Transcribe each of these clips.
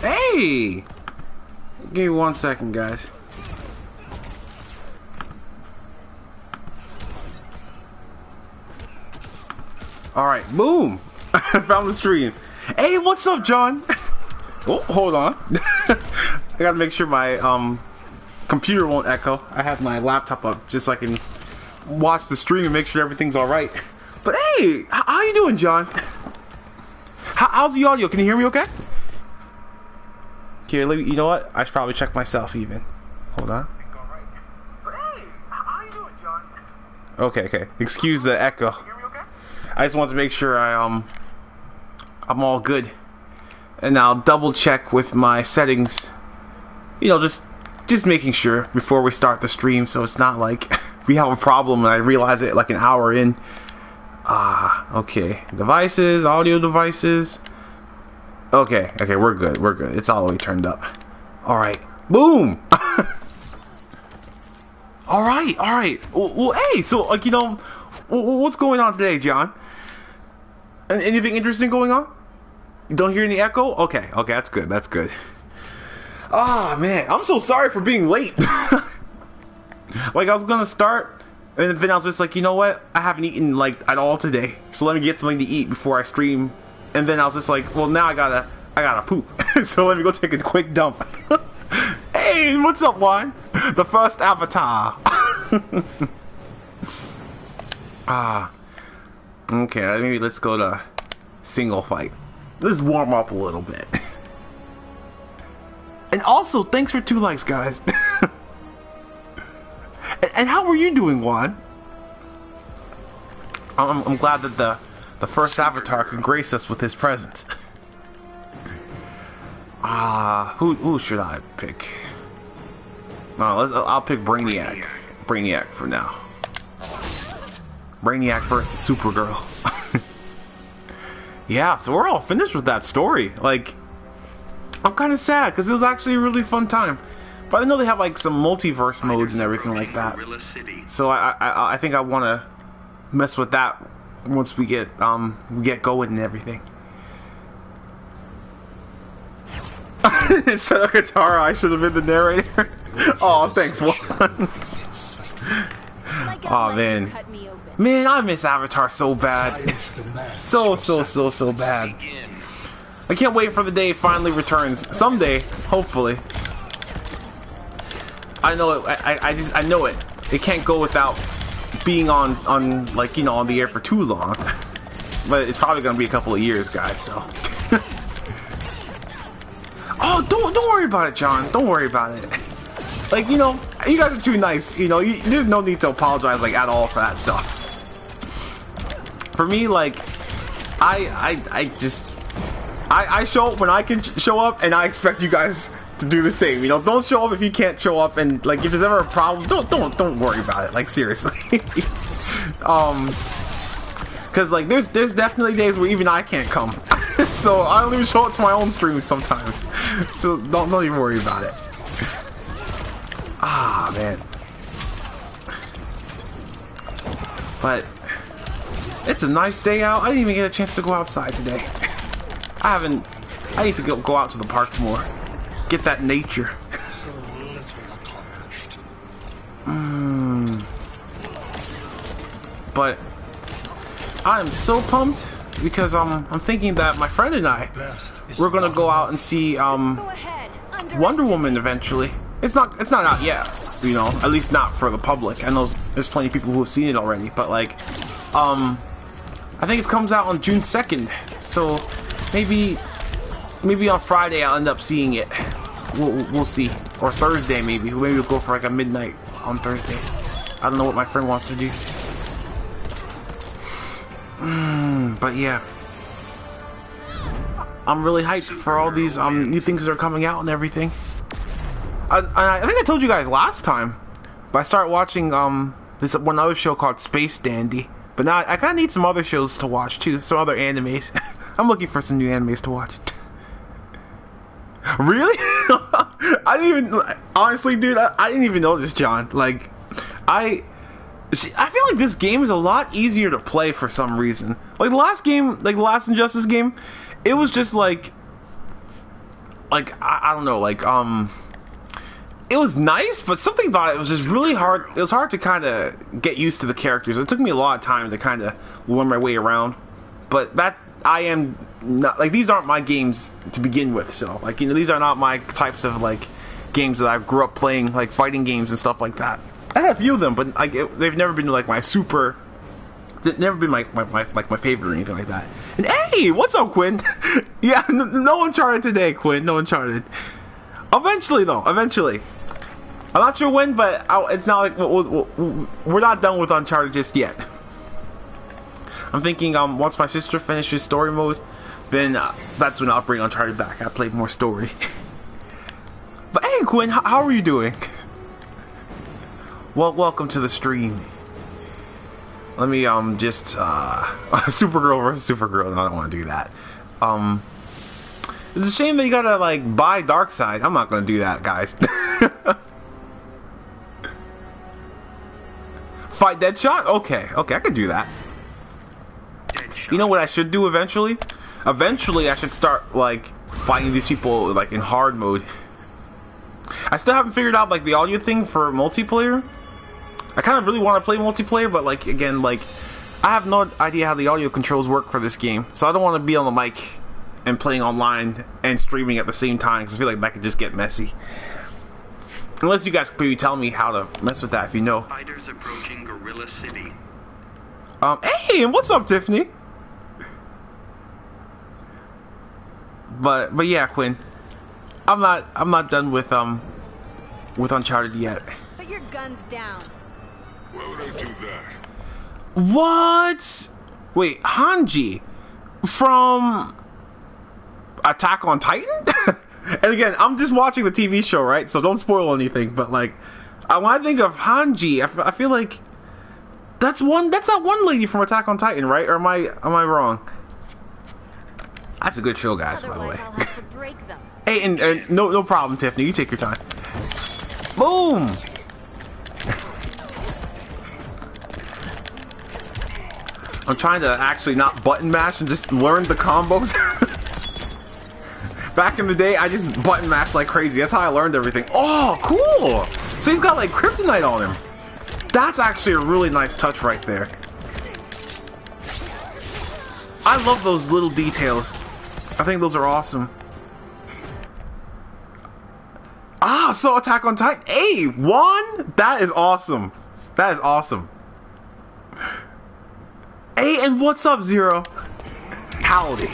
Hey! Give me 1 second, guys. Alright, boom! I found the stream. Hey, what's up, John? Oh, hold on. I gotta make sure my computer won't echo. I have my laptop up just so I can watch the stream and make sure everything's alright. But hey, how you doing, John? How's the audio? Can you hear me okay? Okay, you know what? I should probably check myself even. Hold on. But hey, how you doing, John? Okay. Excuse the echo. Can you hear me okay? I just want to make sure I'm all good. And I'll double check with my settings. You know, just making sure before we start the stream, so it's not like we have a problem and I realize it like an hour in. Okay. Devices, audio devices. Okay, we're good. It's all the way turned up. Alright. Boom! Alright. Well, hey, so, like, you know, what's going on today, John? Anything interesting going on? You don't hear any echo? Okay, that's good. Ah, man, I'm so sorry for being late. Like, I was gonna start, and then I was just like, you know what? I haven't eaten, like, at all today, so let me get something to eat before I stream. And then I was just like, well, now I gotta poop. So let me go take a quick dump. Hey, what's up, Juan? The first avatar. Okay, maybe let's go to single fight. Let's warm up a little bit. And also, thanks for 2 likes, guys. And how are you doing, Juan? I'm glad that the first avatar can grace us with his presence. Who should I pick? I'll pick Brainiac. Brainiac for now. Brainiac versus Supergirl. Yeah, so we're all finished with that story. Like, I'm kind of sad because it was actually a really fun time. But I know they have like some multiverse modes and everything like that. So I think I want to mess with that once we get going and everything. Instead of Katara, I should have been the narrator. Oh, thanks, Juan. Oh man, I miss Avatar so bad. So bad. I can't wait for the day it finally returns. Someday, hopefully. I know it. I know it. It can't go without being on like, you know, on the air for too long. But it's probably gonna be a couple of years, guys. So. Oh, don't worry about it, John. Don't worry about it. Like, you know, you guys are too nice. You know, there's no need to apologize like at all for that stuff. For me, like, I show up when I can show up, and I expect you guys to do the same. You know, don't show up if you can't show up, and like if there's ever a problem, don't worry about it. Like, seriously. Cause like there's definitely days where even I can't come. So I don't even show up to my own streams sometimes. So don't even worry about it. Ah, man. But it's a nice day out. I didn't even get a chance to go outside today. I need to go out to the park more. Get that nature. But I'm so pumped because I'm thinking that my friend and I, we're gonna go out and see Wonder Woman eventually. It's not out yet, you know, at least not for the public. I know there's plenty of people who have seen it already, but like I think it comes out on June 2nd, so maybe on Friday I'll end up seeing it. We'll see. Or Thursday maybe we'll go for like a midnight on Thursday. I don't know what my friend wants to do. But yeah, I'm really hyped for all these new things that are coming out and everything. I think I told you guys last time, but I started watching this one other show called Space Dandy. But now I kind of need some other shows to watch too, some other animes. I'm looking for some new animes to watch. Really? I didn't even, honestly, dude, I didn't even notice, John. Like, I feel like this game is a lot easier to play for some reason. Like the last game, like the last Injustice game, it was just like I don't know, like it was nice, but something about it was just really hard. It was hard to kind of get used to the characters. It took me a lot of time to kind of learn my way around. But that, I am not, like, these aren't my games to begin with. So, like, you know, these are not my types of, like, games that I grew up playing, like, fighting games and stuff like that. I have a few of them, but, like, they've never been, like, my super, never been my favorite or anything like that. And, hey, what's up, Quinn? Yeah, no Uncharted today, Quinn. No Uncharted. Eventually, though. Eventually. I'm not sure when, but it's not like we're not done with Uncharted just yet. I'm thinking once my sister finishes story mode, then that's when I'll bring Uncharted back. I play more story. But hey, Quinn, how are you doing? Well, welcome to the stream. Let me just Supergirl versus Supergirl. No, I don't want to do that. It's a shame that you gotta like buy Darkseid. I'm not gonna do that, guys. Fight Deadshot? Okay, I can do that. You know what I should do eventually? Eventually I should start like fighting these people like in hard mode. I still haven't figured out like the audio thing for multiplayer. I kind of really want to play multiplayer, but like again, like I have no idea how the audio controls work for this game. So I don't want to be on the mic and playing online and streaming at the same time, because I feel like that could just get messy. Unless you guys could maybe tell me how to mess with that if you know. Fighters approaching Gorilla City. Hey, and what's up, Tiffany? But yeah, Quinn. I'm not done with Uncharted yet. Put your guns down. Why would I do that? What? Wait, Hanji from Attack on Titan? And again, I'm just watching the TV show, right? So don't spoil anything. But like, when I think of Hanji, I feel like that's that one lady from Attack on Titan, right? Or am I wrong? That's a good show, guys. By the way. I'll have to break them. Hey, and no problem, Tiffany. You take your time. Boom. I'm trying to actually not button mash and just learn the combos. Back in the day, I just button mashed like crazy. That's how I learned everything. Oh, cool! So he's got like kryptonite on him. That's actually a really nice touch right there. I love those little details. I think those are awesome. Ah, so Attack on Titan. Hey, one? That is awesome. That is awesome. Hey, and what's up, Zero? Howdy.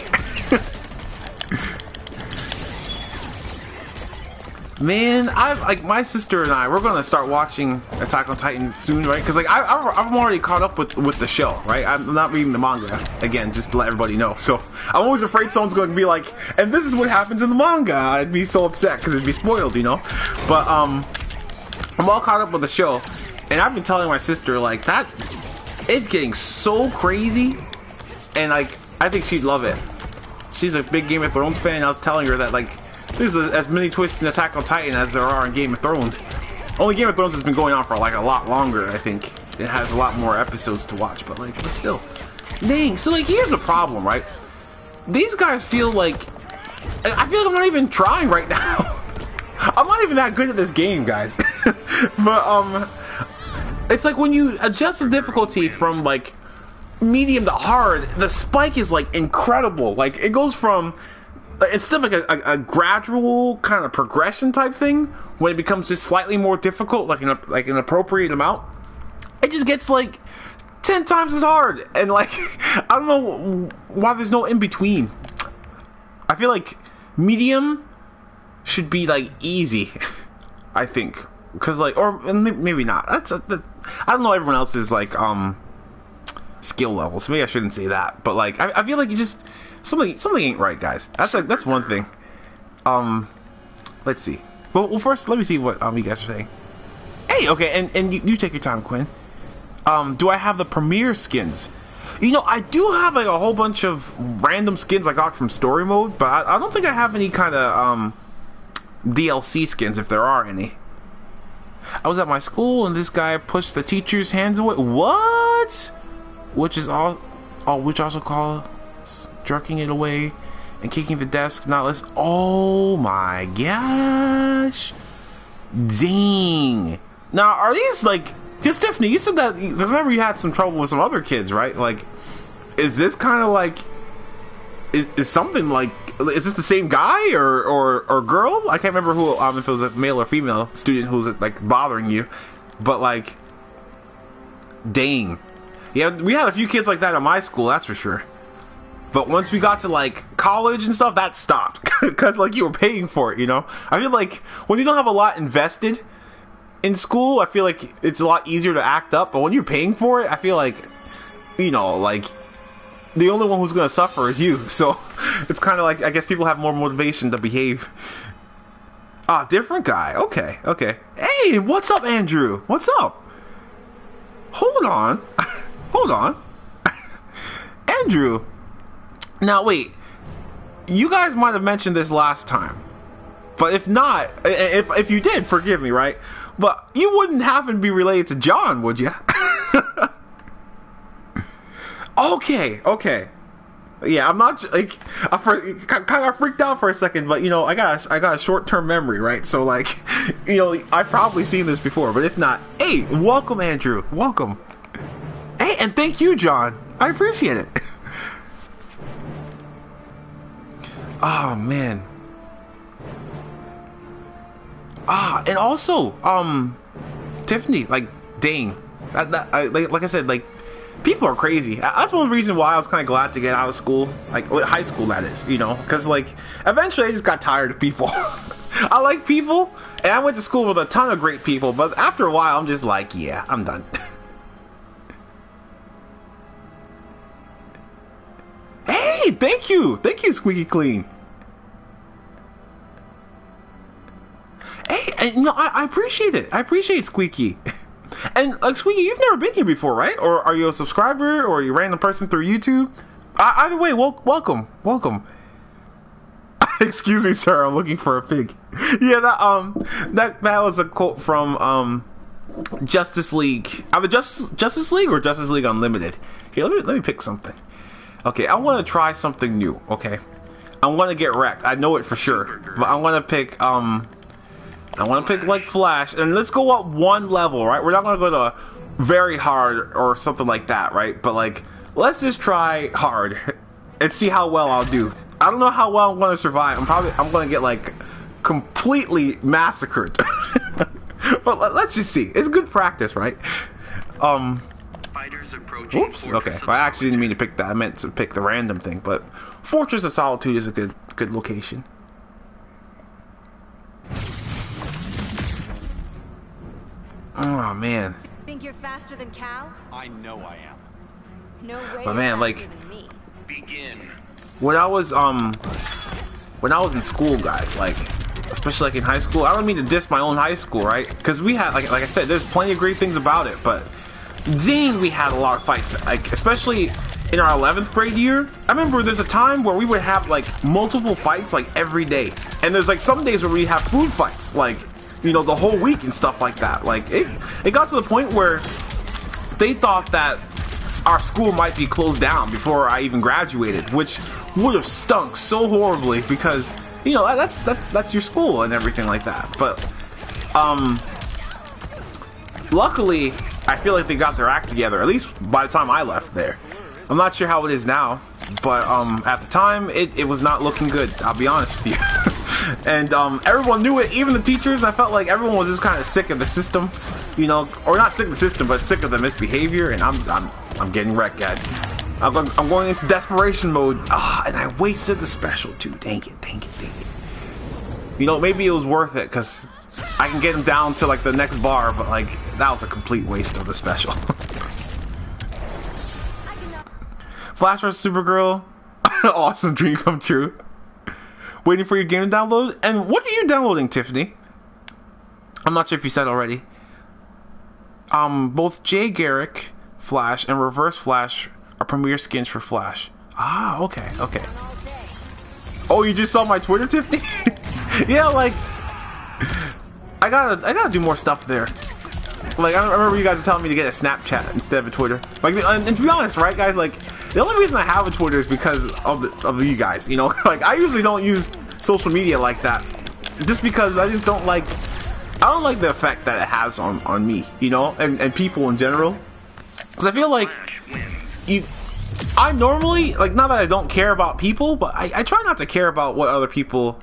Man, like my sister and I, we're gonna start watching Attack on Titan soon, right? Because like I'm already caught up with the show, right? I'm not reading the manga again, just to let everybody know. So I'm always afraid someone's going to be like, and this is what happens in the manga. I'd be so upset because it'd be spoiled, you know. But I'm all caught up with the show, and I've been telling my sister like that it's getting so crazy, and like I think she'd love it. She's a big Game of Thrones fan. I was telling her that like. There's as many twists in Attack on Titan as there are in Game of Thrones. Only Game of Thrones has been going on for like a lot longer, I think. It has a lot more episodes to watch, but like, but still. Dang, so like here's the problem, right? These guys feel like... I feel like I'm not even trying right now. I'm not even that good at this game, guys. But, it's like when you adjust the difficulty from like medium to hard, the spike is like incredible. Like it goes from... Instead of like a gradual kind of progression type thing, when it becomes just slightly more difficult, like an appropriate amount, it just gets like 10 times as hard. And like, I don't know why there's no in between. I feel like medium should be like easy, I think, because like, or maybe not. I don't know everyone else's like skill levels. So maybe I shouldn't say that. But like, I feel like you just. Something ain't right, guys. That's one thing. Let's see. Well, first, let me see what you guys are saying. Hey, okay, and you take your time, Quinn. Do I have the premiere skins? You know, I do have like a whole bunch of random skins I got from story mode, but I don't think I have any kind of DLC skins, if there are any. I was at my school and this guy pushed the teacher's hands away. What? Which is which also called jerking it away and kicking the desk. Not less. Oh my gosh! Dang. Now, are these like? Because Tiffany, you said that because remember you had some trouble with some other kids, right? Like, is this kind of like? Is something like? Is this the same guy or girl? I can't remember who. If it was a male or female student who was like bothering you, but like, dang, yeah, we had a few kids like that at my school, that's for sure. But once we got to like college and stuff, that stopped because like you were paying for it, you know. I feel like when you don't have a lot invested in school, I feel like it's a lot easier to act up. But when you're paying for it, I feel like, you know, like. The only one who's gonna suffer is you, so it's kind of like I guess people have more motivation to behave. Ah, different guy. Okay, okay. Hey, what's up, Andrew? What's up? Hold on, hold on, Andrew. Now wait, you guys might have mentioned this last time, but if not, if you did, forgive me, right? But you wouldn't happen to be related to John, would you? Okay, okay. Yeah, I'm not like kind of freaked out for a second, but you know, I got a short-term memory, right? So like, you know, I've probably seen this before, but if not, hey, welcome, Andrew, welcome. Hey, and thank you, John. I appreciate it. Oh man. Ah, and also, Tiffany, like, dang, like I said, like. People are crazy. That's one reason why I was kind of glad to get out of school, like high school, that is, you know, because like eventually I just got tired of people. I like people, and I went to school with a ton of great people, but after a while, I'm just like, yeah, I'm done. Hey, thank you, Squeaky Clean. Hey, and you know, I appreciate it. I appreciate Squeaky. And like Squeaky, you've never been here before, right? Or are you a subscriber, or are you a random person through YouTube? Either way, welcome. Excuse me, sir. I'm looking for a fig. Yeah, that was a quote from Justice League. Either Justice League or Justice League Unlimited. Here, let me pick something. Okay, I want to try something new. Okay, I want to get wrecked. I know it for sure, but I want to pick like Flash, and let's go up one level, right? We're not gonna go to very hard or something like that, right? But like, let's just try hard and see how well I'll do. I don't know how well I'm gonna survive. I'm gonna get like completely massacred. But let's just see. It's good practice, right? Fighters approaching. Oops. Okay. I actually didn't mean to pick that. I meant to pick the random thing. But Fortress of Solitude is a good location. Oh man. Think you're faster than Cal? I know I am. No way. But man, like, than me. Begin. when I was in school, guys, like, especially like in high school, I don't mean to diss my own high school, right? Because we had, like I said, there's plenty of great things about it, but dang, we had a lot of fights, like, especially in our 11th grade year. I remember there's a time where we would have like multiple fights like every day, and there's like some days where we have food fights, like, you know, the whole week and stuff like that. Like, it got to the point where they thought that our school might be closed down before I even graduated, which would have stunk so horribly because, you know, that's your school and everything like that. But luckily, I feel like they got their act together, at least by the time I left there. I'm not sure how it is now, but at the time, it was not looking good, I'll be honest with you. And everyone knew it, even the teachers. I felt like everyone was just kind of sick of the system, you know, or not sick of the system, but sick of the misbehavior. And I'm getting wrecked, guys. I'm going into desperation mode. And I wasted the special too. Dang it. You know, maybe it was worth it because I can get him down to like the next bar, but like that was a complete waste of the special. Flash vs Supergirl, awesome dream come true. Waiting for your game to download. And what are you downloading, Tiffany? I'm not sure if you said already. Both Jay Garrick Flash and Reverse Flash are premiere skins for Flash. Ah, okay. Oh, you just saw my Twitter, Tiffany? Yeah, like, I gotta do more stuff there. Like, I remember you guys were telling me to get a Snapchat instead of a Twitter. Like, and to be honest, right, guys, like, The only reason I have a Twitter is because of you guys, you know? Like, I usually don't use social media like that, just because I just don't like, I don't like the effect that it has on me, you know? And people in general. Because I feel like, I normally, like, not that I don't care about people, but I try not to care about what other people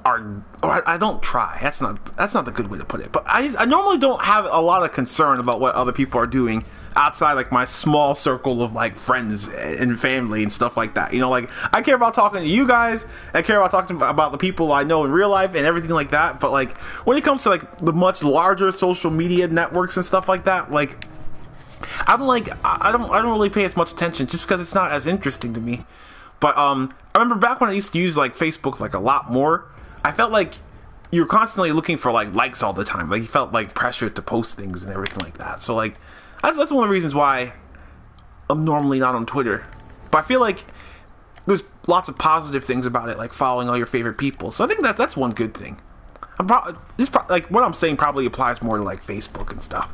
are, or I don't try. That's not the good way to put it. But I normally don't have a lot of concern about what other people are doing outside like my small circle of like friends and family and stuff like that. You know, like I care about talking to you guys. I care about talking about the people I know in real life and everything like that. But like when it comes to like the much larger social media networks and stuff like that, like I don't really pay as much attention just because it's not as interesting to me. But I remember back when I used to use like Facebook like a lot more, I felt like you were constantly looking for like likes all the time. Like you felt like pressured to post things and everything like that. So like that's one of the reasons why I'm normally not on Twitter. But I feel like there's lots of positive things about it, like following all your favorite people. So I think that's one good thing. Like what I'm saying probably applies more to like Facebook and stuff,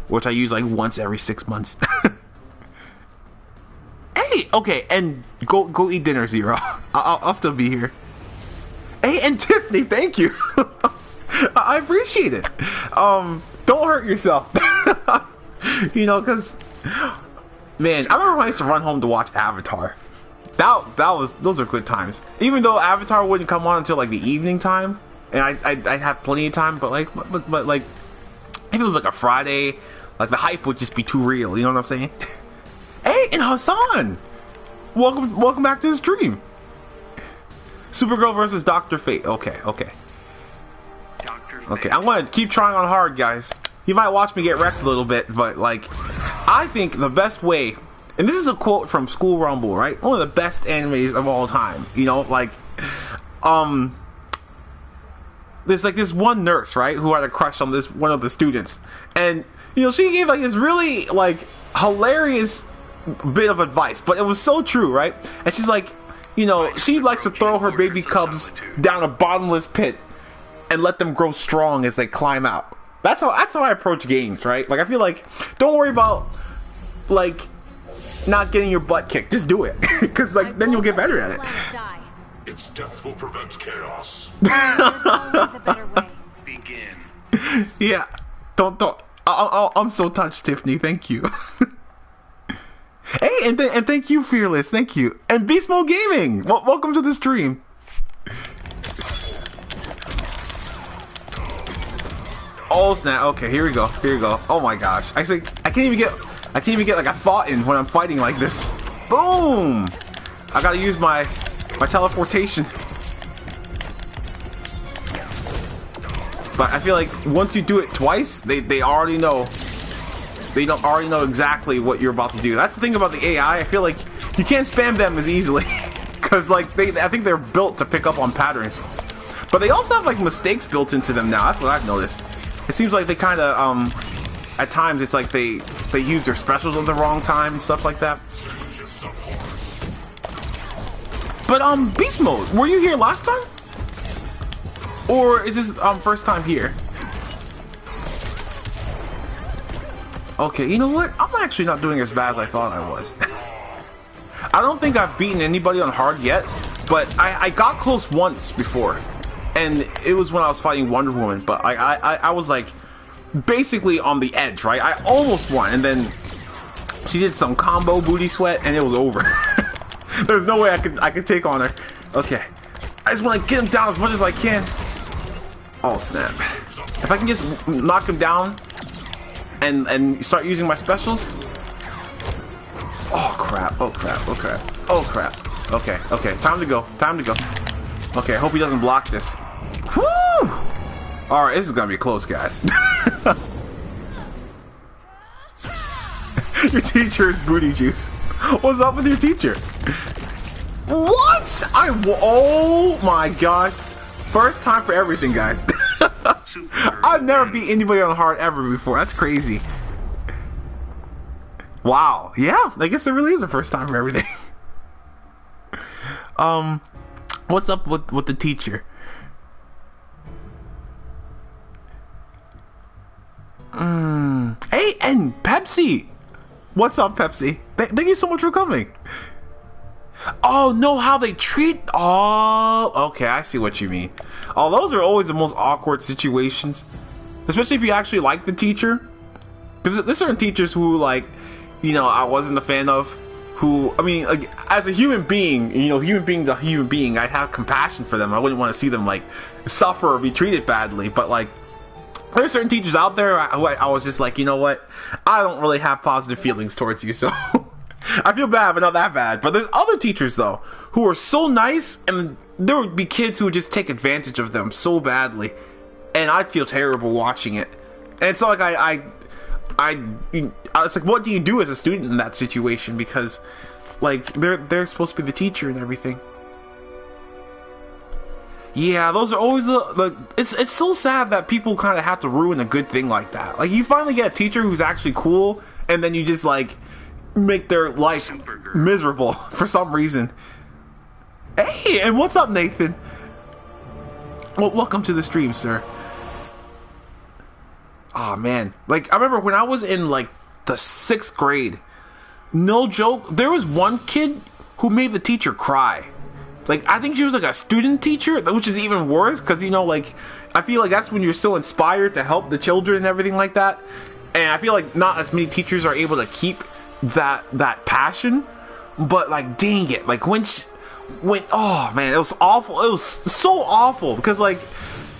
which I use like once every 6 months. Hey, okay, and go eat dinner, Zero. I'll still be here. Hey, and Tiffany, thank you. I appreciate it. Don't hurt yourself. You know, because man, I remember when I used to run home to watch Avatar. Those are good times. Even though Avatar wouldn't come on until like the evening time, and I'd have plenty of time. But like, if it was like a Friday, like the hype would just be too real. You know what I'm saying? Hey, and Hassan, welcome back to the stream. Supergirl versus Dr. Fate. Okay. I'm gonna keep trying on hard, guys. You might watch me get wrecked a little bit, but like, I think the best way, and this is a quote from School Rumble, right? One of the best animes of all time. You know, like, there's like this one nurse, right, who had a crush on this one of the students, and you know, she gave like this really like hilarious bit of advice, but it was so true, right? And she's like, you know, she likes to throw her baby cubs down a bottomless pit and let them grow strong as they climb out. That's how I approach games, right? Like I feel like don't worry about like not getting your butt kicked. Just do it, because like then you'll get better at it. Its death will prevent chaos. There's always a better way. Begin. Yeah, don't. I'm so touched, Tiffany. Thank you. Hey, and thank you, Fearless. Thank you, and Beast Mode Gaming. Welcome to the stream. Oh snap! Okay, here we go. Oh my gosh! I can't even get like a thought in when I'm fighting like this. Boom! I gotta use my teleportation. But I feel like once you do it twice, they already know. They don't already know exactly what you're about to do. That's the thing about the AI. I feel like you can't spam them as easily because like I think they're built to pick up on patterns. But they also have like mistakes built into them now. That's what I've noticed. It seems like they kind of at times it's like they use their specials at the wrong time and stuff like that. But Beast Mode, were you here last time? Or is this first time here? Okay, you know what? I'm actually not doing as bad as I thought I was. I don't think I've beaten anybody on hard yet, but I got close once before. And it was when I was fighting Wonder Woman, but I was like basically on the edge, right? I almost won, and then she did some combo booty sweat, and it was over. There's no way I could take on her. Okay, I just want to get him down as much as I can. Oh snap! If I can just knock him down and start using my specials. Oh crap! Oh crap! Oh crap! Oh crap! Okay, time to go. Okay, I hope he doesn't block this. Woo! Alright, this is gonna be close, guys. Your teacher is booty juice. What's up with your teacher? What? Oh my gosh. First time for everything, guys. I've never beat anybody on hard ever before. That's crazy. Wow. Yeah, I guess it really is the first time for everything. What's up with the teacher? Hey, and Pepsi! What's up, Pepsi? Thank you so much for coming. Oh, no, how they treat... Oh, okay, I see what you mean. Oh, those are always the most awkward situations. Especially if you actually like the teacher. Because there's certain teachers who, like, you know, I wasn't a fan of. Who, I mean, like, as a human being, you know, human being to human being, I'd have compassion for them. I wouldn't want to see them, like, suffer or be treated badly. But, like, there's certain teachers out there who I was just like, you know what? I don't really have positive feelings towards you, so... I feel bad, but not that bad. But there's other teachers, though, who are so nice, and there would be kids who would just take advantage of them so badly. And I'd feel terrible watching it. And it's not like it's like, what do you do as a student in that situation? Because, like, they're supposed to be the teacher and everything. Yeah, those are always it's so sad that people kind of have to ruin a good thing like that. Like, you finally get a teacher who's actually cool, and then you just, like, make their life Supergirl. miserable for some reason. Hey, and what's up, Nathan? Well, welcome to the stream, sir. Oh man, like, I remember when I was in, like, the 6th grade, no joke, there was one kid who made the teacher cry. Like, I think she was like a student teacher, which is even worse, because, you know, like, I feel like that's when you're so inspired to help the children and everything like that. And I feel like not as many teachers are able to keep that passion. But, like, dang it, like, when oh man, it was awful. It was so awful, because, like,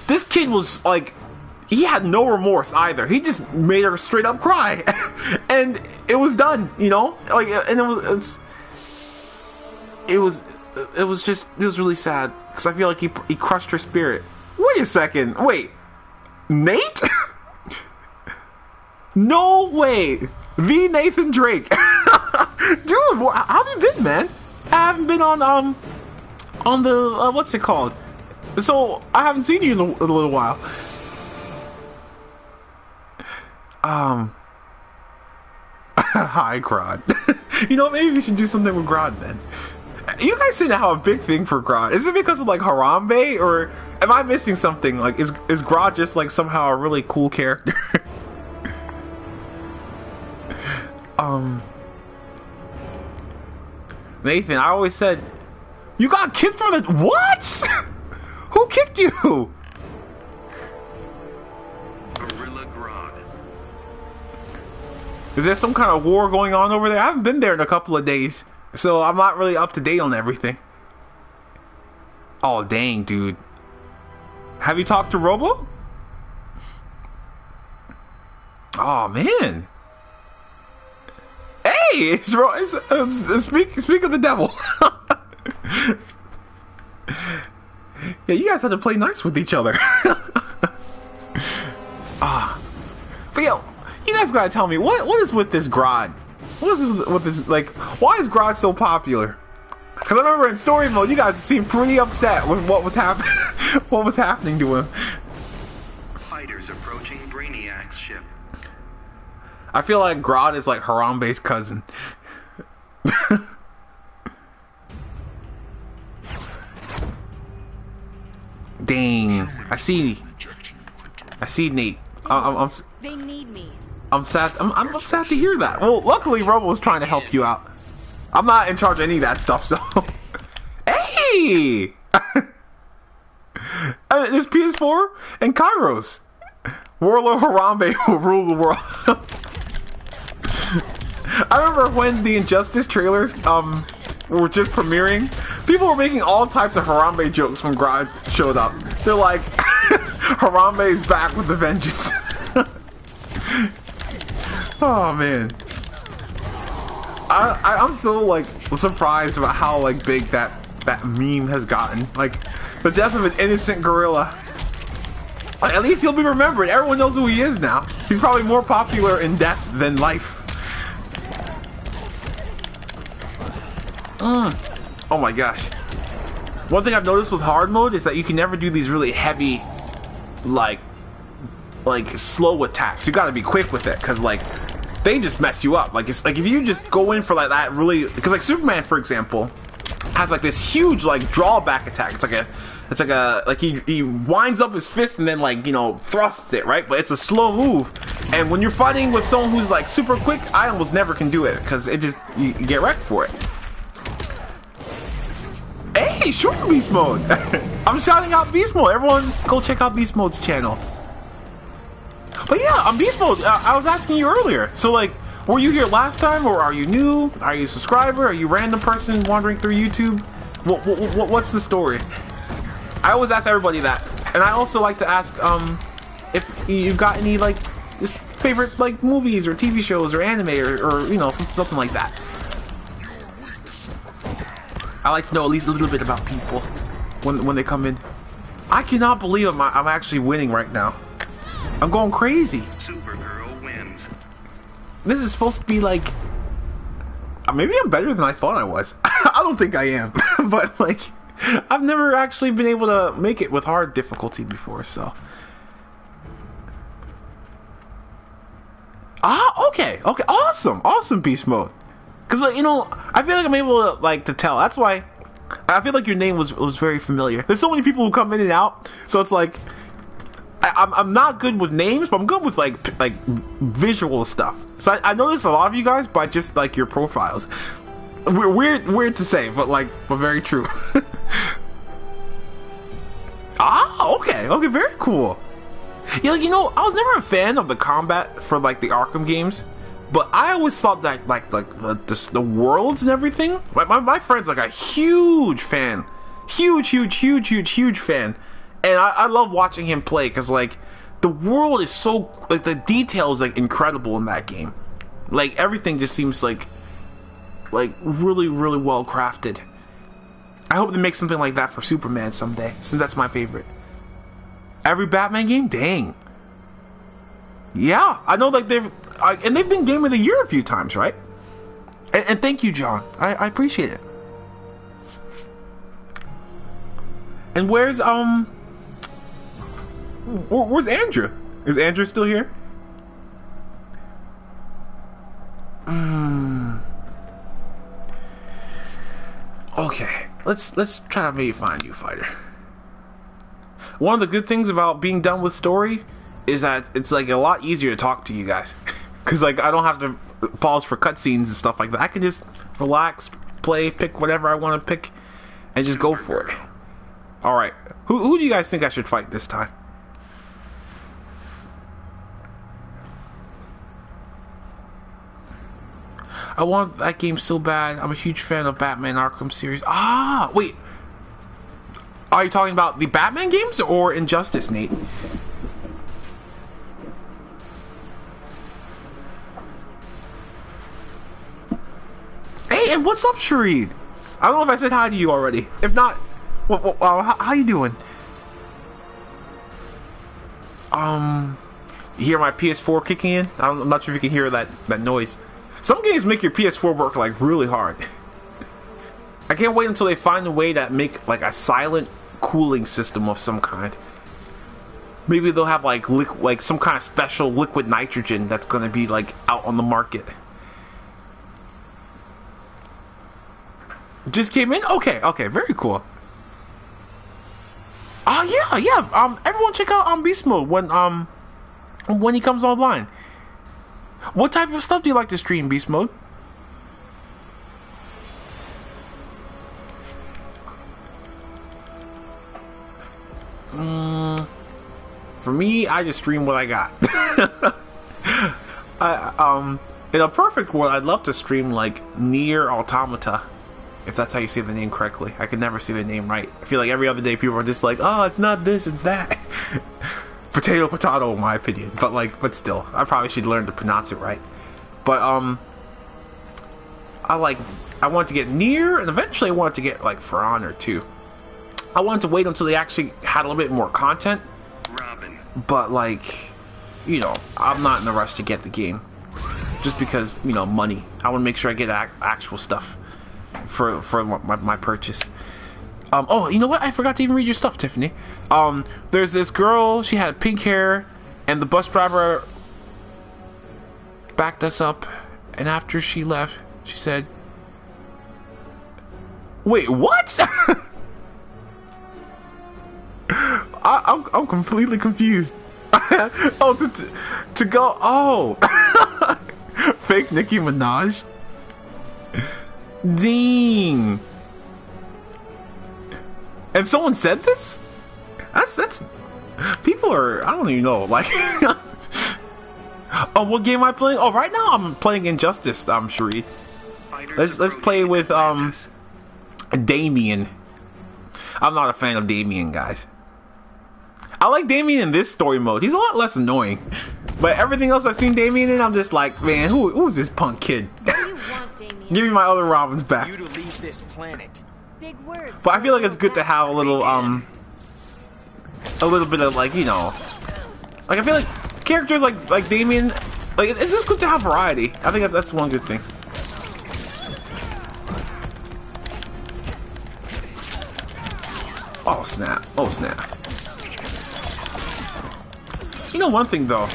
this kid was like, he had no remorse either. He just made her straight up cry. And it was done, you know? Like, and it was really sad, because I feel like he crushed her spirit. Wait a second. Wait. Nate? No way. The Nathan Drake. Dude, how have you been, man? I haven't been on the what's it called? So I haven't seen you in a little while. Hi, Grodd. You know, maybe we should do something with Grodd then. You guys seem to have a big thing for Grodd. Is it because of, like, Harambe, or am I missing something? Like, is Grodd just, like, somehow a really cool character? Nathan, I always said, you got kicked from the... What? Who kicked you? Gorilla Grodd. Is there some kind of war going on over there? I haven't been there in a couple of days, so I'm not really up to date on everything. Oh, dang, dude. Have you talked to Robo? Oh, man. Hey, speak of the devil. Yeah, you guys have to play nice with each other. But yo, you guys gotta tell me, what is with this Grodd? What is with this, like, why is Grodd so popular? Because I remember in story mode, you guys seemed pretty upset with what was happening to him. Fighters approaching Brainiac's ship. I feel like Grodd is like Harambe's cousin. Dang, I see Nate. They need me. I'm sad. I'm sad to hear that. Well, luckily Robo was trying to help you out. I'm not in charge of any of that stuff, so. Hey, there's PS4 and Kairos. Warlord Harambe will rule the world. I remember when the Injustice trailers were just premiering, people were making all types of Harambe jokes when Grodd showed up. They're like, Harambe is back with a vengeance. Oh man, I'm so, like, surprised about how, like, big that meme has gotten. Like, the death of an innocent gorilla. Like, at least he'll be remembered. Everyone knows who he is now. He's probably more popular in death than life. Oh my gosh. One thing I've noticed with hard mode is that you can never do these really heavy, like slow attacks. You gotta be quick with it, because, like, they just mess you up. Like, it's like if you just go in for, like, that really, because, like, Superman, for example, has, like, this huge, like, drawback attack. It's like he winds up his fist and then, like, you know, thrusts it, right? But it's a slow move. And when you're fighting with someone who's like super quick, I almost never can do it because it just you get wrecked for it. Hey, sure, Beast Mode. I'm shouting out Beast Mode. Everyone, go check out Beast Mode's channel. But yeah, on Beast Mode, I was asking you earlier. So like, were you here last time, or are you new? Are you a subscriber? Are you a random person wandering through YouTube? What's the story? I always ask everybody that, and I also like to ask if you've got any like just favorite like movies or TV shows or anime or you know something like that. I like to know at least a little bit about people when they come in. I cannot believe I'm actually winning right now. I'm going crazy. Supergirl wins. This is supposed to be like maybe I'm better than I thought I was. I don't think I am, but like I've never actually been able to make it with hard difficulty before, so. Okay, awesome Beast Mode. Cause like, you know, I feel like I'm able to like to tell. That's why I feel like your name was very familiar. There's so many people who come in and out, so it's like I'm not good with names, but I'm good with like visual stuff. So I noticed a lot of you guys by just like your profiles. Weird to say, but very true. Okay, very cool. Yeah, you know, I was never a fan of the combat for like the Arkham games, but I always thought that like the worlds and everything. My friend's like a huge fan, huge fan, and I love watching him play because like the world is so like the detail is like incredible in that game. Like everything just seems like really well crafted. I hope they make something like that for Superman someday, since that's my favorite. Every Batman game? Dang. Yeah, I know like they've been Game of the Year a few times, right? And thank you, John. I appreciate it. And where's Andrew? Is Andrew still here? Okay, let's try to maybe find you, fighter. One of the good things about being done with story is that it's like a lot easier to talk to you guys, because like I don't have to pause for cutscenes and stuff like that. I can just relax, play, pick whatever I want to pick, and just go for it. All right, who do you guys think I should fight this time? I want that game so bad. I'm a huge fan of Batman Arkham series. Wait. Are you talking about the Batman games or Injustice, Nate? Hey, and what's up, Shareed? I don't know if I said hi to you already. If not, how you doing? You hear my PS4 kicking in? I'm not sure if you can hear that noise. Some games make your PS4 work like really hard. I can't wait until they find a way that make like a silent cooling system of some kind. Maybe they'll have like some kind of special liquid nitrogen that's gonna be like out on the market. Just came in? Okay, very cool. Yeah. Everyone check out Beast Mode when he comes online. What type of stuff do you like to stream, Beast Mode? For me, I just stream what I got. In a perfect world, I'd love to stream like Nier Automata, if that's how you say the name correctly. I could never say the name right. I feel like every other day people are just like, oh, it's not this, it's that. Potato, in my opinion. But still, I probably should learn to pronounce it right. But I wanted to get Nier, and eventually I wanted to get like For Honor too. I wanted to wait until they actually had a little bit more content. Robin. But like, you know, I'm not in a rush to get the game, just because, you know, money. I want to make sure I get actual stuff for my purchase. Oh, you know what? I forgot to even read your stuff, Tiffany. There's this girl. She had pink hair, and the bus driver backed us up. And after she left, she said, "Wait, what?" I'm completely confused. Oh, to go. Oh, fake Nicki Minaj. Dang. And someone said this? That's people are, I don't even know, like oh, what game am I playing? Oh, right now I'm playing Injustice, Sharif. Let's play with Damien. I'm not a fan of Damien, guys. I like Damien in this story mode. He's a lot less annoying. But everything else I've seen Damien in, I'm just like, man, who's this punk kid? What do you want, Damien? Give me my other Robins back. You to leave this planet. Big words. But I feel like it's good to have a little bit of, like, you know, like, I feel like characters like Damien, like, it's just good to have variety. I think that's one good thing. Oh snap! Oh snap! You know one thing though.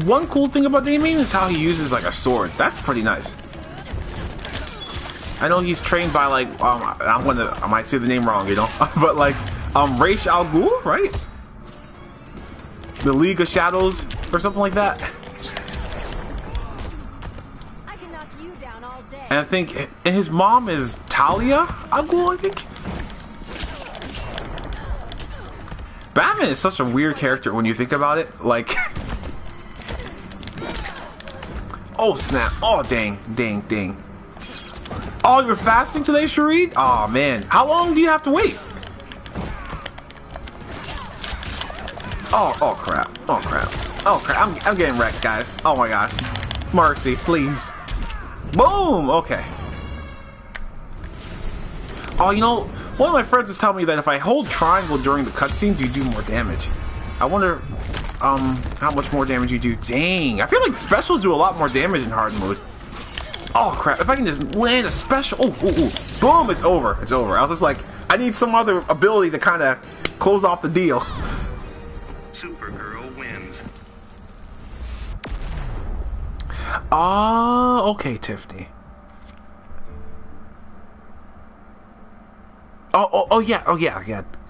One cool thing about Damien is how he uses like a sword. That's pretty nice. I know he's trained by like I might say the name wrong, you know, but like Ra's al Ghul, right? The League of Shadows or something like that. I can knock you down all day. And I think and his mom is Talia al Ghul, I think. Batman is such a weird character when you think about it. Like, oh snap! Oh dang! Oh, you're fasting today, Sharid? Oh man, how long do you have to wait? Oh crap! I'm getting wrecked, guys. Oh my gosh! Mercy, please. Boom. Okay. Oh, you know, one of my friends was telling me that if I hold triangle during the cutscenes, you do more damage. I wonder, how much more damage you do. Dang, I feel like specials do a lot more damage in hard mode. Oh crap! If I can just land a special, boom! It's over. I was just like, I need some other ability to kind of close off the deal. Supergirl wins. Okay, Tiffany. Oh yeah.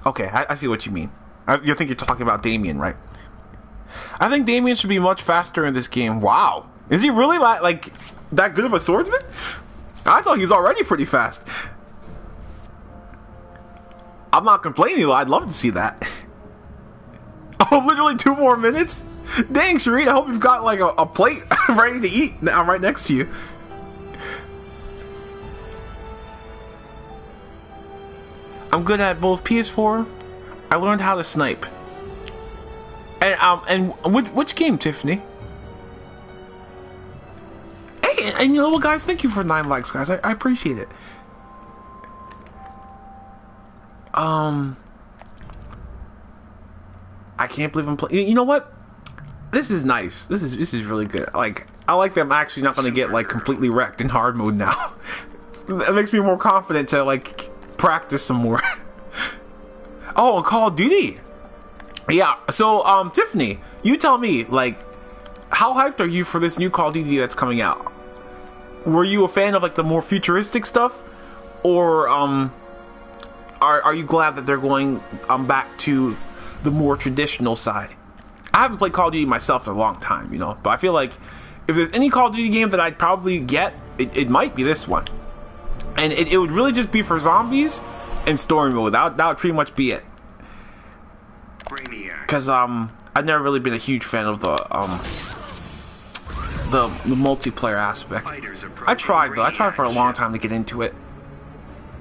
Okay, I see what you mean. You think you're talking about Damien, right? I think Damien should be much faster in this game. Wow, is he really like that good of a swordsman? I thought he was already pretty fast. I'm not complaining though. I'd love to see that. Oh, literally 2 more minutes? Dang, Sharita, I hope you've got like a plate ready to eat. I'm right next to you. I'm good at both PS4. I learned how to snipe. And which game, Tiffany? Hey, and you know what, guys? Thank you for 9 likes, guys. I appreciate it. I can't believe I'm playing. You know what? This is nice. This is really good. Like, I like that I'm actually not gonna get like completely wrecked in hard mode now. It makes me more confident to like practice some more. Oh, and Call of Duty. Yeah. So, Tiffany, you tell me, like, how hyped are you for this new Call of Duty that's coming out? Were you a fan of like the more futuristic stuff, or are you glad that they're going back to the more traditional side? I haven't played Call of Duty myself in a long time, you know, but I feel like if there's any Call of Duty game that I'd probably get, it might be this one. And it would really just be for zombies and story mode. That would pretty much be it. Because I've never really been a huge fan of the multiplayer aspect. I tried though. I tried for a long time to get into it.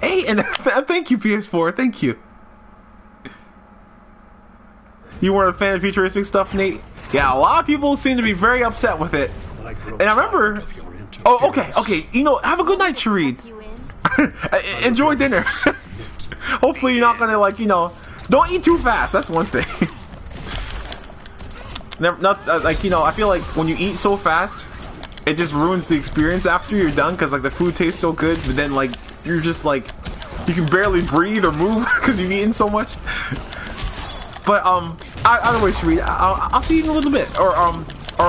Hey, and thank you, PS4. Thank you. You weren't a fan of futuristic stuff, Nate? Yeah, a lot of people seem to be very upset with it. And I remember. Oh, okay. You know, have a good night, Sharid. Enjoy dinner. Hopefully you're not gonna, like, you know, don't eat too fast. That's one thing. Like, you know, I feel like when you eat so fast, it just ruins the experience after you're done, because like the food tastes so good, but then like you're just like, you can barely breathe or move because you've eaten so much. But either way, Sharid, I'll see you in a little bit, or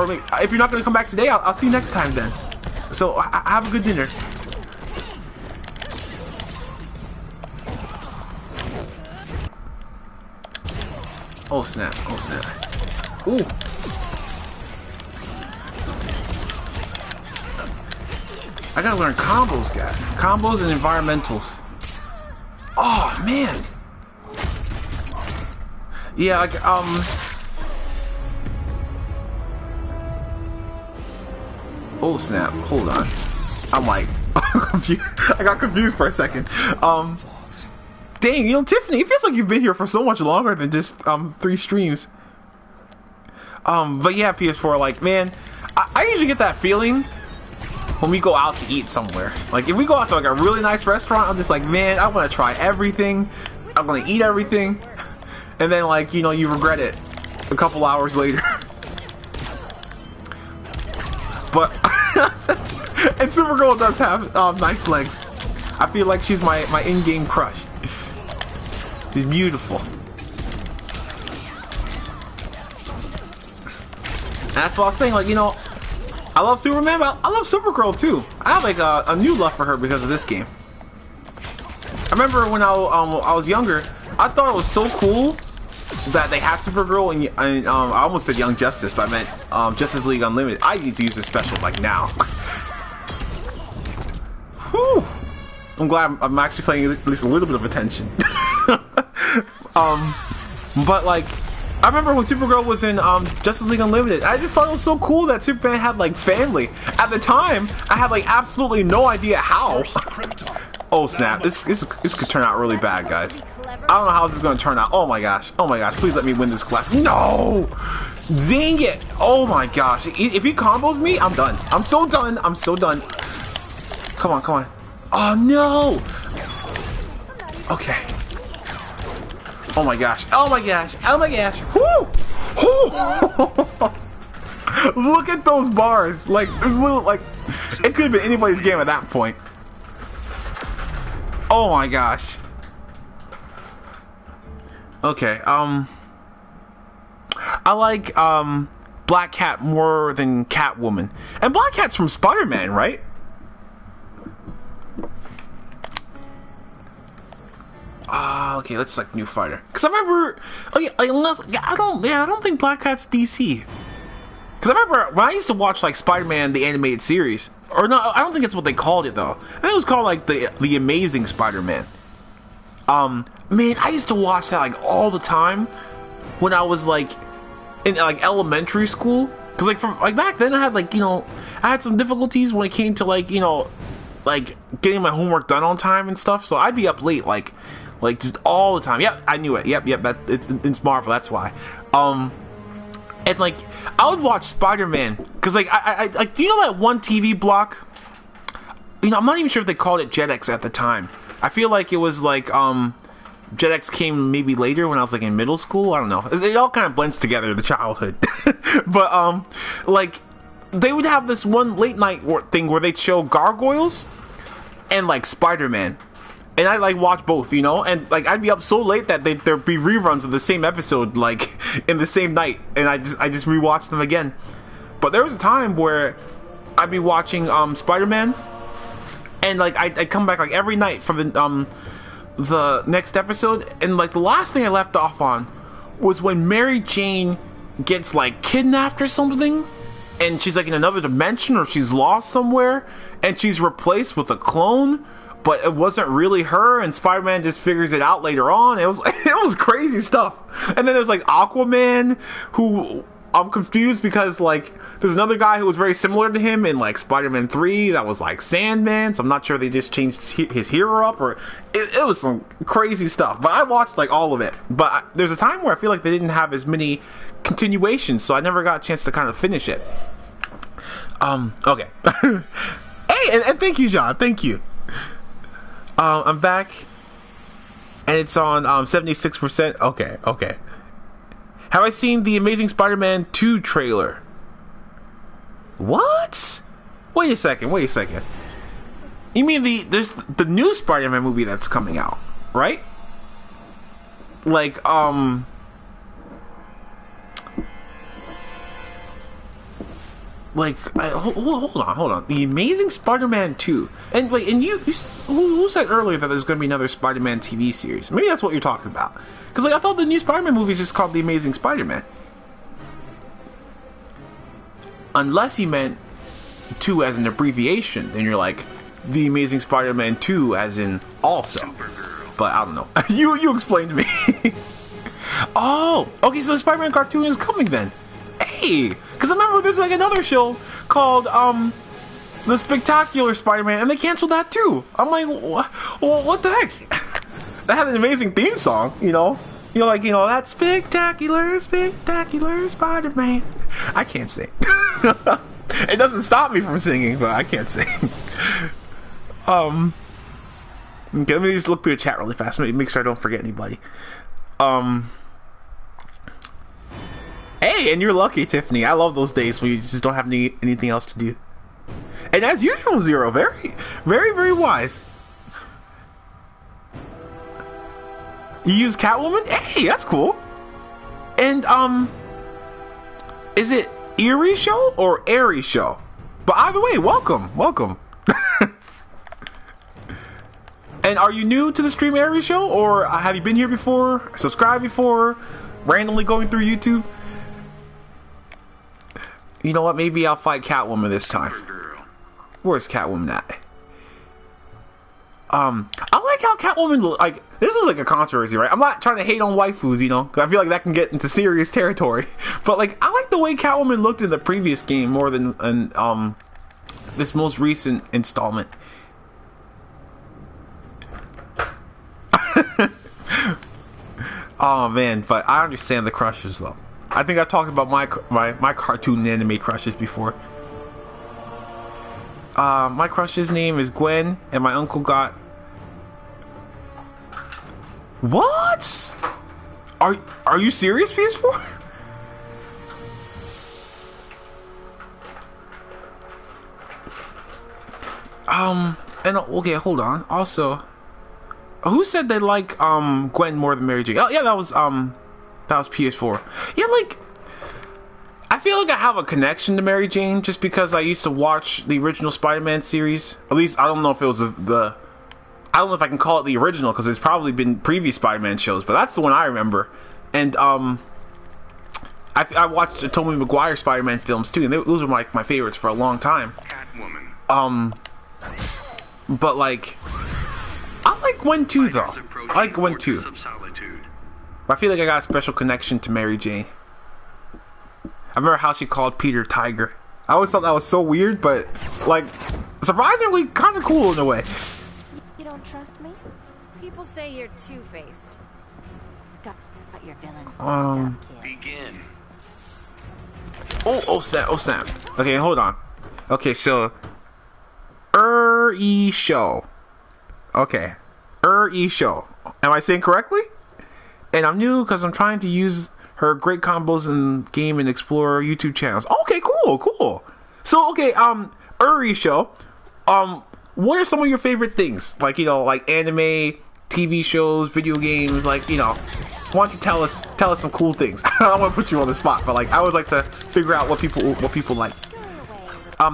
like, if you're not gonna come back today, I'll see you next time then. So have a good dinner. Oh snap! Oh snap! Ooh. I gotta learn combos, guys. Combos and environmentals. Oh man. Yeah, like oh snap! Hold on. I'm like, confused. I got confused for a second. Dang, you know, Tiffany, it feels like you've been here for so much longer than just 3 streams. But yeah, PS4, like, man, I usually get that feeling when we go out to eat somewhere. Like, if we go out to like a really nice restaurant, I'm just like, man, I want to try everything. I want to eat everything. And then, like, you know, you regret it a couple hours later. But and Supergirl does have nice legs. I feel like she's my in-game crush. She's beautiful. And that's what I was saying. Like, you know, I love Superman, but I love Supergirl too. I have like a new love for her because of this game. I remember when I was younger, I thought it was so cool that they had Supergirl and I almost said Young Justice, but I meant Justice League Unlimited. I need to use this special like now. Whew. I'm glad I'm actually paying at least a little bit of attention. But like, I remember when Supergirl was in Justice League Unlimited, I just thought it was so cool that Superman had like family. At the time, I had like absolutely no idea how. Oh snap, this could turn out really bad, guys. I don't know how this is going to turn out. Oh my gosh, please let me win this class. No! Dang it! Oh my gosh, if he combos me, I'm done. I'm so done. Come on. Oh no! Okay. Oh my gosh. Woo! Look at those bars. Like, there's little, like, it could have been anybody's game at that point. Oh my gosh. Okay, I like, Black Cat more than Catwoman. And Black Cat's from Spider-Man, right? Okay, let's select new fighter. Cause I remember, I don't think Black Cat's DC. Cause I remember when I used to watch like Spider-Man the animated series, or no, I don't think it's what they called it though. I think it was called like the Amazing Spider-Man. Man, I used to watch that like all the time when I was like in like elementary school. Cause like from like back then I had like, you know, I had some difficulties when it came to like, you know, like getting my homework done on time and stuff. So I'd be up late like just all the time. Yep, I knew it. Yep. That it's Marvel. That's why. And like I would watch Spider-Man because like I like. Do you know that one TV block? You know, I'm not even sure if they called it Jetix at the time. I feel like it was like Jetix came maybe later when I was like in middle school. I don't know. It all kind of blends together, the childhood. But like they would have this one late night thing where they'd show Gargoyles and like Spider-Man. And I like watch both, you know, and like I'd be up so late that there'd be reruns of the same episode like in the same night, and I just rewatched them again. But there was a time where I'd be watching Spider-Man, and like I'd come back like every night for the next episode, and like the last thing I left off on was when Mary Jane gets like kidnapped or something, and she's like in another dimension or she's lost somewhere, and she's replaced with a clone. But it wasn't really her, and Spider-Man just figures it out later on. It was crazy stuff. And then there's like Aquaman, who I'm confused because like there's another guy who was very similar to him in like Spider-Man 3 that was like Sandman. So I'm not sure they just changed his hero up, or it was some crazy stuff. But I watched like all of it. But there's a time where I feel like they didn't have as many continuations, so I never got a chance to kind of finish it. Okay. Hey, and thank you, John. Thank you. I'm back, and it's on 76%. Okay. Have I seen the Amazing Spider-Man 2 trailer? What? Wait a second. You mean there's the new Spider-Man movie that's coming out, right? Like hold on. The Amazing Spider-Man 2. And wait, and who said earlier that there's going to be another Spider-Man TV series? Maybe that's what you're talking about. Because like I thought the new Spider-Man movie is just called The Amazing Spider-Man. unless he meant 2 as an abbreviation, then you're like The Amazing Spider-Man 2 as in also. Supergirl. But I don't know. You explained to me. Oh, okay, so the Spider-Man cartoon is coming then. Hey, because I remember there's like another show called The Spectacular Spider-Man, and they canceled that too. I'm like, what the heck? That had an amazing theme song, you know, like that spectacular Spider-Man. I can't sing. It doesn't stop me from singing, but I can't sing. Okay, let me just look through the chat really fast. Make sure I don't forget anybody. Hey, and you're lucky, Tiffany. I love those days when you just don't have anything else to do. And as usual, Zero, very, very, very wise. You use Catwoman? Hey, that's cool. And is it Eerie Show or Airy Show? But either way, welcome. And are you new to the Stream Airy Show, or have you been here before? Subscribed before? Randomly going through YouTube? You know what? Maybe I'll fight Catwoman this time. Supergirl. Where's Catwoman at? I like how Catwoman, like, this is like a controversy, right? I'm not trying to hate on waifus, you know, because I feel like that can get into serious territory. But like, I like the way Catwoman looked in the previous game more than in this most recent installment. Oh man, but I understand the crushes though. I think I've talked about my cartoon and anime crushes before. My crush's name is Gwen, and my uncle got... What? Are you serious, PS4? And okay, hold on. Also, who said they like Gwen more than Mary Jane? Oh yeah, that was PS4. Yeah, like, I feel like I have a connection to Mary Jane just because I used to watch the original Spider-Man series. At least I don't know if it was I don't know if I can call it the original because there's probably been previous Spider-Man shows, but that's the one I remember. And I watched the Tobey Maguire Spider-Man films too, and those were my favorites for a long time. Catwoman. But like, I like Gwen too though. I like Gwen too. I feel like I got a special connection to Mary Jane. I remember how she called Peter Tiger. I always thought that was so weird, but like surprisingly kind of cool in a way. You don't trust me? People say you're two-faced. Got your villains mixed up, kid. Begin. Oh snap. Okay, hold on. Okay, so Show. Okay. Show. Am I saying correctly? And I'm new because I'm trying to use her great combos in game and explore YouTube channels. Okay, cool. So, okay, Show. What are some of your favorite things? Like, you know, like anime, TV shows, video games, like, you know, why don't you tell us some cool things? I don't want to put you on the spot, but like, I always like to figure out what people like.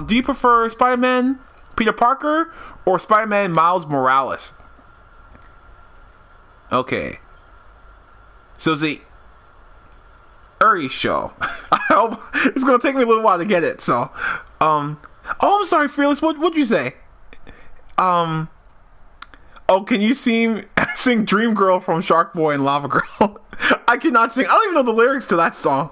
Do you prefer Spider-Man Peter Parker or Spider-Man Miles Morales? Okay. So it's a Show. I hope it's gonna take me a little while to get it. So, oh, I'm sorry, Fearless. What'd you say? Oh, can you sing Dream Girl from Shark Boy and Lava Girl? I cannot sing. I don't even know the lyrics to that song.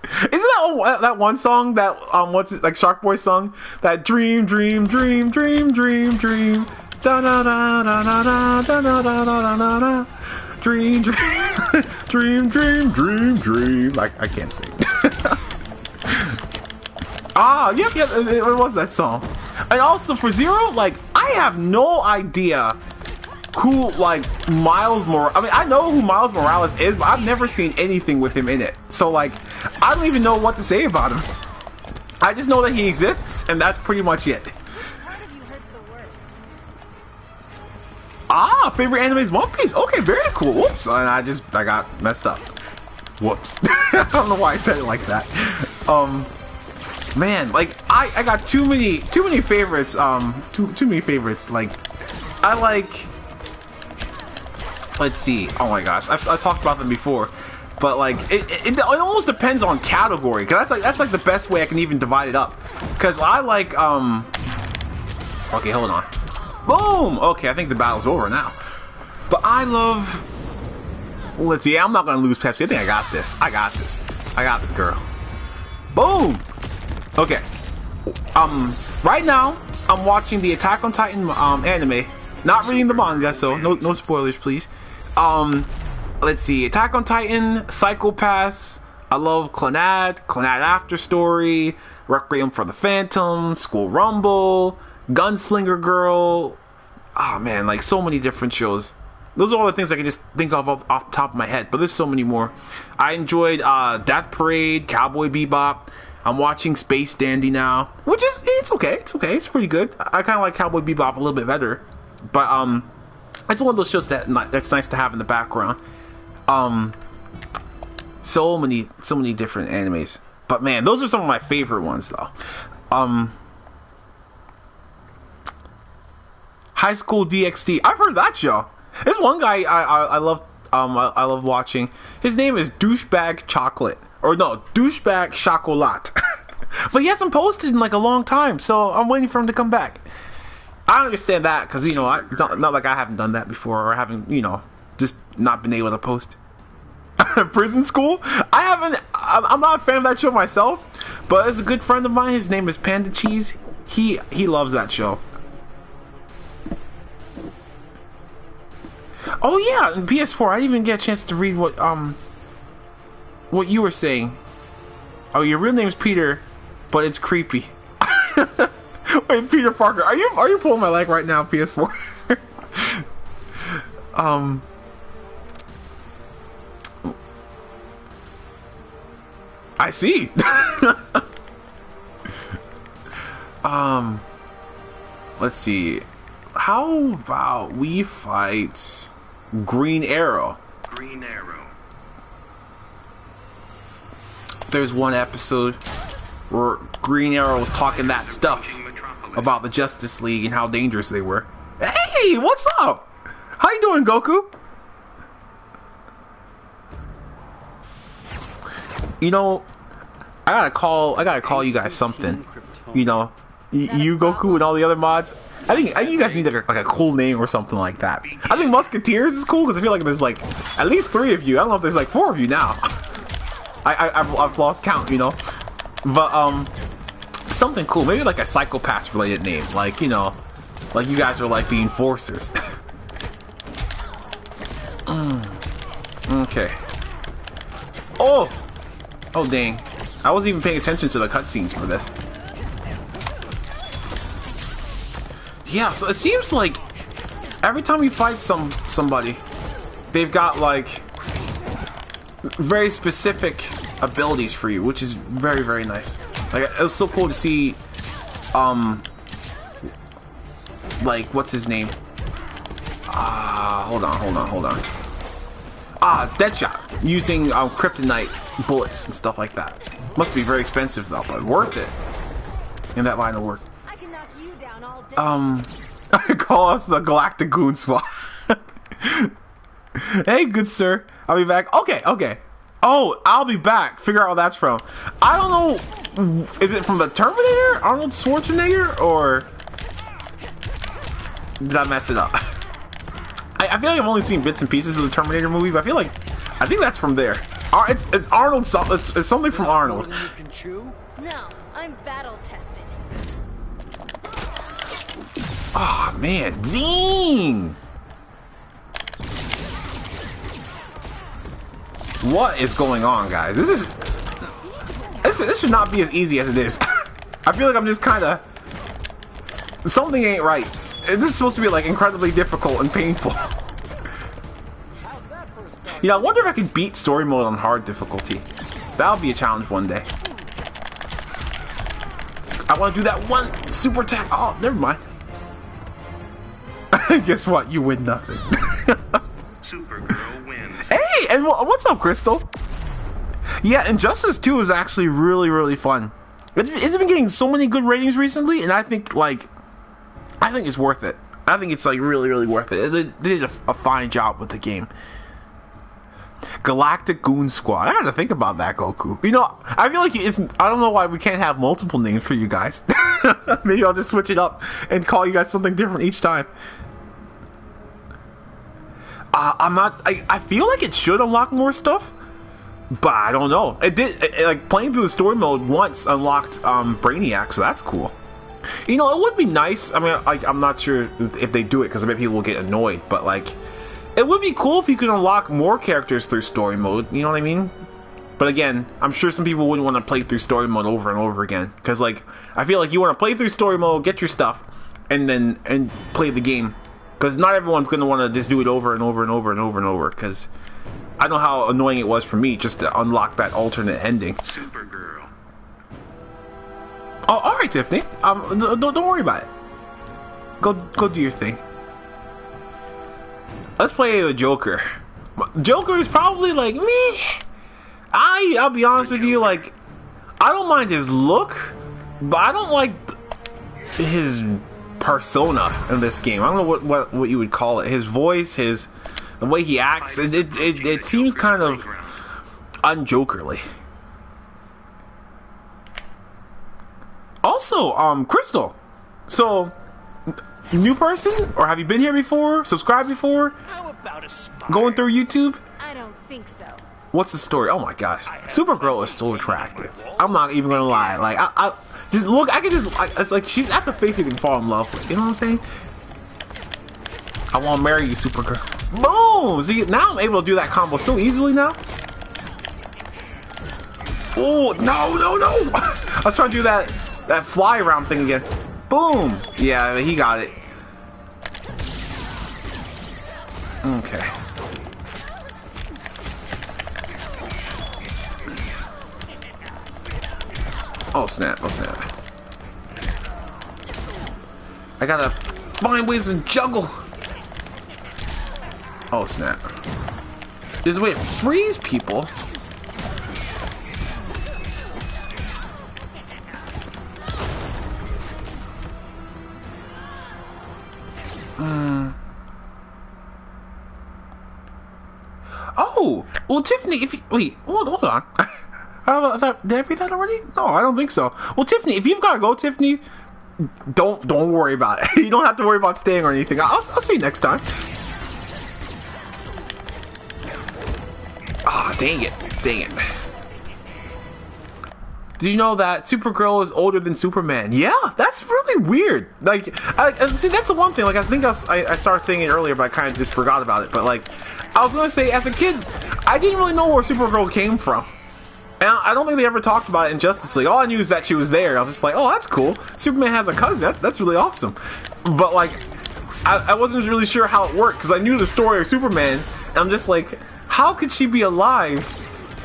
Isn't that one song that what's it, like Shark Boy song? That dream da da da da da da da da da da. Dream. Like, I can't sing. Yep, it was that song. And also for Zero, like, I have no idea who, like, Miles Morales... I mean, I know who Miles Morales is, but I've never seen anything with him in it. So, like, I don't even know what to say about him. I just know that he exists, and that's pretty much it. Which part of you hurts the worst? Favorite anime is One Piece. Okay, very cool. Whoops, and I got messed up. Whoops. I don't know why I said it like that. Man, like, I got too many favorites. Too many favorites. Like, I like... Let's see. Oh my gosh, I've talked about them before. But like it almost depends on category, because that's like the best way I can even divide it up. Because I like okay, hold on. Boom. Okay, I think the battle's over now. But I love. Let's see. I'm not gonna lose Pepsi. I think I got this. I got this, girl. Boom. Okay. Right now I'm watching the Attack on Titan anime. Not reading the manga, so no spoilers, please. Let's see. Attack on Titan, Psycho-Pass. I love Clannad After Story, Requiem for the Phantom, School Rumble, Gunslinger Girl. Ah, man, like so many different shows. Those are all the things I can just think of off the top of my head, but there's so many more. I enjoyed Death Parade, Cowboy Bebop. I'm watching Space Dandy now, which is it's okay. It's pretty good. I kind of like Cowboy Bebop a little bit better, but it's one of those shows that's nice to have in the background. So many different animes, but man, those are some of my favorite ones though. High School DxD. I've heard that show. There's one guy I love. I love watching. His name is Douchebag Chocolate. Or no, Douchebag Chocolat. But he hasn't posted in like a long time, so I'm waiting for him to come back. I understand that, because, you know, it's not like I haven't done that before, or haven't, you know, just not been able to post. Prison School? I'm not a fan of that show myself, but there's a good friend of mine, his name is Panda Cheese. He loves that show. Oh yeah, in PS4, I didn't even get a chance to read what you were saying. Oh, your real name's Peter, but it's creepy. Wait, Peter Parker, are you pulling my leg right now, PS4? I see. Let's see. How about we fight Green Arrow? Green Arrow. There's one episode where Green Arrow was talking that stuff about the Justice League and how dangerous they were. Hey, what's up? How you doing, Goku? You know, I gotta call you guys something. You know, you Goku and all the other mods. I think you guys need like a cool name or something like that. I think Musketeers is cool because I feel like there's like at least 3 of you. I don't know if there's like 4 of you now. I've lost count, you know. But something cool, maybe like a Psycho-Pass related name, like, you know, like you guys are like the enforcers. Okay. Oh dang, I wasn't even paying attention to the cutscenes for this. Yeah, so it seems like every time you fight somebody, they've got like very specific abilities for you, which is very, very nice. Like, it was so cool to see like, what's his name? Hold on. Deadshot using kryptonite bullets and stuff like that. Must be very expensive though, but worth it in that line of work. I can knock you down all day. Call us the Galactic Goon Squad. Hey, good sir. I'll be back. Okay. Oh, I'll be back. Figure out where that's from. I don't know. Is it from the Terminator? Arnold Schwarzenegger? Or did I mess it up? I feel like I've only seen bits and pieces of the Terminator movie, but I think that's from there. It's Arnold. It's something from Arnold. No, I'm battle tested. Oh man, dang! What is going on, guys? This should not be as easy as it is. I feel like I'm just kind of something ain't right. This is supposed to be like incredibly difficult and painful. Yeah, I wonder if I could beat story mode on hard difficulty. That'll be a challenge one day. I want to do that one super attack. Oh, never mind. Guess what? You win nothing. Supergirl wins. Hey, and what's up, Crystal? Yeah, Injustice 2 is actually really, really fun. It's been getting so many good ratings recently, and I think it's worth it. I think it's like really, really worth it. They did a fine job with the game. Galactic Goon Squad. I had to think about that, Goku. You know, I feel like I don't know why we can't have multiple names for you guys. Maybe I'll just switch it up and call you guys something different each time. I feel like it should unlock more stuff, but I don't know. It did, like, playing through the story mode once unlocked Brainiac, so that's cool. You know, it would be nice. I mean, I'm not sure if they do it because maybe people will get annoyed, but like, it would be cool if you could unlock more characters through story mode. You know what I mean? But again, I'm sure some people wouldn't want to play through story mode over and over again because, like, I feel like you want to play through story mode, get your stuff, and play the game. Because not everyone's going to want to just do it over and over and over and over and over. Because I know how annoying it was for me just to unlock that alternate ending. Supergirl. Oh, all right, Tiffany. Don't worry about it. Go do your thing. Let's play the Joker. Joker is probably like me. I'll be honest with you. Like, I don't mind his look, but I don't like his persona in this game. I don't know what you would call it. His voice, the way he acts, it seems kind of unjokerly. Also, Crystal. So, new person, or have you been here before? Subscribed before? How about a spy? Going through YouTube? I don't think so. What's the story? Oh my gosh, Supergirl is so attractive. I'm not even gonna lie. Like, I just look. I can just. It's like she's at the face you can fall in love with. You know what I'm saying? I want to marry you, Supergirl. Boom! See, now I'm able to do that combo so easily now. Oh no! I was trying to do that fly around thing again. Boom! Yeah, he got it. Okay. Oh snap, oh snap. I gotta find ways to juggle. Oh snap. There's a way to freeze people. Oh! Well, Tiffany, if you... Wait, hold on. Did I read that already? No, I don't think so. Well, Tiffany, if you've got to go, Tiffany, don't worry about it. You don't have to worry about staying or anything. I'll see you next time. Ah, dang it. Did you know that Supergirl is older than Superman? Yeah, that's really weird. Like, see, that's the one thing. Like, I think I started saying it earlier, but I kind of just forgot about it. But, like, I was going to say, as a kid, I didn't really know where Supergirl came from. And I don't think they ever talked about it in Justice League. All I knew is that she was there. I was just like, oh, that's cool. Superman has a cousin. That's really awesome. But, like, I wasn't really sure how it worked, because I knew the story of Superman. And I'm just like, how could she be alive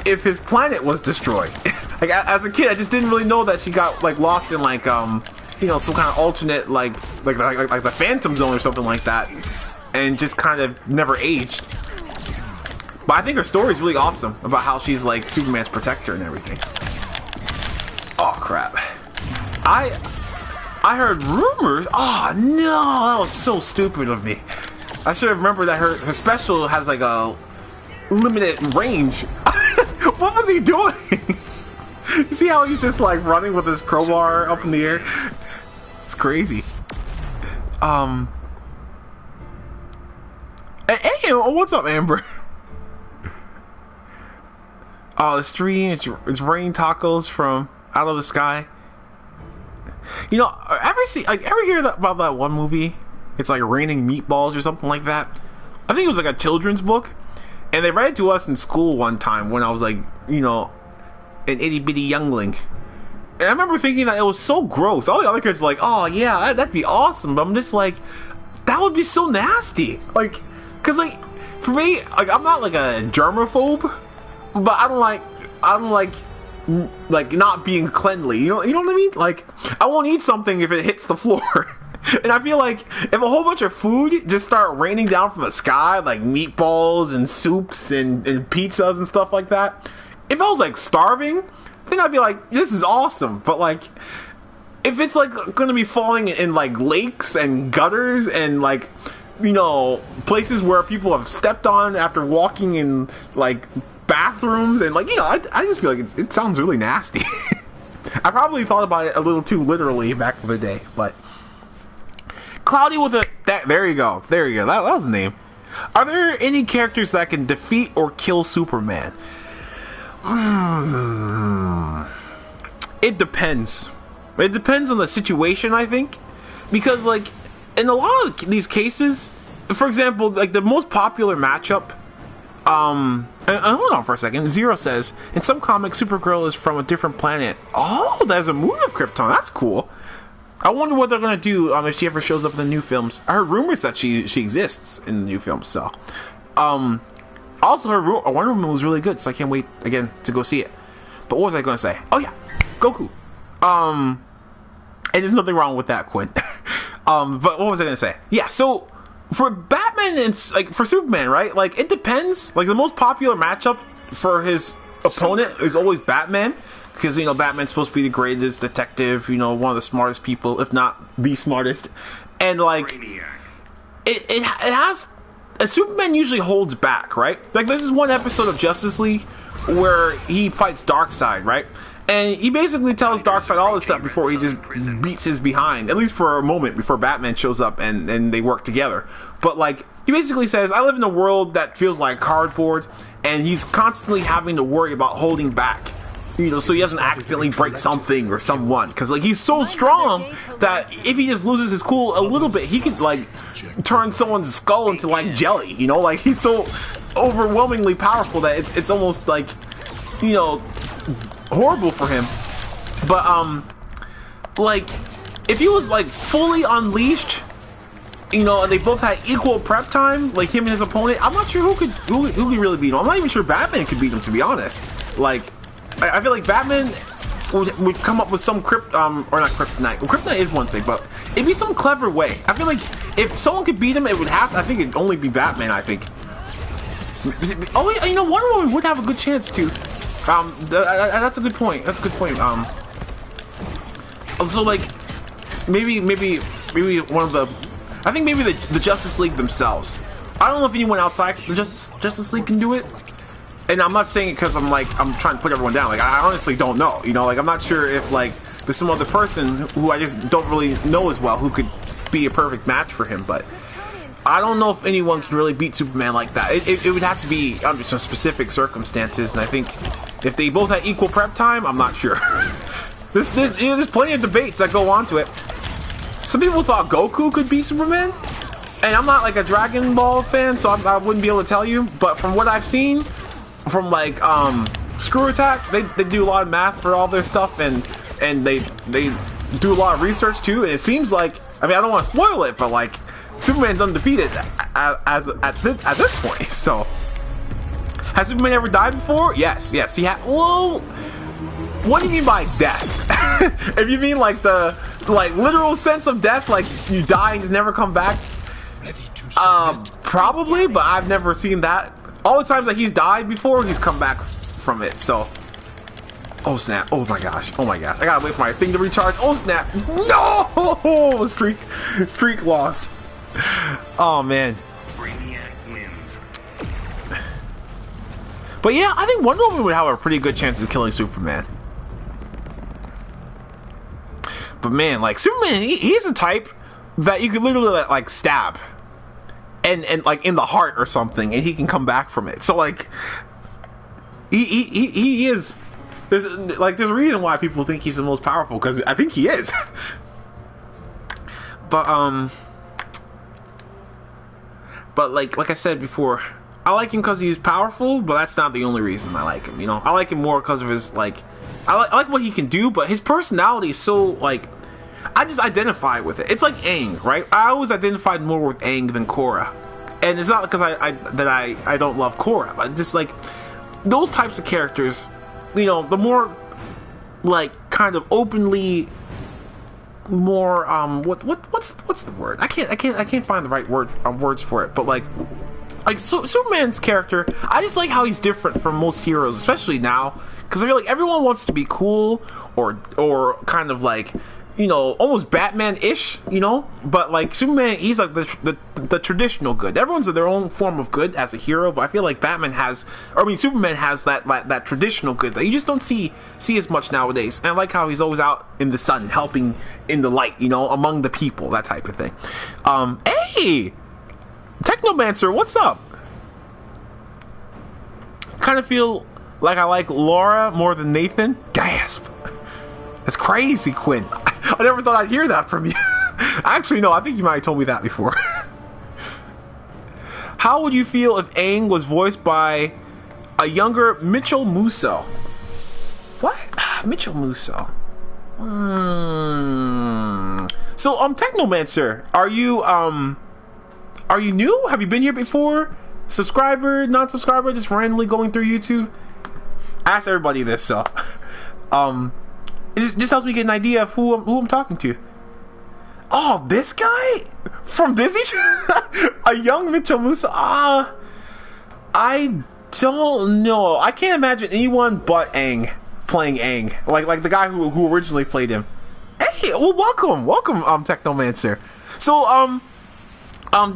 if his planet was destroyed? Like, as a kid, I just didn't really know that she got, like, lost in, like, you know, some kind of alternate, like the Phantom Zone or something like that, and just kind of never aged. But I think her story is really awesome about how she's, like, Superman's protector and everything. Oh, crap. I heard rumors. Oh, no, that was so stupid of me. I should have remembered that her special has, like, a limited range. What was he doing? You see how he's just like running with his crowbar up in the air? It's crazy. Hey, what's up, Amber? Oh, the stream, it's raining tacos from out of the sky. You know, ever hear about that one movie? It's like Raining Meatballs or something like that. I think it was like a children's book, and they read it to us in school one time when I was like, you know, an itty bitty youngling. And I remember thinking that it was so gross. All the other kids were like, oh yeah, that'd be awesome. But I'm just like, that would be so nasty. Like, cause like, for me, like, I'm not like a germaphobe, but I don't like not being cleanly. You know what I mean? Like, I won't eat something if it hits the floor. And I feel like if a whole bunch of food just start raining down from the sky, like meatballs and soups and pizzas and stuff like that, if I was like starving, then I'd be like, this is awesome. But like, if it's like gonna be falling in like lakes and gutters and like you know, places where people have stepped on after walking in, like, bathrooms, and, like, you know, I just feel like it sounds really nasty. I probably thought about it a little too literally back in the day, but Cloudy with a... there you go. That was the name. Are there any characters that can defeat or kill Superman? It depends. It depends on the situation, I think. Because, like, in a lot of these cases, for example, like, the most popular matchup... and hold on for a second. Zero says, in some comics, Supergirl is from a different planet. Oh, there's a moon of Krypton. That's cool. I wonder what they're gonna do if she ever shows up in the new films. I heard rumors that she exists in the new films. So, also her Wonder Woman was really good, so I can't wait again to go see it. But what was I gonna say? Oh yeah, Goku. And there's nothing wrong with that, Quinn. But what was I gonna say? Yeah, so for Batman and like for Superman, right? Like it depends. Like the most popular matchup for his opponent is always Batman. Because, you know, Batman's supposed to be the greatest detective, you know, one of the smartest people, if not the smartest. And, like, it has... Superman usually holds back, right? Like, there's this one episode of Justice League where he fights Darkseid, right? And he basically tells Darkseid all this stuff before he just beats his behind. At least for a moment before Batman shows up and they work together. But, like, he basically says, I live in a world that feels like cardboard. And he's constantly having to worry about holding back. You know, so he doesn't accidentally break something or someone. Because, like, he's so strong that if he just loses his cool a little bit, he could, like, turn someone's skull into, like, jelly. You know, like, he's so overwhelmingly powerful that it's almost, like, you know, horrible for him. But, like, if he was, like, fully unleashed, you know, and they both had equal prep time, like, him and his opponent, I'm not sure who could really beat him. I'm not even sure Batman could beat him, to be honest. Like... I feel like Batman would come up with some or not kryptonite. Well, kryptonite is one thing, but it'd be some clever way. I feel like if someone could beat him, it would have. I think it'd only be Batman. I think. Oh, you know, Wonder Woman would have a good chance too. That's a good point. That's a good point. So like, maybe one of the. I think maybe the Justice League themselves. I don't know if anyone outside the Justice League can do it. And I'm not saying it because I'm trying to put everyone down. Like, I honestly don't know. You know, like, I'm not sure if, like, there's some other person who I just don't really know as well who could be a perfect match for him. But I don't know if anyone can really beat Superman like that. It would have to be under some specific circumstances. And I think if they both had equal prep time, I'm not sure. There's plenty of debates that go on to it. Some people thought Goku could beat Superman. And I'm not, like, a Dragon Ball fan, so I wouldn't be able to tell you. But from what I've seen... From like Screw Attack, they do a lot of math for all their stuff, and they do a lot of research too. And it seems like, I mean, I don't want to spoil it, but like Superman's undefeated at this point. So, has Superman ever died before? Yes, he had. Well, what do you mean by death? If you mean like the literal sense of death, like you die and just never come back, probably, but I've never seen that. All the times that he's died before, he's come back from it, so... Oh, snap. Oh, my gosh. I gotta wait for my thing to recharge. Oh, snap. No! Streak lost. Oh, man. But yeah, I think Wonder Woman would have a pretty good chance of killing Superman. But man, like, Superman, he's the type that you could literally, like stab. And like in the heart or something, and he can come back from it. So like, he is. There's a reason why people think he's the most powerful, because I think he is. But like I said before, I like him because he's powerful, but that's not the only reason I like him. You know, I like him more because of his like, I like what he can do, but his personality is so like. I just identify with it. It's like Aang, right? I always identified more with Aang than Korra. And it's not because I don't love Korra, but just like those types of characters, you know, the more like kind of openly more what's the word? I can't find the right words for it, but like Superman's character, I just like how he's different from most heroes, especially now, because I feel like everyone wants to be cool or kind of like, you know, almost Batman-ish, you know, but like Superman, he's like the traditional good. Everyone's in their own form of good as a hero, but I feel like Batman has, or I mean, Superman has that traditional good that you just don't see as much nowadays. And I like how he's always out in the sun, helping in the light, you know, among the people, that type of thing. Hey, Technomancer, what's up? Kind of feel like I like Laura more than Nathan. Gasp. That's crazy, Quinn. I never thought I'd hear that from you. Actually, no, I think you might have told me that before. How would you feel if Aang was voiced by a younger Mitchell Musso? What? Mitchell Musso. So, Technomancer, are you new? Have you been here before? Subscriber, non-subscriber, just randomly going through YouTube? Ask everybody this, so it just helps me get an idea of who I'm talking to. Oh, this guy from Disney? A young Mitchell Musso? I don't know. I can't imagine anyone but Aang playing Aang, like the guy who originally played him. Hey, well, welcome, Technomancer. So,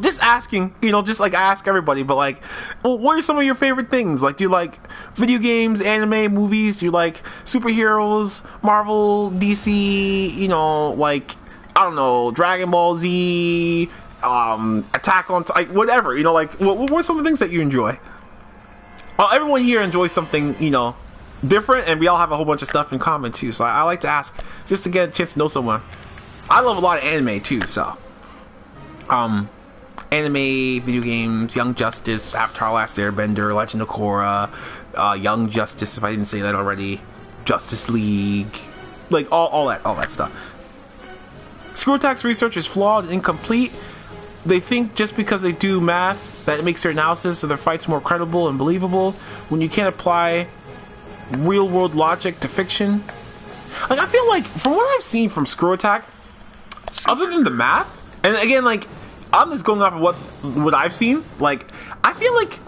just asking, you know, just like I ask everybody, but like, well, what are some of your favorite things? Like, do you like video games, anime, movies? Do you like superheroes, Marvel, DC, you know, like, I don't know, Dragon Ball Z, Attack on Titan, like, whatever, you know, like, what are some of the things that you enjoy? Everyone here enjoys something, you know, different, and we all have a whole bunch of stuff in common, too, so I like to ask, just to get a chance to know someone. I love a lot of anime, too, so, anime, video games, Young Justice, Avatar: Last Airbender, Legend of Korra, Young Justice, if I didn't say that already, Justice League, like all that stuff. Screw Attack's research is flawed and incomplete. They think just because they do math that it makes their analysis of their fights more credible and believable when you can't apply real world logic to fiction. Like, I feel like from what I've seen from Screw Attack, other than the math, and again, like, I'm just going off of what I've seen. Like, I feel like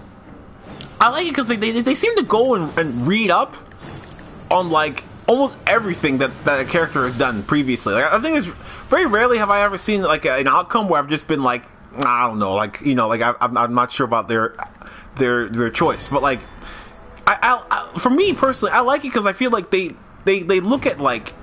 I like it because they seem to go and read up on like almost everything that a character has done previously. Like, I think it's very rarely have I ever seen like an outcome where I've just been like, I don't know, like, you know, like I'm not sure about their choice. But like, I for me personally, I like it because I feel like they look at like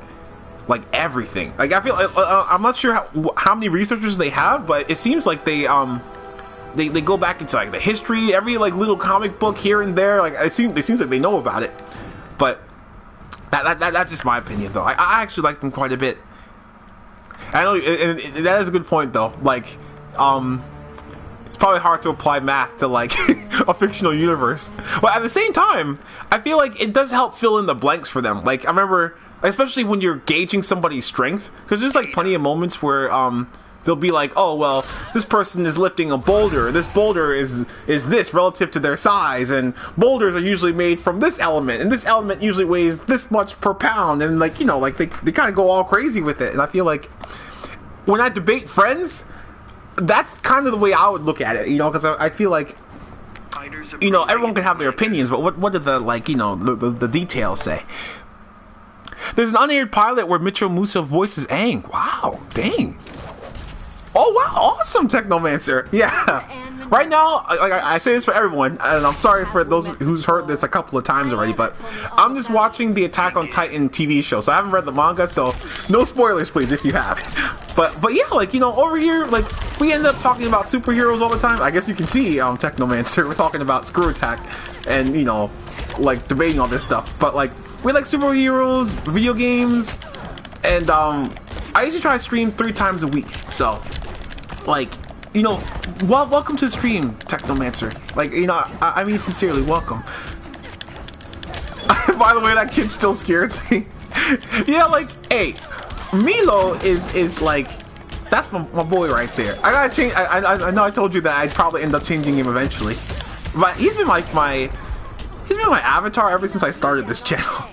everything. Like, I feel I'm not sure how many researchers they have, but it seems like they go back into like the history, every like little comic book here and there. Like, it seems like they know about it. But that's just my opinion, though. I actually like them quite a bit. I know, and that is a good point, though. Like, it's probably hard to apply math to like a fictional universe, but at the same time, I feel like it does help fill in the blanks for them. Like, I remember, especially when you're gauging somebody's strength, because there's like plenty of moments where they'll be like, oh, well, this person is lifting a boulder, this boulder is this relative to their size, and boulders are usually made from this element, and this element usually weighs this much per pound, and like, you know, like they kind of go all crazy with it. And I feel like when I debate friends, that's kind of the way I would look at it, you know, because I feel like, you know, everyone can have their opinions, but what do the, like, you know, the details say? There's an unaired pilot where Mitchell Musso voices Aang. Wow, dang. Oh, wow, awesome, Technomancer. Yeah. Right now, like I say this for everyone, and I'm sorry for those who's heard this a couple of times already, but I'm just watching the Attack on Titan TV show, so I haven't read the manga, so no spoilers, please, if you have. But yeah, like, you know, over here, like, we end up talking about superheroes all the time. I guess you can see, Technomancer, we're talking about Screw Attack, and, you know, like, debating all this stuff. But, like, we like superheroes, video games, and, I usually try to stream 3 times a week, so, like, you know, welcome to the stream, Technomancer. Like, you know, I mean sincerely, welcome. By the way, that kid still scares me. Yeah, like, hey, Milo is like, that's my boy right there. I gotta change. I know I told you that I'd probably end up changing him eventually, but he's been like my avatar ever since I started this channel.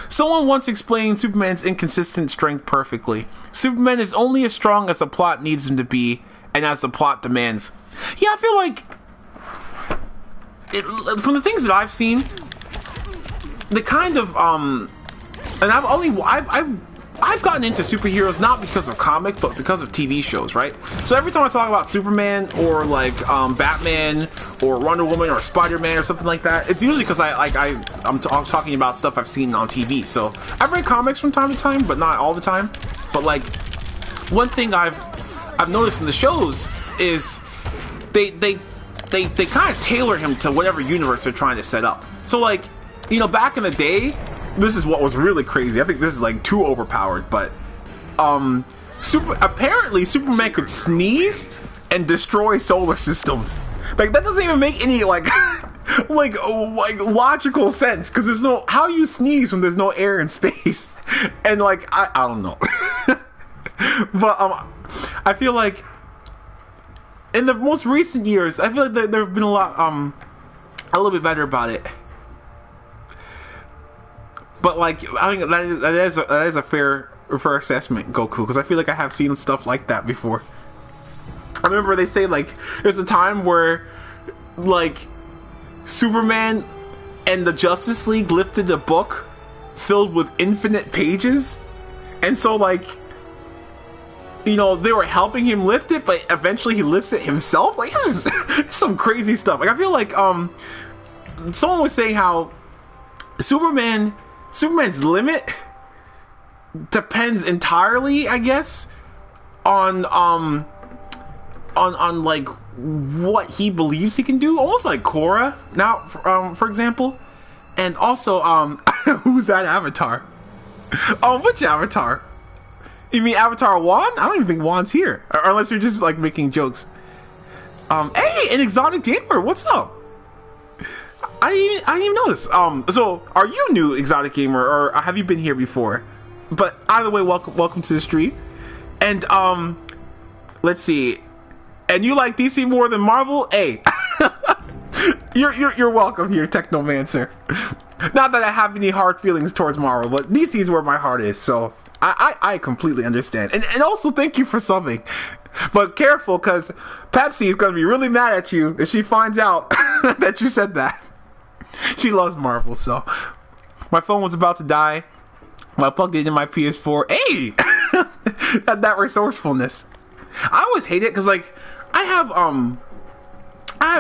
Someone once explained Superman's inconsistent strength perfectly. Superman is only as strong as the plot needs him to be, and as the plot demands. Yeah, I feel like, from the things that I've seen, the kind of and I've gotten into superheroes not because of comics, but because of TV shows, right? So every time I talk about Superman or like Batman or Wonder Woman or Spider-Man or something like that, it's usually because I'm talking about stuff I've seen on TV. So I've read comics from time to time, but not all the time. But like one thing I've noticed in the shows is they kind of tailor him to whatever universe they're trying to set up. So like, you know, back in the day, this is what was really crazy. I think this is like too overpowered, but apparently Superman could sneeze and destroy solar systems. Like that doesn't even make any like like logical sense, because there's no, how you sneeze when there's no air in space. And like I don't know. But I feel like in the most recent years, I feel like there have been a little bit better about it. But like, I think that is a fair assessment, Goku, because I feel like I have seen stuff like that before. I remember they say like there's a time where like Superman and the Justice League lifted a book filled with infinite pages, and so like, you know, they were helping him lift it, but eventually he lifts it himself. Like this is some crazy stuff. Like I feel like someone was saying how Superman's limit depends entirely, I guess, on like what he believes he can do, almost like Korra now, for example. And also who's that Avatar? Which Avatar? You mean Avatar Juan? I don't even think Juan's here, or unless you're just like making jokes. Hey, an exotic gamer, what's up? I didn't even notice. So are you new, exotic gamer, or have you been here before? But either way, welcome to the stream. And let's see. And you like DC more than Marvel? Hey, you're welcome here, Technomancer. Not that I have any hard feelings towards Marvel, but DC is where my heart is. So I completely understand. And also thank you for subbing. But careful, because Pepsi is going to be really mad at you if she finds out that you said that. She loves Marvel, so. My phone was about to die. I plugged it in my PS4. Hey! that resourcefulness. I always hate it, because, like, I have an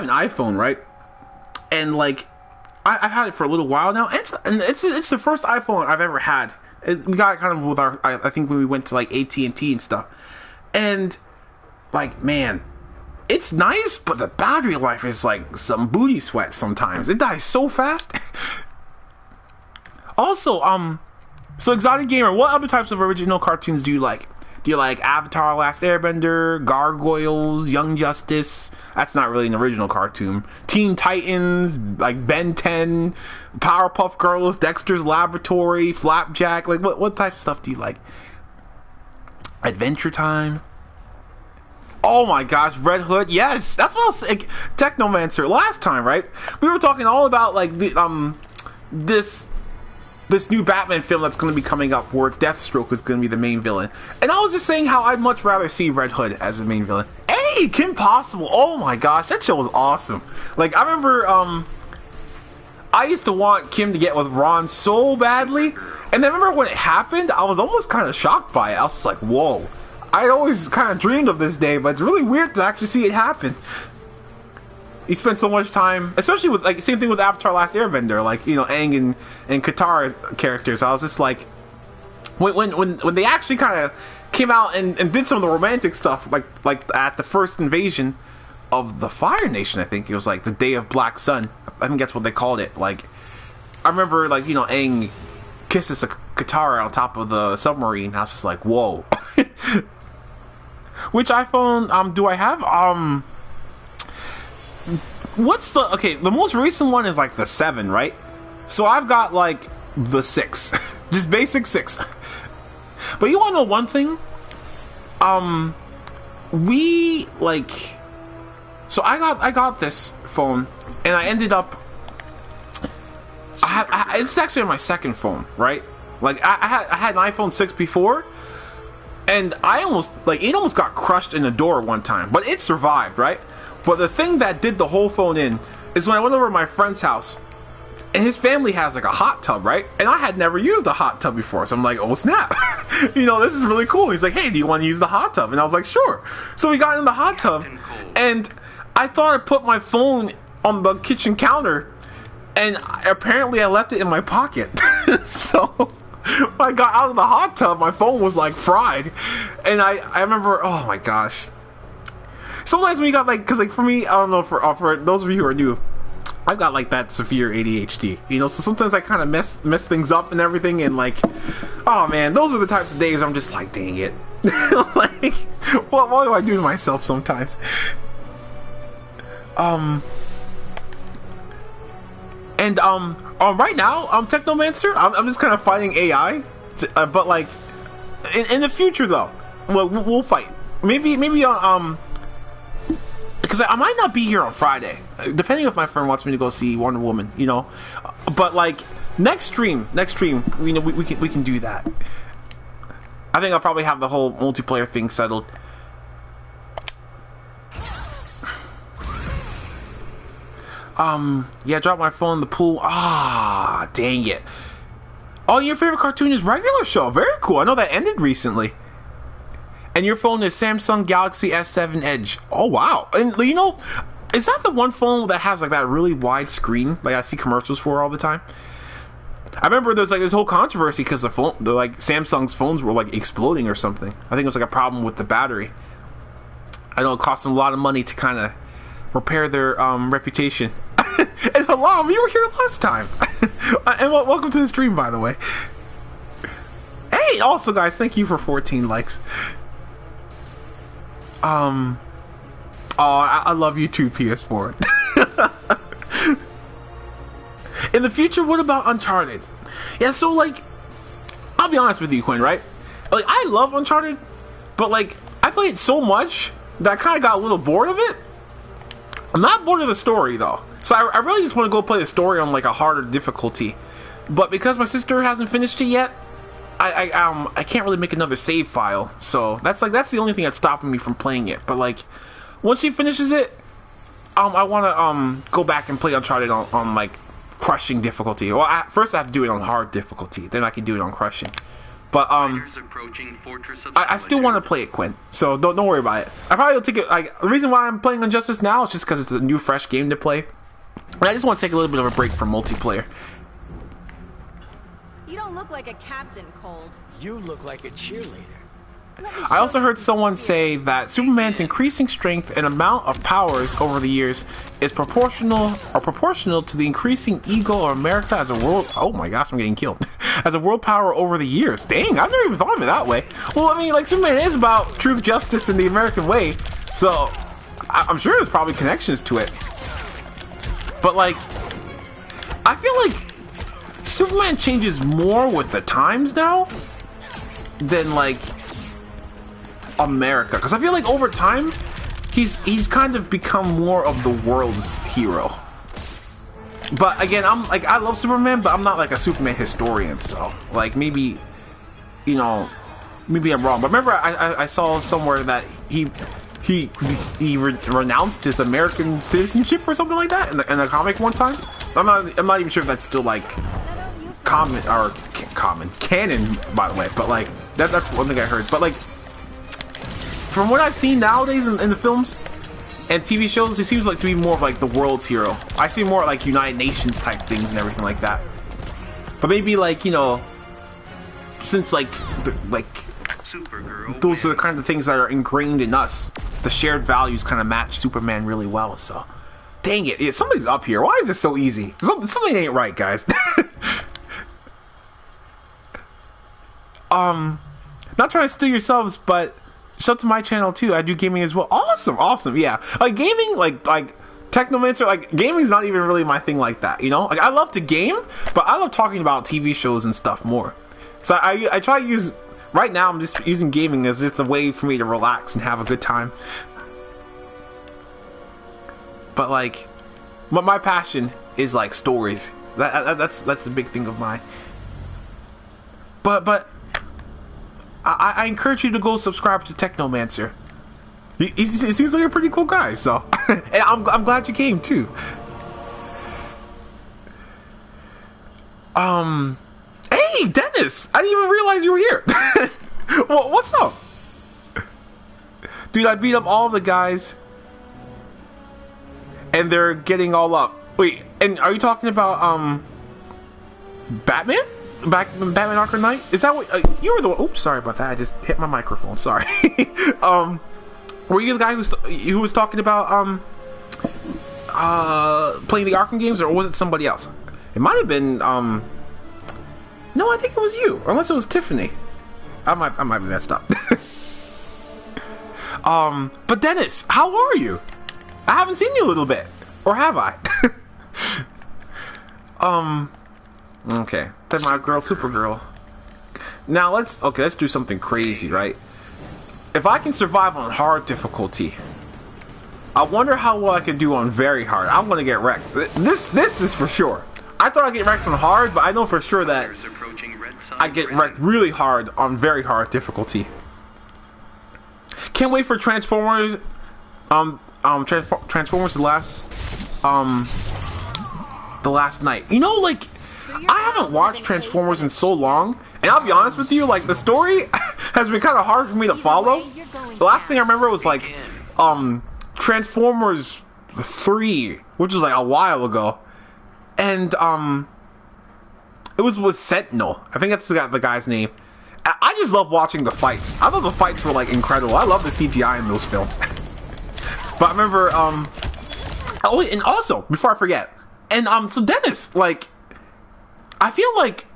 iPhone, right? And, like, I've had it for a little while now. And it's the first iPhone I've ever had. We got it kind of with I think when we went to, like, AT&T and stuff. And, like, man, it's nice, but the battery life is like some booty sweat sometimes. It dies so fast. Also, so exotic gamer, what other types of original cartoons do you like? Do you like Avatar, Last Airbender, Gargoyles, Young Justice? That's not really an original cartoon. Teen Titans, like Ben 10, Powerpuff Girls, Dexter's Laboratory, Flapjack. Like what type of stuff do you like? Adventure Time. Oh my gosh, Red Hood, yes, that's what I was saying. Technomancer, last time, right? We were talking all about like the this new Batman film that's going to be coming up, where Deathstroke is going to be the main villain, and I was just saying how I'd much rather see Red Hood as the main villain. Hey, Kim Possible, oh my gosh, that show was awesome. Like I remember, I used to want Kim to get with Ron so badly, and then remember when it happened, I was almost kind of shocked by it. I was just like, whoa. I always kind of dreamed of this day, but it's really weird to actually see it happen. You spend so much time, especially with, like, same thing with Avatar Last Airbender, like, you know, Aang and Katara's characters. I was just like, when they actually kind of came out and did some of the romantic stuff, like at the first invasion of the Fire Nation, I think it was like the Day of Black Sun. I think that's what they called it. Like, I remember, like, you know, Aang kisses a Katara on top of the submarine. I was just like, whoa. Which iPhone do I have? What's the... Okay, the most recent one is like the 7, right? So I've got like the 6. Just basic 6. But you want to know one thing? We like... So I got this phone, and I ended up... it's actually on my second phone, right? Like I had an iPhone 6 before, and I almost, like, it almost got crushed in the door one time, but it survived, right? But the thing that did the whole phone in is when I went over to my friend's house, and his family has like a hot tub, right? And I had never used a hot tub before, so I'm like, oh snap, you know, this is really cool. He's like, hey, do you want to use the hot tub? And I was like, sure. So we got in the hot tub, and I thought I put my phone on the kitchen counter, and apparently I left it in my pocket. So when I got out of the hot tub, my phone was like fried, and I remember, oh my gosh. Sometimes when you got like, because like for me, I don't know, for those of you who are new, I've got like that severe ADHD, you know, so sometimes I kind of mess things up and everything, and like, oh man, those are the types of days I'm just like, dang it. Like, what do I do to myself sometimes? Right now, Technomancer, I'm just kind of fighting AI, but like, in the future though, we'll fight. Maybe on, because I might not be here on Friday, depending if my friend wants me to go see Wonder Woman, you know. But like next stream, you know, we can do that. I think I'll probably have the whole multiplayer thing settled. Yeah, drop my phone in the pool. Ah, dang it. Oh, your favorite cartoon is Regular Show. Very cool. I know that ended recently. And your phone is Samsung Galaxy S7 Edge. Oh, wow. And, you know, is that the one phone that has, like, that really wide screen, like I see commercials for all the time? I remember there's, like, this whole controversy because Samsung's phones were, like, exploding or something. I think it was, like, a problem with the battery. I know it cost them a lot of money to kind of repair their reputation. And Halam, you were here last time. And welcome to the stream, by the way. Hey, also, guys, thank you for 14 likes. Oh, I love you too, PS4. In the future, what about Uncharted? Yeah, so like, I'll be honest with you, Quinn, right? Like, I love Uncharted, but like, I played it so much that I kind of got a little bored of it. I'm not bored of the story though, so I really just want to go play the story on like a harder difficulty. But because my sister hasn't finished it yet, I can't really make another save file, so that's the only thing that's stopping me from playing it. But like, once she finishes it, I want to go back and play Uncharted on like crushing difficulty. Well, first I have to do it on hard difficulty, then I can do it on crushing. But I still want to play it, Quinn. So don't worry about it. I probably will take it. Like, the reason why I'm playing Injustice now is just because it's a new, fresh game to play, and I just want to take a little bit of a break from multiplayer. You don't look like a captain, Cold. You look like a cheerleader. I also heard someone say that Superman's increasing strength and amount of powers over the years is proportional to the increasing ego of America as a world. Oh my gosh, I'm getting killed. As a world power over the years. Dang, I've never even thought of it that way. Well, I mean, like, Superman is about truth, justice, and the American way, so I'm sure there's probably connections to it. But like, I feel like Superman changes more with the times now than like America, because I feel like over time he's kind of become more of the world's hero. But again, I'm like, I love Superman, but I'm not like a Superman historian, so like maybe, you know, maybe I'm wrong. But remember, I saw somewhere that he renounced his American citizenship or something like that in the comic one time. I'm not even sure if that's still like canon, by the way. But like that's one thing I heard. But like, from what I've seen nowadays in the films and TV shows, he seems like to be more of like the world's hero. I see more like United Nations type things and everything like that. But maybe like, you know, since like Supergirl those are the kind of things that are ingrained in us, the shared values kind of match Superman really well. So, dang it, somebody's up here. Why is this so easy? Something ain't right, guys. Not trying to steal yourselves, but shout to my channel too. I do gaming as well. Awesome. Yeah, like gaming, like Technomancer, like gaming's not even really my thing like that, you know. Like, I love to game, but I love talking about TV shows and stuff more. So I try to use, right now I'm just using gaming as just a way for me to relax and have a good time. But like, my passion is like stories. That's the big thing of mine. But I encourage you to go subscribe to Technomancer. He seems like a pretty cool guy, so and I'm glad you came too. Hey, Dennis! I didn't even realize you were here. Well, what's up? Dude, I beat up all the guys. And they're getting all up. Wait, and are you talking about, Batman? Batman Arkham Knight? Is that what, you were the one, oops, sorry about that, I just hit my microphone, sorry. Were you the guy who was talking about, playing the Arkham games, or was it somebody else? It might have been, no, I think it was you, unless it was Tiffany. I might be messed up. But Dennis, how are you? I haven't seen you a little bit, or have I? Okay, then my girl Supergirl. Now let's do something crazy, right? If I can survive on hard difficulty, I wonder how well I can do on very hard. I'm gonna get wrecked. This is for sure. I thought I'd get wrecked on hard, but I know for sure that I get wrecked really hard on very hard difficulty. Can't wait for Transformers. Transformers the last night. You know, like, I haven't watched Transformers in so long, and I'll be honest with you, like, the story has been kind of hard for me to follow. The last thing I remember was like Transformers 3, which was like a while ago, and it was with Sentinel. I think that's the guy's name. I just love watching the fights. I thought the fights were like incredible. I love the CGI in those films. But I remember, oh, and also, before I forget, and, so Dennis, like, I feel like,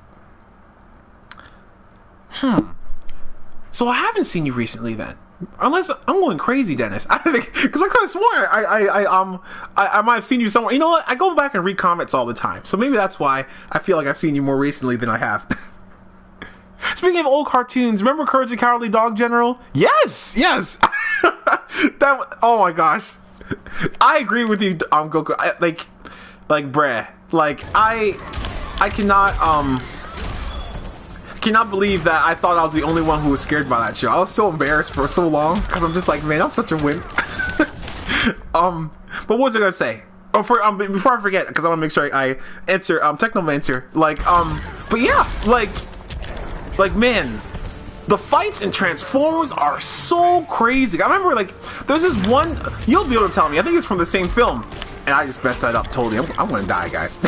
so I haven't seen you recently then, unless I'm going crazy, Dennis. I think, because I could have sworn I might have seen you somewhere. You know what, I go back and read comments all the time, so maybe that's why I feel like I've seen you more recently than I have. Speaking of old cartoons, remember Courage the Cowardly Dog General? Yes! Oh my gosh. I agree with you, Goku. Like, bruh. Like, I cannot believe that I thought I was the only one who was scared by that show. I was so embarrassed for so long, because I'm just like, man, I'm such a wimp. But what was I gonna say? Oh, before I forget, because I want to make sure I answer, Technomancer. Like, but yeah, like, man, the fights in Transformers are so crazy. I remember, like, there's this one, you'll be able to tell me, I think it's from the same film, and I just messed that up totally. I'm gonna die, guys.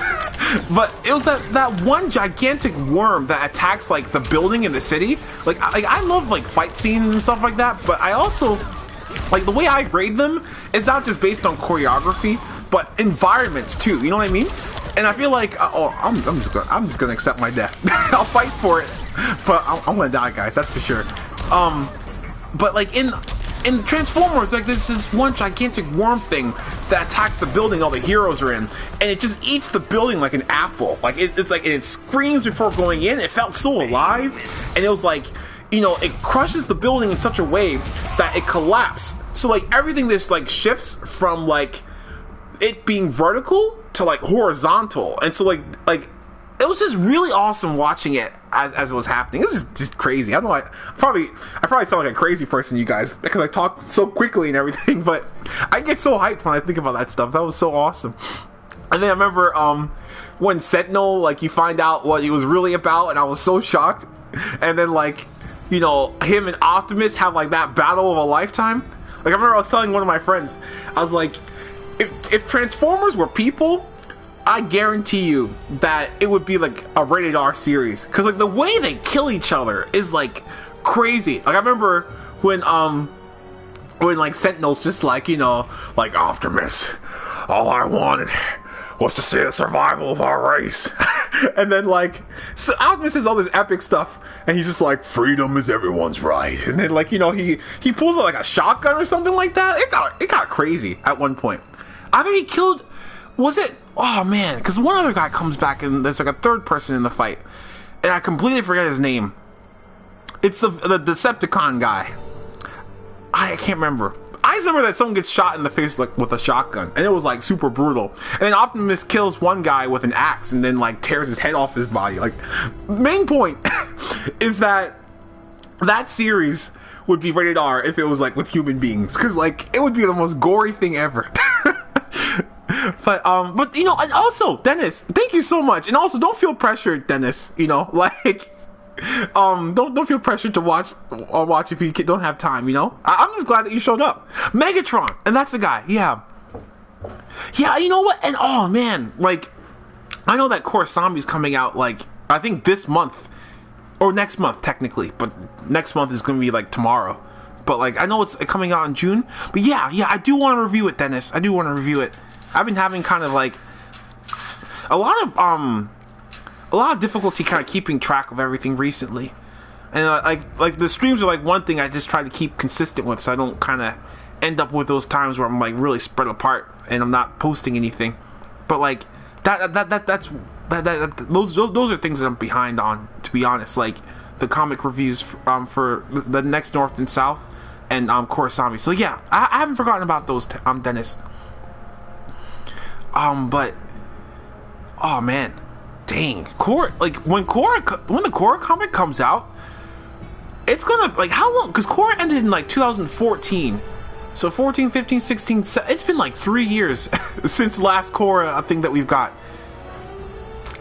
But it was that one gigantic worm that attacks, like, the building in the city. Like, I love, like, fight scenes and stuff like that, but I also, like, the way I grade them is not just based on choreography, but environments too, you know what I mean? And I feel like, I'm just gonna accept my death. I'll fight for it, but I'm gonna die, guys. That's for sure. But like in Transformers, like there's this one gigantic worm thing that attacks the building all the heroes are in, and it just eats the building like an apple. Like it's like, and it screams before going in. It felt so alive, and it was like, you know, it crushes the building in such a way that it collapsed. So like everything just like shifts from like it being vertical to like horizontal, and so like it was just really awesome watching it as it was happening. It was just crazy. I don't know, I probably sound like a crazy person, you guys, because I talk so quickly and everything, but I get so hyped when I think about that stuff. That was so awesome. And then I remember when Sentinel, like, you find out what he was really about, and I was so shocked. And then, like, you know, him and Optimus have like that battle of a lifetime. Like, I remember I was telling one of my friends, I was like, if Transformers were people, I guarantee you that it would be like a rated R series, because like the way they kill each other is like crazy. Like I remember when like Sentinel's just like, you know, like, Optimus, all I wanted was to see the survival of our race. And then like, so Optimus says all this epic stuff, and he's just like, freedom is everyone's right. And then like, you know, he pulls out like a shotgun or something like that. It got crazy at one point. I think he killed, was it, oh man, because one other guy comes back and there's like a third person in the fight, and I completely forget his name. It's the Decepticon guy. I can't remember. I just remember that someone gets shot in the face like with a shotgun, and it was like super brutal. And then Optimus kills one guy with an axe and then like tears his head off his body. Like, main point is that series would be rated R if it was like with human beings, because like it would be the most gory thing ever. But you know, and also Dennis, thank you so much, and also don't feel pressured, Dennis. You know, like. Don't feel pressured to watch if you don't have time. You know, I'm just glad that you showed up. Megatron, and that's the guy. Yeah. You know what? And oh man, like I know that Korosami's coming out like I think this month or next month technically, but next month is gonna be like tomorrow. But like I know it's coming out in June. But yeah, I do want to review it, Dennis. I do want to review it. I've been having kind of like a lot of difficulty kind of keeping track of everything recently, and like the streams are like one thing I just try to keep consistent with, so I don't kind of end up with those times where I'm like really spread apart and I'm not posting anything. But like those are things that I'm behind on, to be honest. Like the comic reviews for the next North and South and Korosami. So yeah, I haven't forgotten about those, Dennis. But oh man. Dang, Core, like when the Core comic comes out, it's gonna like how long? Because Core ended in like 2014, so 14, 15, 16. It's been like 3 years since last Core thing that we've got.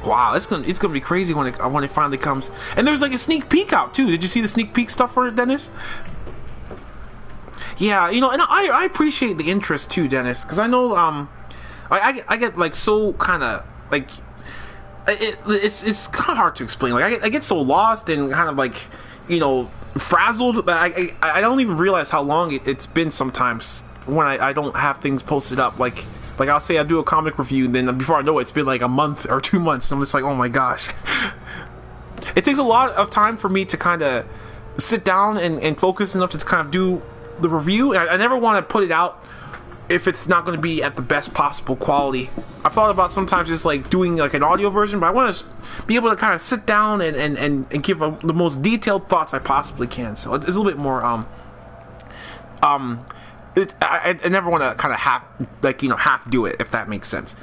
Wow, it's gonna be crazy when it finally comes. And there's like a sneak peek out too. Did you see the sneak peek stuff for it, Dennis? Yeah, you know, and I appreciate the interest too, Dennis, because I know I get like so kind of like. It's kind of hard to explain. Like I get so lost and kind of like, you know, frazzled that I don't even realize how long it's been sometimes when I don't have things posted up. Like I'll say I do a comic review, and then before I know it, it's been like a month or 2 months, and I'm just like, oh my gosh. It takes a lot of time for me to kind of sit down and focus enough to kind of do the review. I never want to put it out if it's not going to be at the best possible quality. I thought about sometimes just like doing like an audio version, but I want to be able to kind of sit down and give the most detailed thoughts I possibly can. So it's a little bit more I never want to kind of half do it, if that makes sense.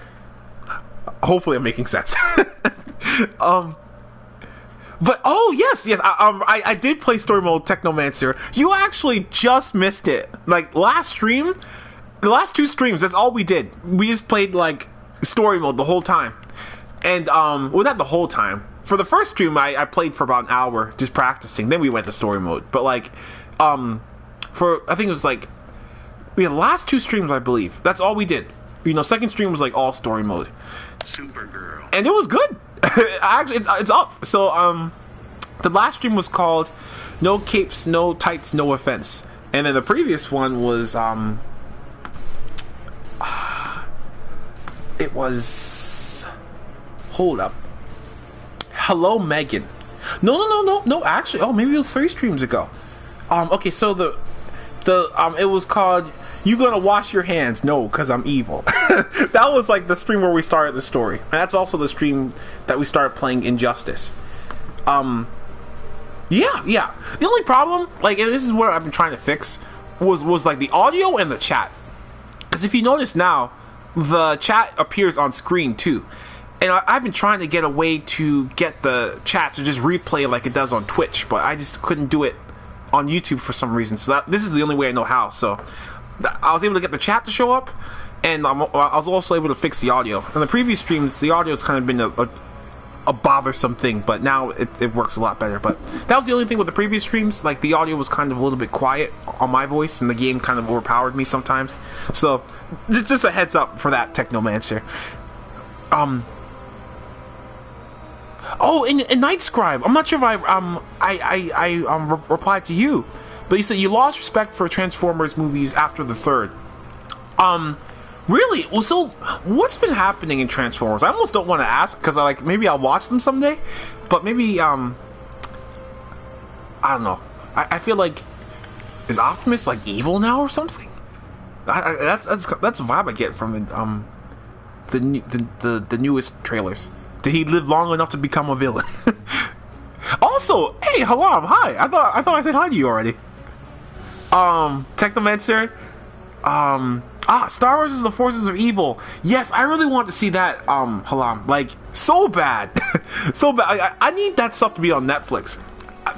Hopefully I'm making sense. But oh yes, I did play story mode Technomancer. You actually just missed it. Like last stream, the last 2 streams, that's all we did. We just played like story mode the whole time. And well, not the whole time. For the first stream, I played for about an hour just practicing. Then we went to story mode. But like for I think it was like the last 2 streams, I believe. That's all we did. You know, second stream was like all story mode. Supergirl. And it was good. Actually, it's up. So the last stream was called No Capes, No Tights, No Offense. And then the previous one was it was, hold up, Hello Megan. No, actually, oh, maybe it was 3 streams ago. Okay, so the it was called You Gonna Wash Your Hands? No, because I'm evil. That was like the stream where we started the story, and that's also the stream that we started playing Injustice. Yeah. The only problem, like, and this is where I've been trying to fix, was like the audio and the chat. Because if you notice now, the chat appears on screen too. And I've been trying to get a way to get the chat to just replay like it does on Twitch, but I just couldn't do it on YouTube for some reason. So this is the only way I know how. So I was able to get the chat to show up, and I was also able to fix the audio. In the previous streams, the audio's kind of been a bothersome thing, but now it works a lot better. But that was the only thing with the previous streams. Like, the audio was kind of a little bit quiet on my voice, and the game kind of overpowered me sometimes. So just a heads up for that, Technomancer. Oh, in Night Scribe, I'm not sure if I replied to you, but you said you lost respect for Transformers movies after the third. Really? Well, so what's been happening in Transformers? I almost don't want to ask, because maybe I'll watch them someday, but maybe I don't know. I feel like, is Optimus like evil now or something? That's a vibe I get from the newest trailers. Did he live long enough to become a villain? Also, hey, Halam, hi. I thought I said hi to you already. Technomancer. Star Wars is the Forces of Evil. Yes, I really want to see that, Halam. Like, so bad. So bad. I need that stuff to be on Netflix.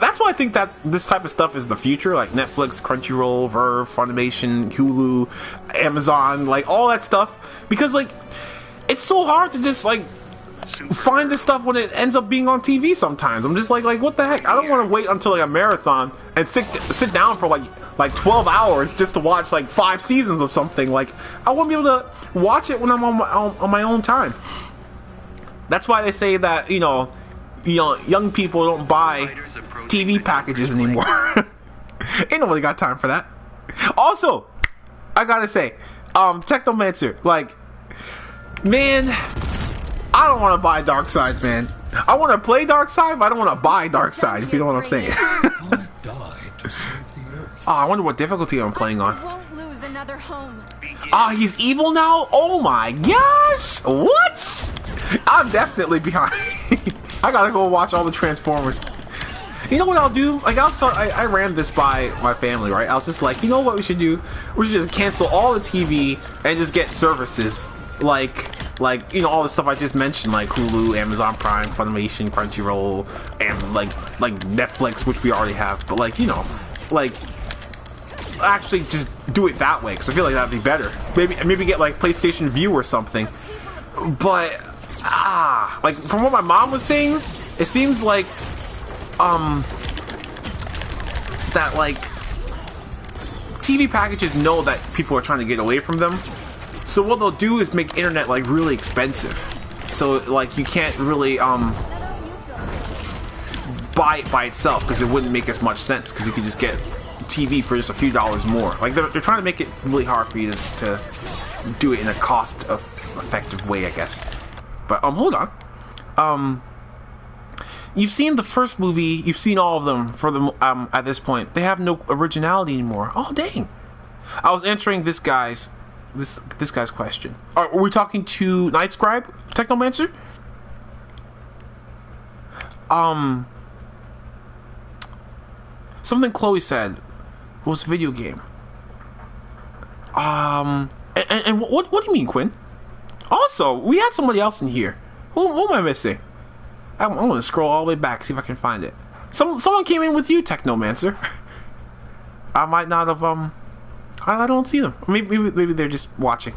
that's why I think that this type of stuff is the future, like Netflix, Crunchyroll, Verve, Funimation, Hulu, Amazon, like all that stuff, because like it's so hard to just like find this stuff when it ends up being on TV sometimes. I'm just like what the heck? I don't want to wait until like a marathon and sit down for like 12 hours just to watch like 5 seasons of something. Like I want to be able to watch it when I'm on my own time. That's why they say that young people don't buy TV packages anymore. Ain't nobody got time for that. Also, I gotta say, Technomancer, like, man, I don't want to buy Darkseid, man. I want to play Darkseid, but I don't want to buy Darkseid, if you know what I'm saying. I wonder what difficulty I'm playing on. Won't lose another home. He's evil now? Oh my gosh! What? I'm definitely behind. I gotta go watch all the Transformers. You know what I'll do? Like I ran this by my family, right? I was just like, you know what we should do? We should just cancel all the TV and just get services like all the stuff I just mentioned, like Hulu, Amazon Prime, Funimation, Crunchyroll, and like Netflix, which we already have. But like actually just do it that way, because I feel like that'd be better. Maybe get like PlayStation View or something. But like from what my mom was saying, it seems like that like TV packages know that people are trying to get away from them. So what they'll do is make internet like really expensive. So like you can't really buy it by itself, because it wouldn't make as much sense, because you could just get TV for just a few dollars more. Like they're trying to make it really hard for you to do it in a cost effective way, I guess. But hold on. You've seen the first movie, you've seen all of them for the at this point. They have no originality anymore. Oh dang. I was answering this guy's question. Are we talking to Night Scribe, Technomancer? Something Chloe said was a video game. And what do you mean, Quinn? Also, we had somebody else in here. Who am I missing? I'm gonna scroll all the way back, see if I can find it. Someone came in with you, Technomancer. I might not have I don't see them. Maybe they're just watching.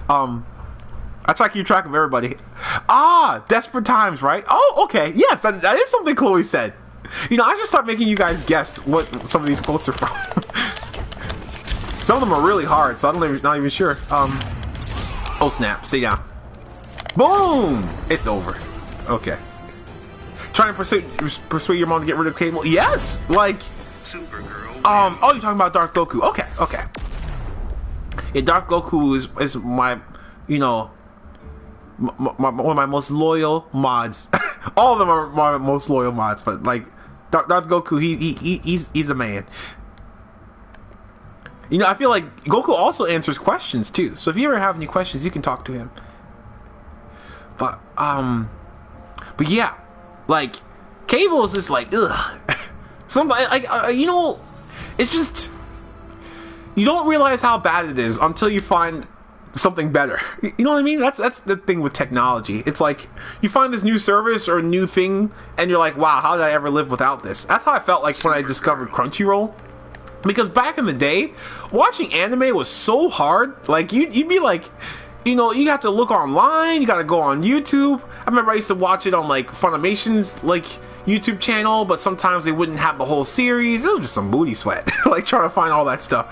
I try to keep track of everybody. Desperate Times, right? Oh, okay. Yes, that is something Chloe said. I should start making you guys guess what some of these quotes are from. Some of them are really hard, so I'm not even sure. Oh snap! Sit down. Boom! It's over. Okay. Trying to persuade your mom to get rid of cable. Yes, like. Supergirl. Oh, you're talking about Darth Goku. Okay. Yeah, Darth Goku is my, one of my most loyal mods. All of them are my most loyal mods, but like Darth Goku, he's a man. I feel like Goku also answers questions too. So if you ever have any questions, you can talk to him. But yeah, like cable is just like ugh. Somebody like it's just you don't realize how bad it is until you find something better. You know what I mean? That's the thing with technology. It's like you find this new service or a new thing, and you're like, wow, how did I ever live without this? That's how I felt like when I discovered Crunchyroll. Because back in the day, watching anime was so hard. Like you'd be like, you have to look online. You got to go on YouTube. I remember I used to watch it on like Funimation's like YouTube channel, but sometimes they wouldn't have the whole series. It was just some booty sweat, like trying to find all that stuff.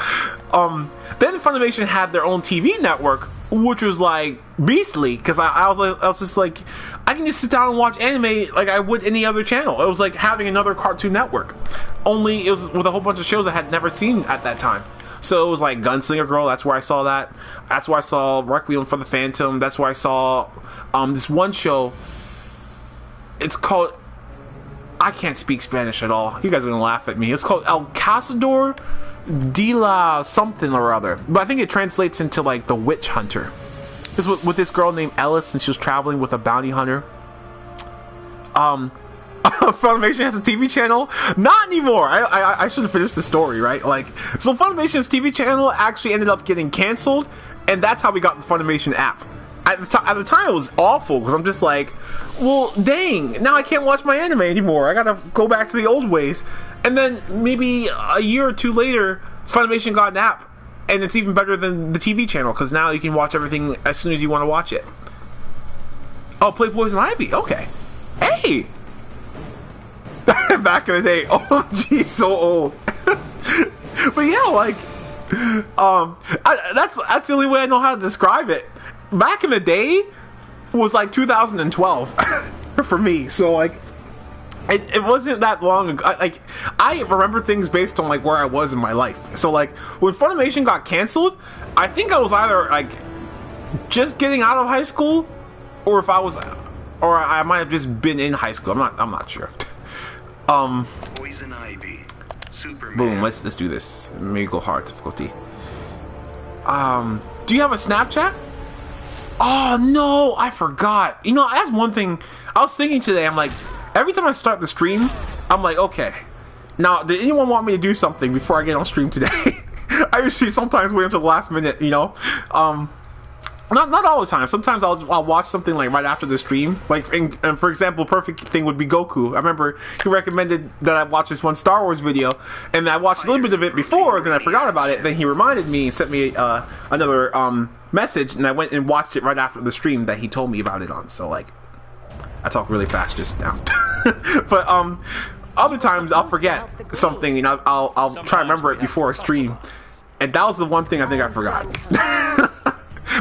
Then Funimation had their own TV network, which was like beastly, because I was just like, I can just sit down and watch anime like I would any other channel. It was like having another Cartoon Network, only it was with a whole bunch of shows I had never seen at that time. So it was like Gunslinger Girl, that's where I saw that. That's where I saw Requiem for the Phantom. That's where I saw this one show. It's called, I can't speak Spanish at all. You guys are gonna laugh at me. It's called El Cazador de la something or other, but I think it translates into like the Witch Hunter. This was with this girl named Ellis, and she was traveling with a bounty hunter. Funimation has a TV channel. Not anymore. I should have finished the story, right? Like, so Funimation's TV channel actually ended up getting canceled, and that's how we got the Funimation app. at the time it was awful because I'm just like, well, dang, now I can't watch my anime anymore. I gotta go back to the old ways. And then maybe a year or two later, Funimation got an app, and it's even better than the TV channel because now you can watch everything as soon as you want to watch it. Oh, play Poison Ivy. Okay. Hey. Back in the day. Oh, geez, so old. But yeah, like, that's the only way I know how to describe it. Back in the day was like 2012 for me. So like, it wasn't that long ago. Like, I remember things based on like where I was in my life. So like, when Funimation got canceled, I think I was either like just getting out of high school, or if I was, or I might have just been in high school. I'm not sure. Poison Ivy. Superman. Boom. Let's do this. Maybe go hard difficulty. Do you have a Snapchat? Oh no, I forgot. You know, that's one thing I was thinking today. I'm like, every time I start the stream, I'm like, okay, now did anyone want me to do something before I get on stream today? I usually sometimes wait until the last minute, you know. Not all the time. Sometimes I'll watch something like right after the stream. Like, and for example, perfect thing would be Goku. I remember he recommended that I watch this one Star Wars video, and I watched a little bit of it before, then I forgot about it. Then he reminded me and sent me another message, and I went and watched it right after the stream that he told me about it on. So like, I talk really fast just now. But other times I'll forget something, and I'll try to remember it before a stream. And that was the one thing I think I forgot.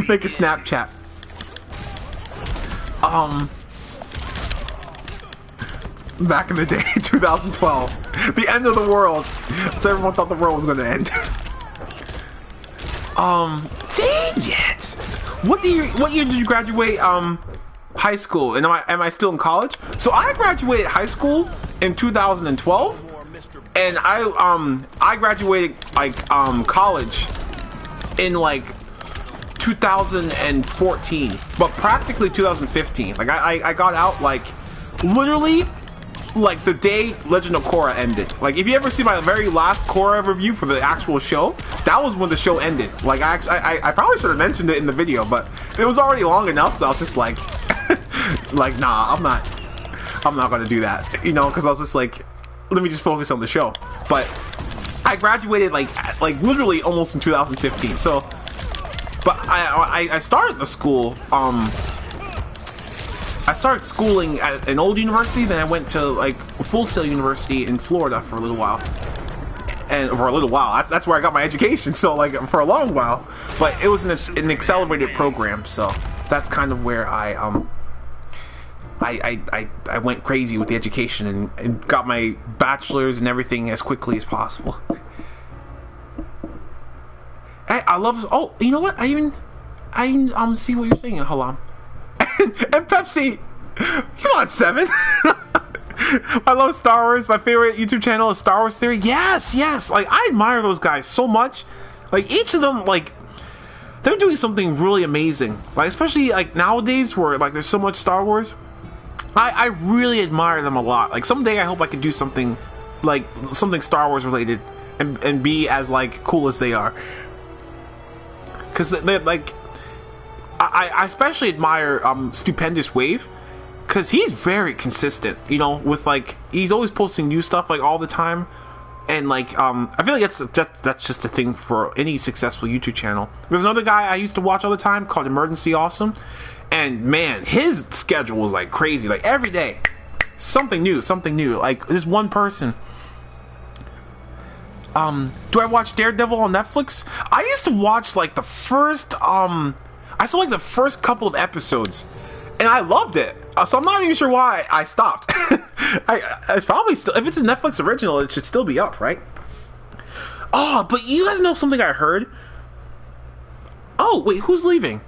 Make a Snapchat. Back in the day, 2012, the end of the world. So everyone thought the world was going to end. Dang it! What year did you graduate? High school, and am I still in college? So I graduated high school in 2012, and I graduated like college in like 2014, but practically 2015. Like I got out like literally like the day Legend of Korra ended. Like if you ever see my very last Korra review for the actual show, that was when the show ended. Like I probably should have mentioned it in the video, but it was already long enough, so I was just like like nah, I'm not gonna do that, you know, because I was just like, let me just focus on the show. But I graduated like literally almost in 2015. So but I started the school, I started schooling at an old university, then I went to like Full Sail University in Florida for a little while. And for a little while, that's where I got my education, so like for a long while. But it was an accelerated program, so that's kind of where I went crazy with the education and got my bachelor's and everything as quickly as possible. I love. Oh, you know what? I see what you're saying. Hold on. And Pepsi, come on, 7. I love Star Wars. My favorite YouTube channel is Star Wars Theory. Yes. Like I admire those guys so much. Like each of them, like they're doing something really amazing. Like especially like nowadays where like there's so much Star Wars. I really admire them a lot. Like someday I hope I can do something like something Star Wars related and be as like cool as they are. Because they're like, I especially admire Stupendous Wave, because he's very consistent, you know, with like he's always posting new stuff like all the time, and like I feel like that's just a thing for any successful YouTube channel. There's another guy I used to watch all the time called Emergency Awesome, and man, his schedule was like crazy, like every day something new. Like this one person. Do I watch Daredevil on Netflix? I used to watch like the first I saw like the first couple of episodes and I loved it. So I'm not even sure why I stopped. It's probably still, if it's a Netflix original, it should still be up, right? Oh, but you guys know something I heard? Oh, wait, who's leaving?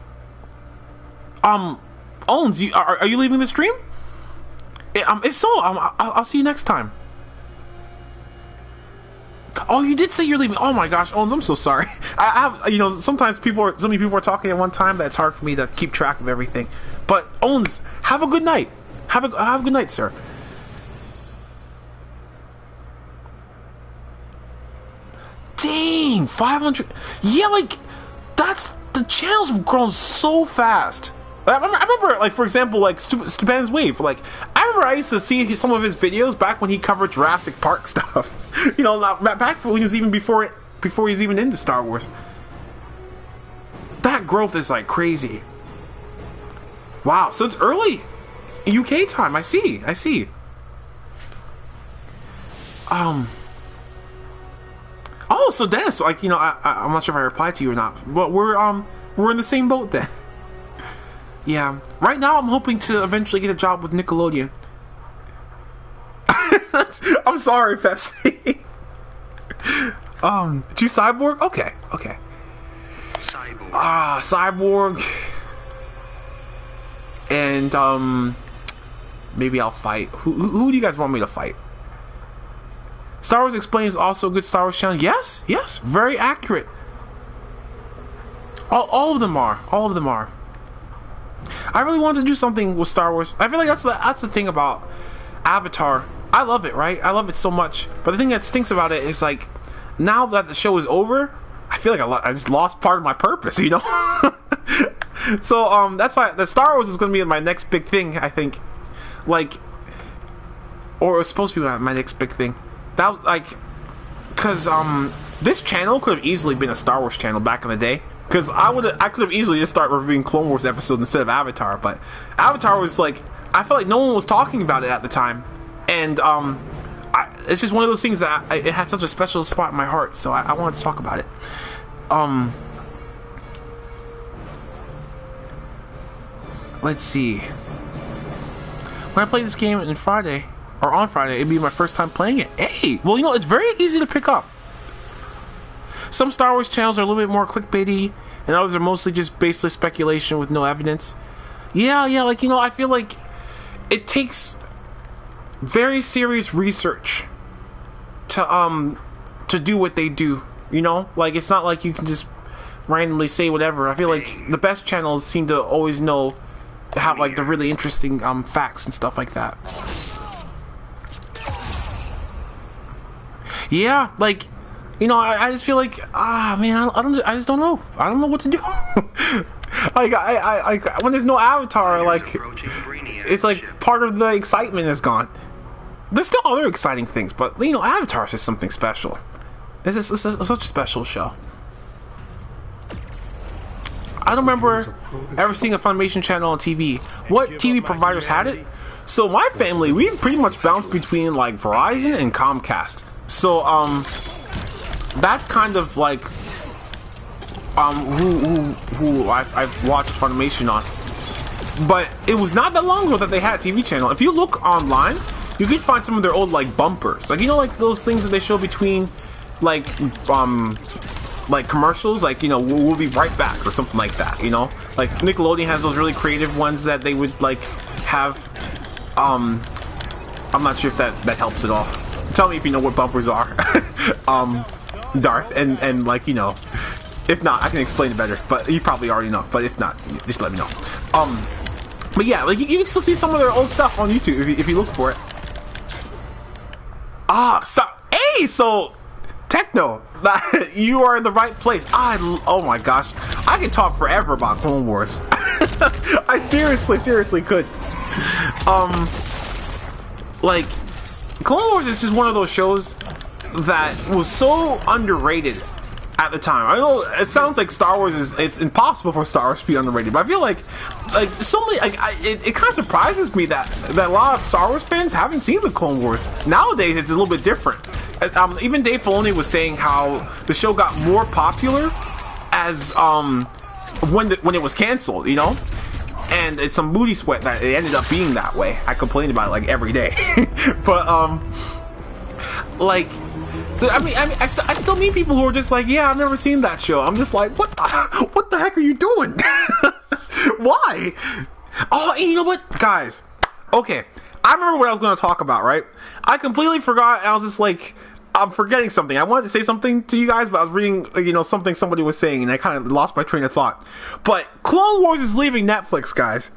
Owns, are you leaving the stream? If so, I'll see you next time. Oh, you did say you're leaving. Oh my gosh, Owens, I'm so sorry. I have, you know, sometimes so many people are talking at one time that it's hard for me to keep track of everything. But Owens, have a good night. Have a good night, sir. Dang, 500. Yeah, like the channels have grown so fast. I remember, like, for example, like Stupendous Wave. Like, I remember I used to see some of his videos back when he covered Jurassic Park stuff. You know, back when he was even before he was even into Star Wars. That growth is like crazy. Wow, so it's early UK time. I see. Oh, so Dennis, like, you know, I'm not sure if I replied to you or not, but we're in the same boat then. Yeah. Right now, I'm hoping to eventually get a job with Nickelodeon. I'm sorry, Pepsi. Do Cyborg? Okay. Cyborg. Cyborg. And maybe I'll fight. Who do you guys want me to fight? Star Wars Explained is also a good Star Wars channel. Yes, very accurate. All of them are. I really want to do something with Star Wars. I feel like that's the thing about Avatar. I love it, right? I love it so much. But the thing that stinks about it is, like, now that the show is over, I feel like I just lost part of my purpose, you know? So that's why the Star Wars is going to be my next big thing, I think. Like, or it was supposed to be my next big thing. That was like, because this channel could have easily been a Star Wars channel back in the day. Because I could have easily just started reviewing Clone Wars episodes instead of Avatar. But Avatar was like, I felt like no one was talking about it at the time, and it's just one of those things that it had such a special spot in my heart. So I wanted to talk about it. Let's see. When I play this game on Friday, it'd be my first time playing it. Hey, well, you know, it's very easy to pick up. Some Star Wars channels are a little bit more clickbaity, and others are mostly just baseless speculation with no evidence. Yeah, like, you know, I feel like it takes very serious research to do what they do, you know? Like, it's not like you can just randomly say whatever. I feel like the best channels seem to always know, have, like, the really interesting facts and stuff like that. Yeah, like, you know, I just feel like, man, I just don't know. I don't know what to do. Like, I when there's no Avatar, like, it's like part of the excitement is gone. There's still other exciting things, but, you know, Avatar is just something special. It's such a special show. I don't remember ever seeing a Funimation channel on TV. What TV providers had it? So my family, we pretty much bounced between, like, Verizon and Comcast. So that's kind of like who I've watched Funimation on. But it was not that long ago that they had a TV channel. If you look online, you can find some of their old, like, bumpers, like, you know, like those things that they show between, like commercials, like, you know, we'll be right back or something like that, you know? Like, Nickelodeon has those really creative ones that they would, like, have. I'm not sure if that helps at all. Tell me if you know what bumpers are. Darth, and like, you know, if not, I can explain it better, but you probably already know, but if not, just let me know. But yeah, like, you can still see some of their old stuff on YouTube if you look for it. Stop. Hey, so Techno, you are in the right place. Oh my gosh, I could talk forever about Clone Wars. I seriously could. Like, Clone Wars is just one of those shows that was so underrated at the time. I know it sounds like Star Wars it's impossible for Star Wars to be underrated, but I feel like so many, like, it kind of surprises me that a lot of Star Wars fans haven't seen the Clone Wars. Nowadays, it's a little bit different. Even Dave Filoni was saying how the show got more popular as when it was canceled, you know. And it's some booty sweat that it ended up being that way. I complain about it like every day, but like, I still meet people who are just like, yeah, I've never seen that show. I'm just like, what the heck are you doing? Why? Oh, and you know what, guys? Okay, I remember what I was going to talk about, right? I completely forgot. I was just like, I'm forgetting something. I wanted to say something to you guys, but I was reading, you know, something somebody was saying, and I kind of lost my train of thought. But Clone Wars is leaving Netflix, guys.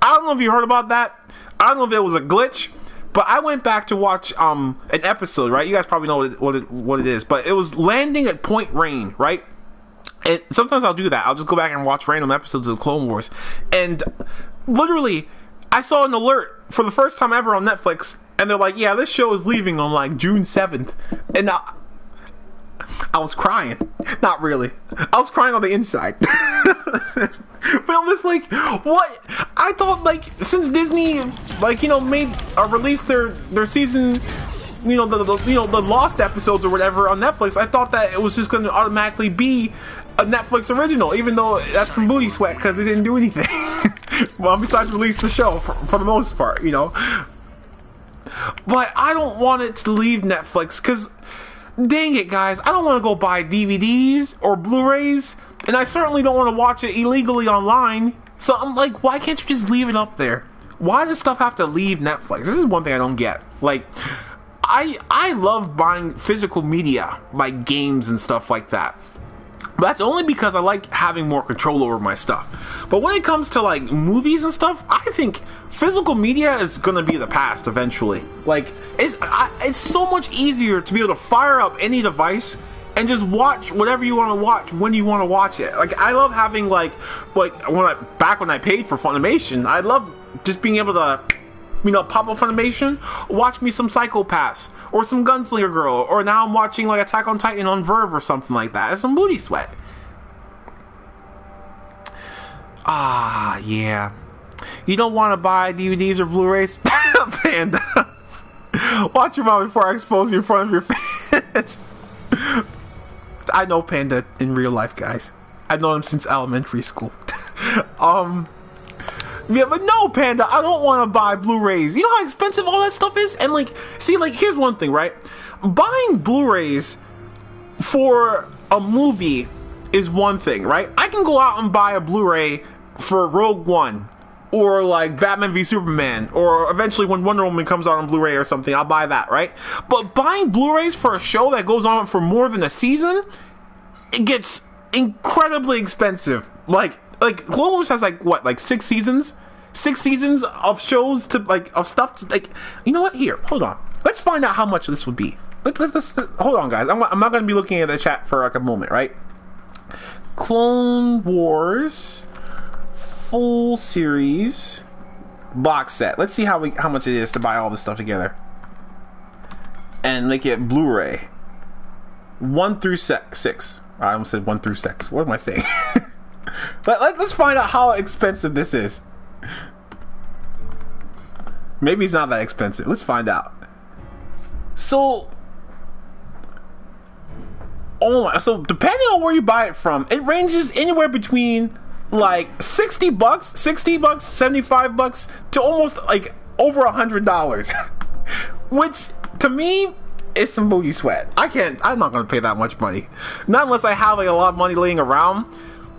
I don't know if you heard about that. I don't know if it was a glitch, but I went back to watch an episode, right? You guys probably know what it is, but it was Landing at Point Rain, right? And sometimes I'll do that. I'll just go back and watch random episodes of the Clone Wars. And literally, I saw an alert for the first time ever on Netflix. And they're like, yeah, this show is leaving on like June 7th. And I was crying. Not really. I was crying on the inside. But I'm just like, what? I thought, like, since Disney, like, you know, released their season, you know, the Lost episodes or whatever on Netflix, I thought that it was just going to automatically be a Netflix original, even though that's some booty sweat because they didn't do anything. Well, besides release the show for the most part, you know. But I don't want it to leave Netflix because, dang it, guys, I don't want to go buy DVDs or Blu-rays, and I certainly don't want to watch it illegally online. So I'm like, why can't you just leave it up there? Why does stuff have to leave Netflix? This is one thing I don't get. Like, I love buying physical media, like games and stuff like that. But that's only because I like having more control over my stuff. But when it comes to like movies and stuff, I think physical media is gonna be the past eventually. Like, it's so much easier to be able to fire up any device and just watch whatever you want to watch when you want to watch it. Like, I love having like back when I paid for Funimation, I love just being able to, you know, pop up Funimation, watch me some Psychopaths or some Gunslinger Girl, or now I'm watching like Attack on Titan on Verve or something like that. It's some booty sweat. Ah, yeah. You don't want to buy DVDs or Blu-rays? Panda. Watch your mouth before I expose you in front of your fans. I know Panda in real life, guys. I've known him since elementary school. Yeah, but no, Panda, I don't want to buy Blu-rays. You know how expensive all that stuff is? And like, see, like, here's one thing, right? Buying Blu-rays for a movie is one thing, right? I can go out and buy a Blu-ray for Rogue One, or like Batman v Superman, or eventually when Wonder Woman comes out on Blu-ray or something, I'll buy that, right? But buying Blu-rays for a show that goes on for more than a season, it gets incredibly expensive. Like Clone Wars has like what, like 6 seasons? 6 seasons of shows to like of stuff to, like, you know what? Here, hold on. Let's find out how much this would be. Let's hold on, guys. I'm not going to be looking at the chat for like a moment, right? Clone Wars full series box set. Let's see how much it is to buy all this stuff together and make it Blu-ray 1 through 6. I almost said 1 through 6. What am I saying? Let's find out how expensive this is. Maybe it's not that expensive. Let's find out. So, so depending on where you buy it from, it ranges anywhere between like $60, $75 to almost like over $100, which to me is some booty sweat. I'm not gonna pay that much money, not unless I have like a lot of money laying around.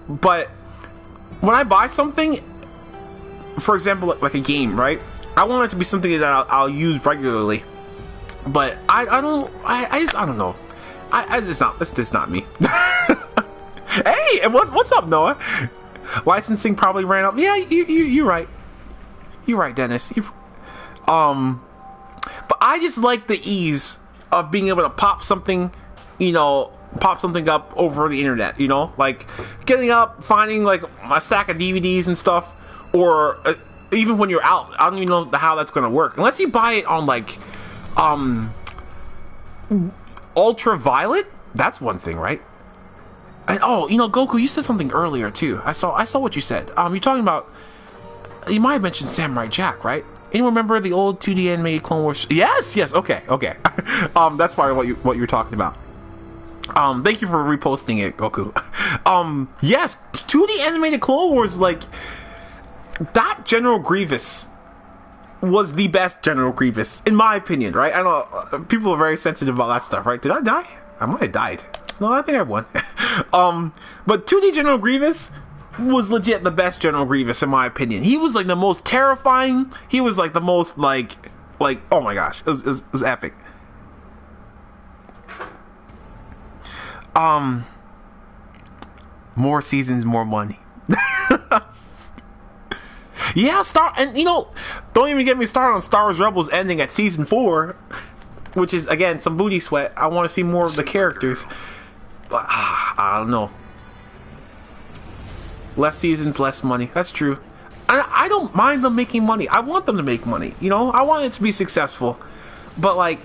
But when I buy something, for example, like a game, right? I want it to be something that I'll use regularly. But I don't know. It's just not me. Hey, what's up, Noah? Licensing probably ran up. Yeah, you're right. You're right, Dennis. But I just like the ease of being able to pop something up over the internet, you know, like getting up, finding like a stack of DVDs and stuff, or even when you're out, I don't even know how that's going to work unless you buy it on like Ultraviolet. That's one thing, right? And Goku, you said something earlier too. I saw what you said. You're talking about, you might have mentioned Samurai Jack, right? Anyone remember the old 2D animated Clone Wars? Yes. Okay. That's probably what you're talking about. Thank you for reposting it, Goku. Yes, 2D animated Clone Wars, like, that General Grievous was the best General Grievous, in my opinion, right? I know people are very sensitive about that stuff, right? Did I die? I might have died. No, I think I won. But 2D General Grievous was legit the best General Grievous, in my opinion. He was, like, the most terrifying. He was, like, the most, like, oh my gosh, it was epic. More seasons, more money. Yeah, don't even get me started on Star Wars Rebels ending at season 4, which is, again, some booty sweat. I want to see more of the characters. But, I don't know. Less seasons, less money. That's true. I don't mind them making money. I want them to make money. You know, I want it to be successful. But like,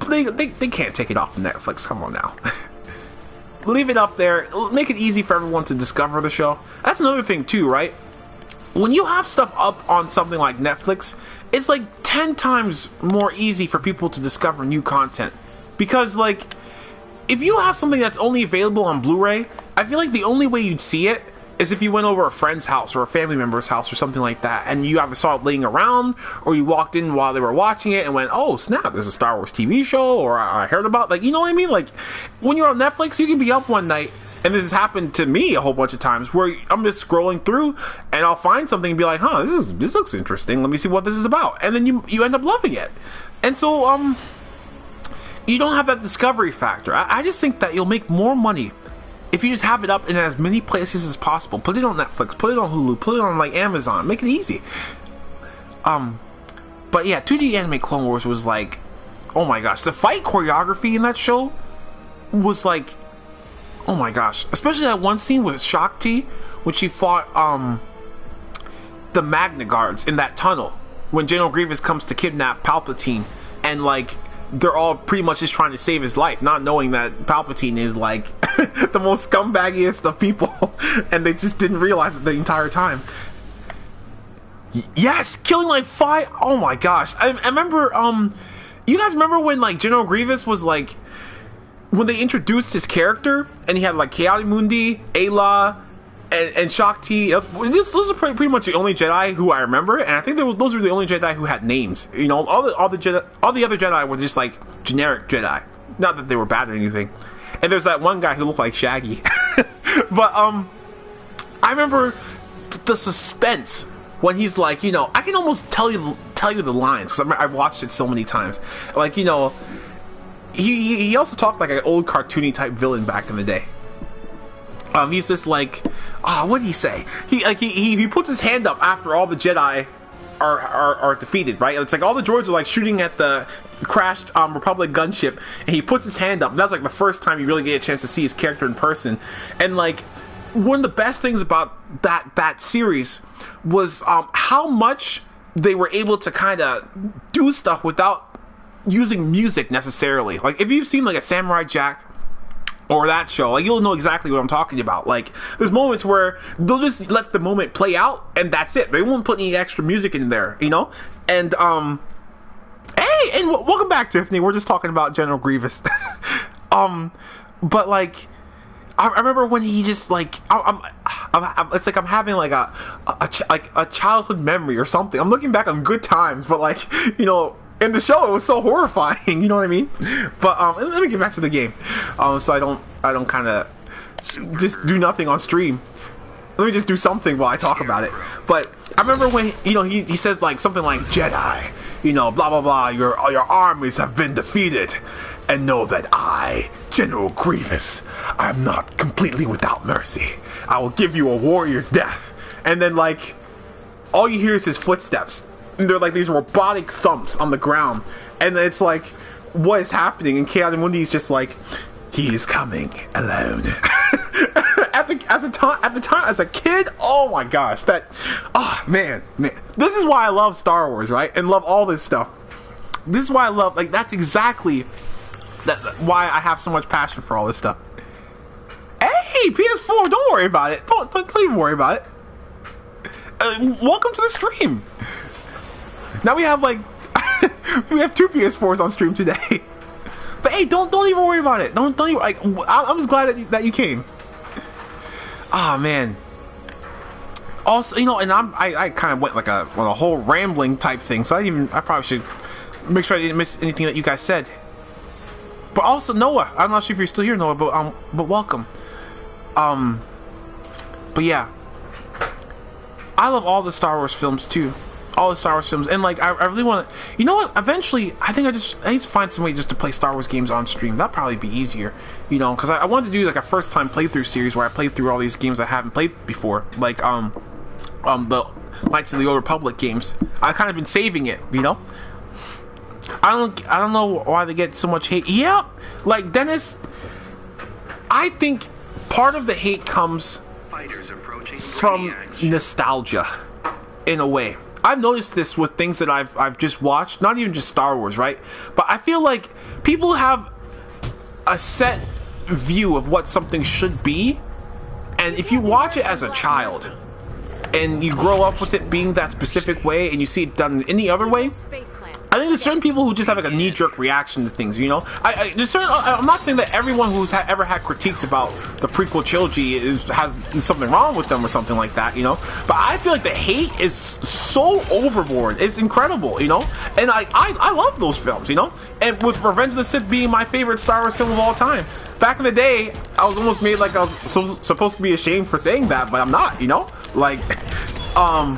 they can't take it off of Netflix. Come on now. Leave it up there. Make it easy for everyone to discover the show. That's another thing too, right? When you have stuff up on something like Netflix, it's like 10 times more easy for people to discover new content. Because like, if you have something that's only available on Blu-ray, I feel like the only way you'd see it is if you went over a friend's house or a family member's house or something like that, and you either saw it laying around, or you walked in while they were watching it and went, oh snap, there's a Star Wars TV show, or I heard about, like, you know what I mean? Like, when you're on Netflix, you can be up one night, and this has happened to me a whole bunch of times, where I'm just scrolling through, and I'll find something and be like, huh, this looks interesting, let me see what this is about, and then you end up loving it. And so, you don't have that discovery factor. I just think that you'll make more money if you just have it up in as many places as possible. Put it on Netflix, put it on Hulu, put it on like Amazon, make it easy. But yeah, 2D anime Clone Wars was like, oh my gosh, the fight choreography in that show was like, oh my gosh, especially that one scene with Shakti when she fought the Magna Guards in that tunnel when General Grievous comes to kidnap Palpatine, and like, they're all pretty much just trying to save his life, not knowing that Palpatine is like the most scumbaggiest of people, and they just didn't realize it the entire time. Yes, killing like 5. Oh my gosh, I remember. You guys remember when like General Grievous was like, when they introduced his character, and he had like Ki-Adi-Mundi, Ayla, and Shakti. Those are pretty much the only Jedi who I remember, and I think those were the only Jedi who had names. You know, all the other Jedi were just like generic Jedi. Not that they were bad or anything. And there's that one guy who looked like Shaggy. But I remember the suspense when he's like, you know, I can almost tell you the lines because I've watched it so many times. Like, you know, he also talked like an old cartoony type villain back in the day. He's just like, what did he say? He puts his hand up after all the Jedi are defeated, right? It's like all the droids are like shooting at the crashed Republic gunship, and he puts his hand up, and that's like the first time you really get a chance to see his character in person. And like, one of the best things about that series was how much they were able to kind of do stuff without using music necessarily. Like, if you've seen like a Samurai Jack or that show, like, you'll know exactly what I'm talking about. Like, there's moments where they'll just let the moment play out, and that's it. They won't put any extra music in there, you know? And hey, and welcome back, Tiffany. We're just talking about General Grievous. But like, I remember when he just like, it's like I'm having like a childhood memory or something. I'm looking back on good times, but like, you know, in the show it was so horrifying, you know what I mean? But let me get back to the game, so I don't kind of just do nothing on stream. Let me just do something while I talk about it. But I remember when, you know, he says like something like, Jedi, you know, blah blah blah, your armies have been defeated, and know that I, General Grievous, I am not completely without mercy. I will give you a warrior's death. And then like, all you hear is his footsteps. And they're like these robotic thumps on the ground, and it's like, what is happening? And Ki-Adi-Mundi is just like, he is coming alone. At the time as a kid, oh my gosh, man, this is why I love Star Wars, right? And love all this stuff. This is why I love, like, that's exactly why I have so much passion for all this stuff. Hey, PS4, don't worry about it. Don't even worry about it. Welcome to the stream. Now we have like we have 2 PS4s on stream today. But hey, don't even worry about it. Don't even, like, I'm just glad that you came. Ah, man. Also, you know, and I kind of went like on a whole rambling type thing, so I probably should make sure I didn't miss anything that you guys said. But also Noah, I'm not sure if you're still here, Noah, but welcome. But yeah, I love all the Star Wars films too. All the Star Wars films, and like, I really want to, you know what, eventually I think I need to find some way just to play Star Wars games on stream. That'd probably be easier, you know, because I wanted to do like a first time playthrough series where I played through all these games I haven't played before, like the Knights of the Old Republic games. I've kind of been saving it, you know. I don't know why they get so much hate. Yeah, like Dennis, I think part of the hate comes fighters approaching from Brainiac's nostalgia, in a way. I've noticed this with things that I've just watched, not even just Star Wars, right? But I feel like people have a set view of what something should be, and if you watch it as a child and you grow up with it being that specific way and you see it done any other way, I think there's certain people who just have like a knee-jerk reaction to things, you know. There's certain, I'm not saying that everyone who's ever had critiques about the prequel trilogy has something wrong with them or something like that, you know. But I feel like the hate is so overboard. It's incredible, you know. And I love those films, you know. And with Revenge of the Sith being my favorite Star Wars film of all time, back in the day, I was almost made like I was supposed to be ashamed for saying that, but I'm not, you know. Like, I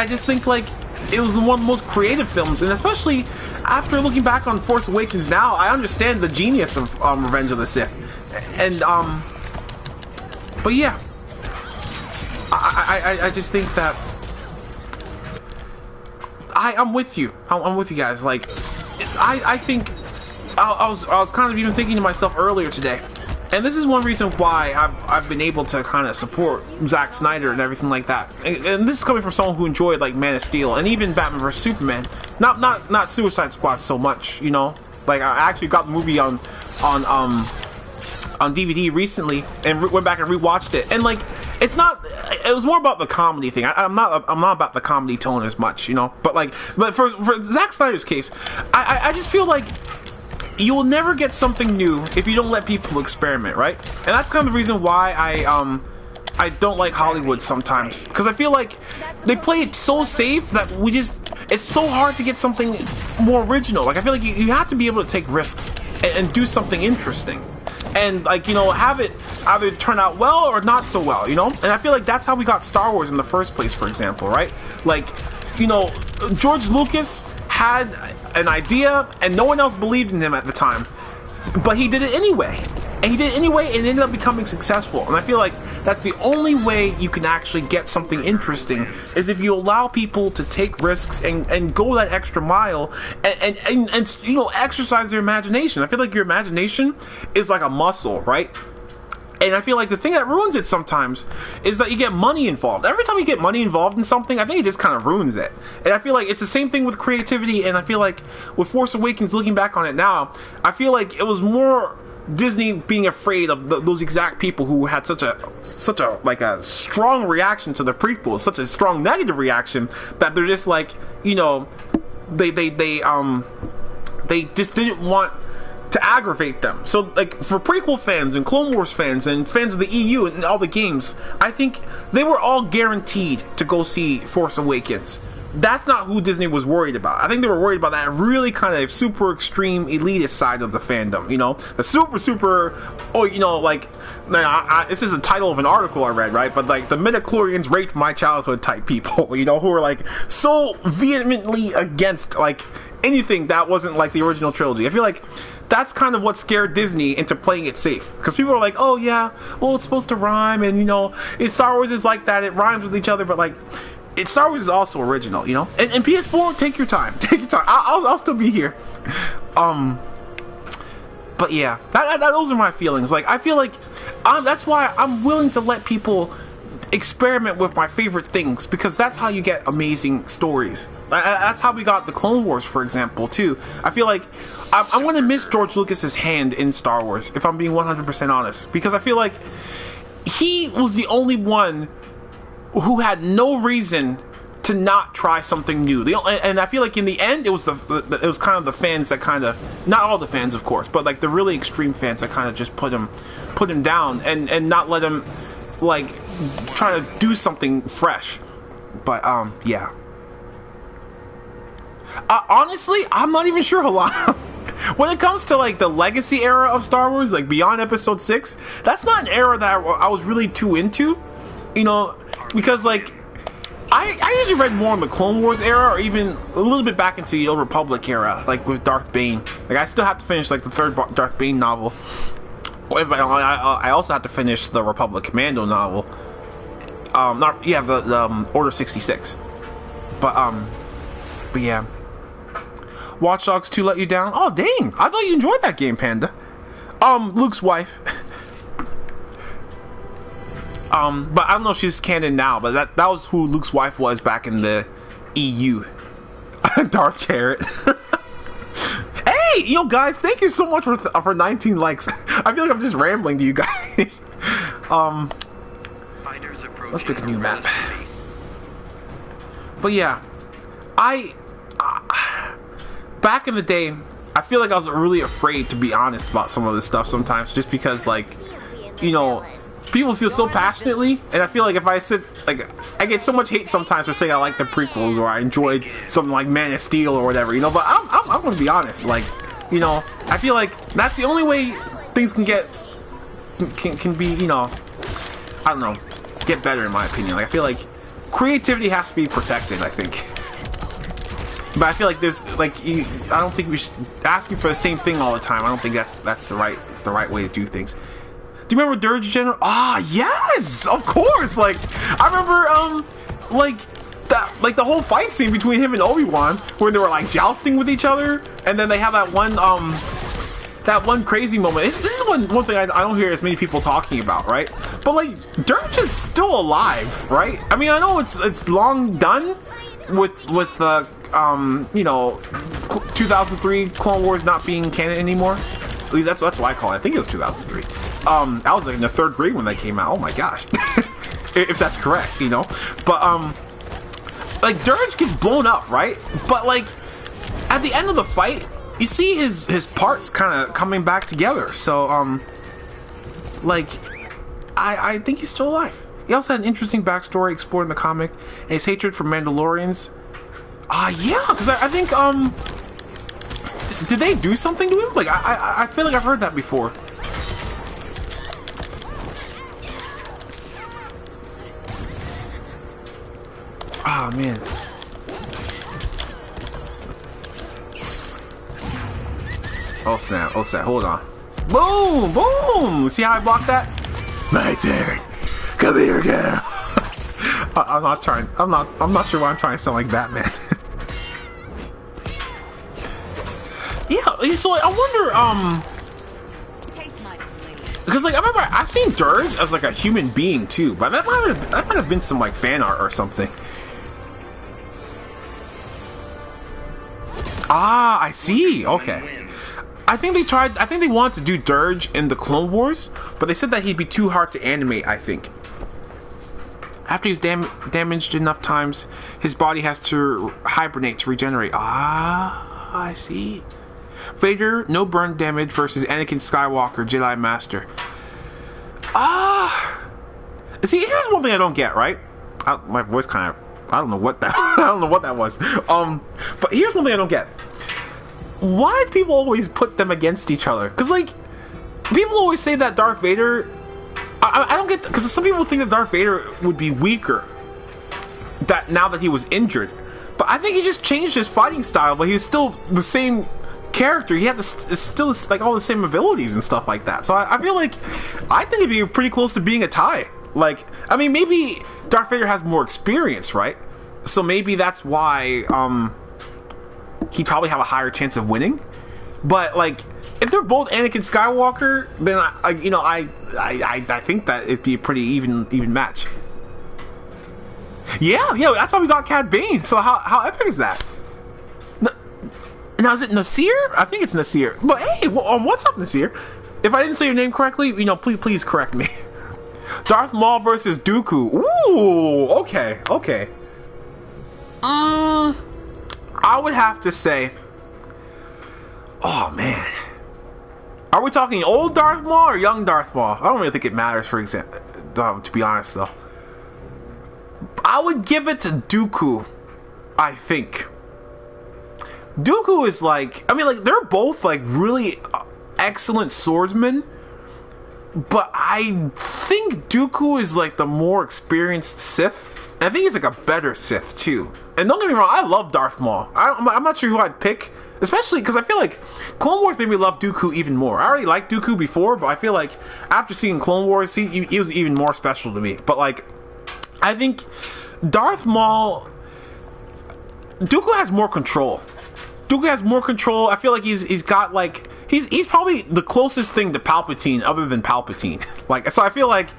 just think like it was one of the most creative films, and especially after looking back on Force Awakens now, I understand the genius of Revenge of the Sith. And but yeah, I just think that I'm with you. I'm with you guys. Like, I think I was kind of even thinking to myself earlier today, and this is one reason why I've been able to kind of support Zack Snyder and everything like that. And this is coming from someone who enjoyed like Man of Steel and even Batman vs Superman. Not Suicide Squad so much, you know. Like, I actually got the movie on DVD recently and went back and rewatched it. And like, it was more about the comedy thing. I'm not about the comedy tone as much, you know. But for Zack Snyder's case, I just feel like you will never get something new if you don't let people experiment, right? And that's kind of the reason why I don't like Hollywood sometimes, because I feel like they play it so safe that it's so hard to get something more original. Like, I feel like you have to be able to take risks and do something interesting, and like, you know, have it either turn out well or not so well, you know. And I feel like that's how we got Star Wars in the first place, for example, right? Like, you know, George Lucas had an idea and no one else believed in him at the time, but he did it anyway, and it ended up becoming successful. And I feel like that's the only way you can actually get something interesting, is if you allow people to take risks and go that extra mile and you know, exercise their imagination. I feel like your imagination is like a muscle, right? And I feel like the thing that ruins it sometimes is that you get money involved. Every time you get money involved in something, I think it just kind of ruins it. And I feel like it's the same thing with creativity. And I feel like with Force Awakens, looking back on it now, I feel like it was more Disney being afraid of those exact people who had such a like a strong reaction to the prequels, such a strong negative reaction, that they're just like, you know, they just didn't want to aggravate them. So like, for prequel fans and Clone Wars fans and fans of the EU and all the games, I think they were all guaranteed to go see Force Awakens. That's not who Disney was worried about. I think they were worried about that really kind of super extreme elitist side of the fandom, you know, the super, oh, you know, like, this is the title of an article I read, right? But like, the midichlorians raped my childhood type people, you know, who are like so vehemently against like anything that wasn't like the original trilogy. I feel like that's kind of what scared Disney into playing it safe, because people are like, oh yeah, well, it's supposed to rhyme, and you know, Star Wars is like that, it rhymes with each other, but like, Star Wars is also original, you know. And PS4, take your time. I'll still be here. But yeah, those are my feelings. Like, I feel like that's why I'm willing to let people experiment with my favorite things, because that's how you get amazing stories. That's how we got the Clone Wars, for example, too. I feel like I'm going to miss George Lucas's hand in Star Wars, if I'm being 100% honest, because I feel like he was the only one who had no reason to not try something new. And I feel like in the end, it was kind of the fans that kind of, not all the fans, of course, but like the really extreme fans that kind of just put him down and not let him like try to do something fresh. But yeah. Honestly, I'm not even sure when it comes to like the legacy era of Star Wars, like beyond Episode 6, that's not an era that I was really too into, you know. Because, like, I usually read more in the Clone Wars era, or even a little bit back into the Old Republic era, like with Darth Bane. Like, I still have to finish, like, the third Darth Bane novel. I also have to finish the Republic Commando novel. The Order 66. But yeah. Watch Dogs 2 let you down? Oh, dang. I thought you enjoyed that game, Panda. Luke's wife. But I don't know if she's canon now, but that was who Luke's wife was back in the EU. Darth Carrot. Hey, guys, thank you so much for 19 likes. I feel like I'm just rambling to you guys. Let's pick a new map. But yeah, back in the day, I feel like I was really afraid to be honest about some of this stuff sometimes, just because, like, people feel so passionately, and I feel like if I I get so much hate sometimes for saying I like the prequels or I enjoyed something like Man of Steel or whatever, but I'm gonna be honest, like, I feel like that's the only way things can be, I don't know, get better in my opinion. Like, I feel like creativity has to be protected, I think. But I feel like there's, like, I don't think we should ask you for the same thing all the time. I don't think that's the right way to do things. Do you remember Dirge General? Ah, yes, of course. Like, I remember, the whole fight scene between him and Obi-Wan, where they were like jousting with each other, and then they have that one crazy moment. This is one thing I don't hear as many people talking about, right? But like, Dirge is still alive, right? I mean, I know it's long done with the 2003 Clone Wars not being canon anymore. At least that's what I call it. I think it was 2003. I was like in the 3rd grade when that came out. Oh my gosh. If that's correct, But like, Dirge gets blown up, right? But like, at the end of the fight, you see his parts kind of coming back together. So like, I think he's still alive. He also had an interesting backstory explored in the comic, and his hatred for Mandalorians. Yeah, because I think did they do something to him? Like, I feel like I've heard that before. Oh man. Oh snap, hold on. Boom! Boom! See how I blocked that? My turn. Come here, girl. I'm not sure why I'm trying to sound like Batman. Yeah, so I wonder, because like, I remember I've seen Dirge as like a human being too, but that might have been some like fan art or something. Ah, I see. Okay. I think they wanted to do Dirge in the Clone Wars, but they said that he'd be too hard to animate, I think. After he's damaged enough times, his body has to hibernate to regenerate. Ah, I see. Vader, no burn damage versus Anakin Skywalker, Jedi Master. Ah. See, here's one thing I don't get, right? My voice kind of, I don't know what that was. But here's one thing I don't get. Why do people always put them against each other? Because, like, people always say that Darth Vader... I don't get... Because some people think that Darth Vader would be weaker now that he was injured. But I think he just changed his fighting style, but he's still the same character. He had still, like, all the same abilities and stuff like that. So I feel like... I think it'd be pretty close to being a tie. Like, I mean, maybe Darth Vader has more experience, right? So maybe that's why... he'd probably have a higher chance of winning. But like, if they're both Anakin Skywalker, then I think that it'd be a pretty even match. Yeah, that's how we got Cad Bane. So how epic is that? Now is it Nasir? I think it's Nasir. But hey, what's up, Nasir? If I didn't say your name correctly, please correct me. Darth Maul versus Dooku. Ooh, okay. I would have to say, oh man, are we talking old Darth Maul or young Darth Maul? I don't really think it matters, for example, to be honest though. I would give it to Dooku, I think. Dooku is like, I mean, like, they're both like really excellent swordsmen, but I think Dooku is like the more experienced Sith, and I think he's like a better Sith too. And don't get me wrong, I love Darth Maul. I'm not sure who I'd pick, especially because I feel like Clone Wars made me love Dooku even more. I already liked Dooku before, but I feel like after seeing Clone Wars, he was even more special to me. But like, I think Darth Maul, Dooku has more control. I feel like he's got like, he's probably the closest thing to Palpatine other than Palpatine. Like, so I feel like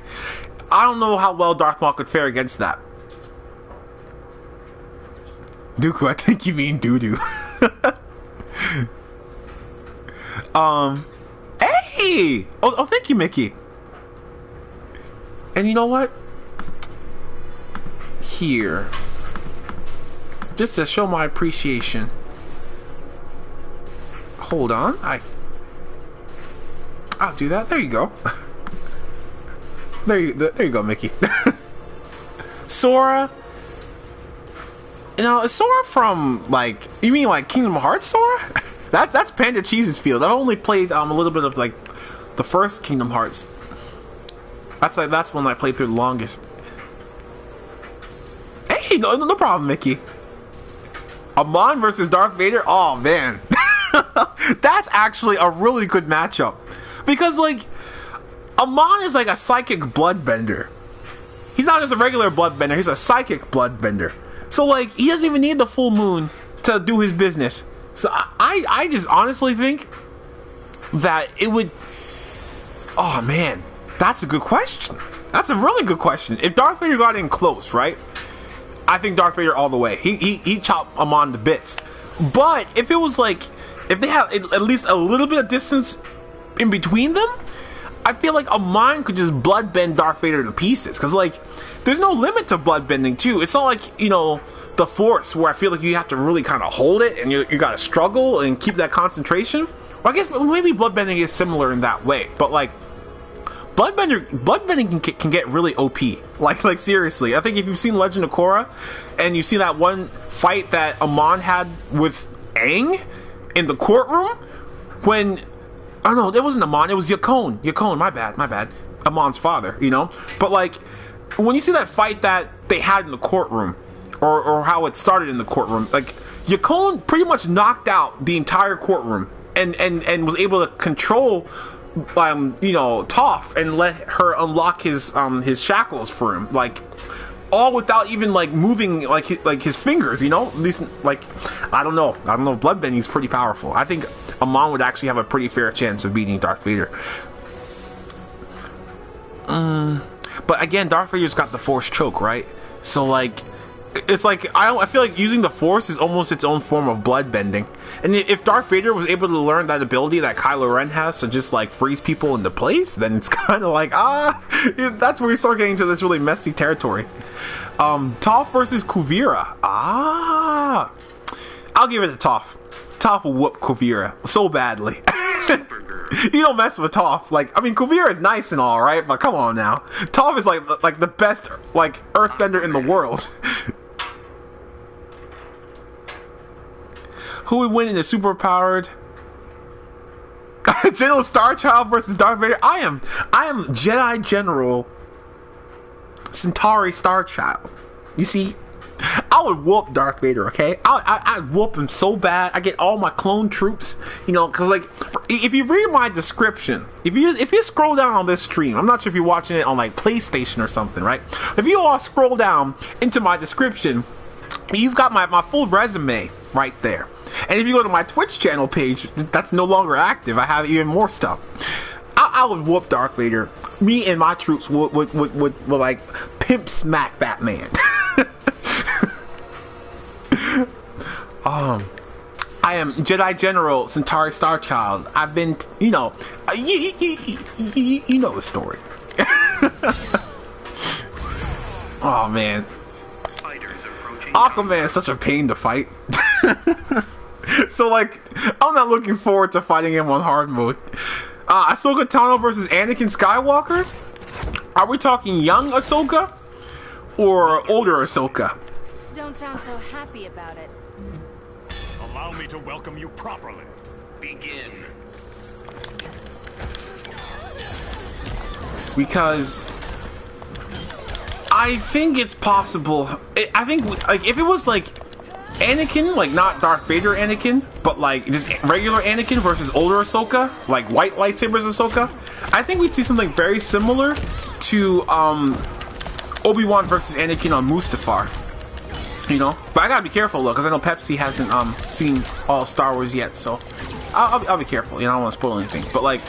I don't know how well Darth Maul could fare against that. Dooku, I think you mean doo-doo. Hey! Oh, thank you, Mickey. And you know what? Here. Just to show my appreciation. Hold on. I'll do that. There you go. There you go, Mickey. Sora. You know, is Sora from, like, you mean like Kingdom Hearts Sora? That's Panda Cheese's field. I've only played a little bit of like the first Kingdom Hearts. That's one I played through the longest. Hey, no problem, Mickey. Amon versus Darth Vader. Oh man, that's actually a really good matchup because like Amon is like a psychic bloodbender. He's not just a regular bloodbender. He's a psychic bloodbender. So like he doesn't even need the full moon to do his business. So I just honestly think that it would. Oh man, that's a good question. That's a really good question. If Darth Vader got in close, right? I think Darth Vader all the way. He chopped Amon to bits. But if it was like, if they have at least a little bit of distance in between them, I feel like Amon could just bloodbend Darth Vader to pieces. Because like, there's no limit to bloodbending too. It's not like, you know, the Force where I feel like you have to really kind of hold it and you gotta struggle and keep that concentration. Well, I guess maybe bloodbending is similar in that way. But like, bloodbending can get really OP. Like seriously. I think if you've seen Legend of Korra and you see that one fight that Amon had with Aang in the courtroom when oh no, it wasn't Amon, it was Yakone. Yakone, my bad. Amon's father, you know? But like when you see that fight that they had in the courtroom or how it started in the courtroom, like Yakone pretty much knocked out the entire courtroom and was able to control you know, Toph and let her unlock his shackles for him, like all without even like moving like his fingers, you know. At least like I don't know. Bloodbending is pretty powerful. I think Amon would actually have a pretty fair chance of beating Darth Vader. But again, Darth Vader's got the Force choke, right? So like, it's like I feel like using the Force is almost its own form of bloodbending. And if Darth Vader was able to learn that ability that Kylo Ren has to just like freeze people into place, then it's kind of like that's where we start getting to this really messy territory. Toph versus Kuvira. I'll give it to Toph. Toph will whoop Kuvira so badly. You don't mess with Toph. Like, I mean, Kuvira is nice and all, right? But come on now, Toph is like the best like earthbender in the world. Who would win in a superpowered General Starchild versus Darth Vader? I am Jedi General Sintari Starchild. You see, I would whoop Darth Vader, okay? I'd whoop him so bad. I get all my clone troops, you know, because like, if you read my description, if you scroll down on this stream, I'm not sure if you're watching it on like PlayStation or something, right? If you all scroll down into my description, you've got my full resume right there. And if you go to my Twitch channel page, that's no longer active. I have even more stuff. I would whoop Darth Vader. Me and my troops would like pimp smack that man. I am Jedi General Sintari Starchild. I've been, you know, you know the story. Oh man, Aquaman is such a pain to fight. So like, I'm not looking forward to fighting him on hard mode. Ahsoka Tano versus Anakin Skywalker. Are we talking young Ahsoka or older Ahsoka? Don't sound so happy about it. Allow me to welcome you properly. Begin. Because I think it's possible. I think like if it was like Anakin, like not Darth Vader Anakin, but like just regular Anakin versus older Ahsoka, like white lightsabers Ahsoka, I think we'd see something very similar to Obi-Wan versus Anakin on Mustafar. You know, but I gotta be careful though, because I know Pepsi hasn't seen all Star Wars yet, so I'll be careful. You know, I don't want to spoil anything. But like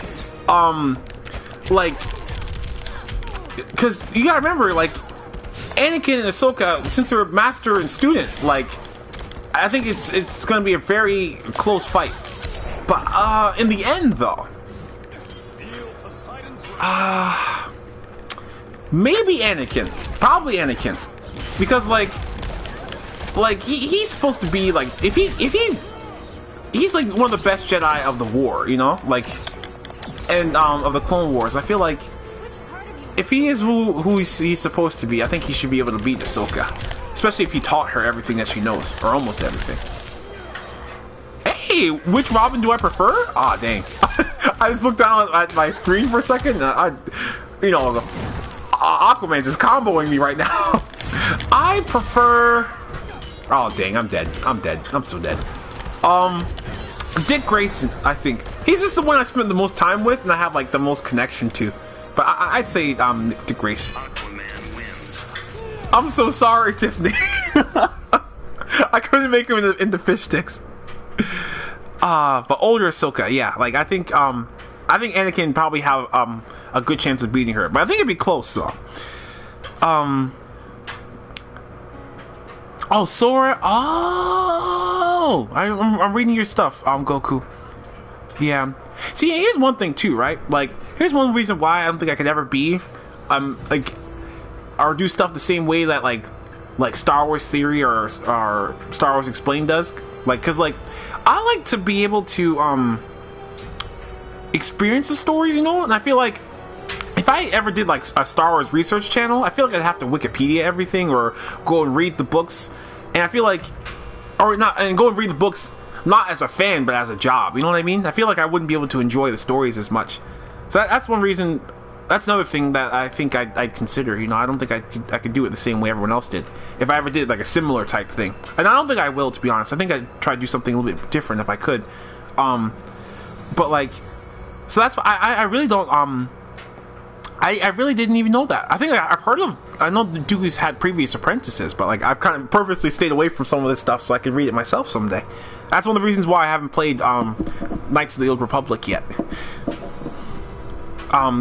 because you gotta remember, like, Anakin and Ahsoka, since they're master and student, like, I think it's gonna be a very close fight. But in the end, though, maybe Anakin, probably Anakin, because like he's supposed to be like, if he's like one of the best Jedi of the war, you know, like, and of the Clone Wars. I feel like if he is who he's supposed to be, I think he should be able to beat Ahsoka, especially if he taught her everything that she knows, or almost everything. Hey, which Robin do I prefer? Ah, dang. I just looked down at my screen for a second. You know, Aquaman just comboing me right now. I prefer... Oh, dang, I'm dead. I'm so dead. Dick Grayson, I think. He's just the one I spend the most time with, and I have, like, the most connection to. But I'd say, Dick Grayson. I'm so sorry, Tiffany. I couldn't make him into fish sticks. But older Ahsoka, yeah. Like, I think Anakin probably have, a good chance of beating her. But I think it'd be close, though. Oh, Sora. Oh, I'm reading your stuff, Goku. Yeah. See, here's one thing too, right? Like, here's one reason why I don't think I could ever be, like, or do stuff the same way that like Star Wars Theory or Star Wars Explained does. Like, cause like, I like to be able to experience the stories, you know. And I feel like if I ever did like a Star Wars research channel, I feel like I'd have to Wikipedia everything or go and read the books. And I feel like, or not, and go and read the books not as a fan but as a job. You know what I mean? I feel like I wouldn't be able to enjoy the stories as much. So that's one reason. That's another thing that I think I'd consider. You know, I don't think I could do it the same way everyone else did if I ever did like a similar type thing. And I don't think I will, to be honest. I think I'd try to do something a little bit different if I could. But like, so that's why I really don't. I really didn't even know that. I think I've heard of. I know the Doogies had previous apprentices, but like I've kind of purposely stayed away from some of this stuff so I could read it myself someday. That's one of the reasons why I haven't played Knights of the Old Republic yet.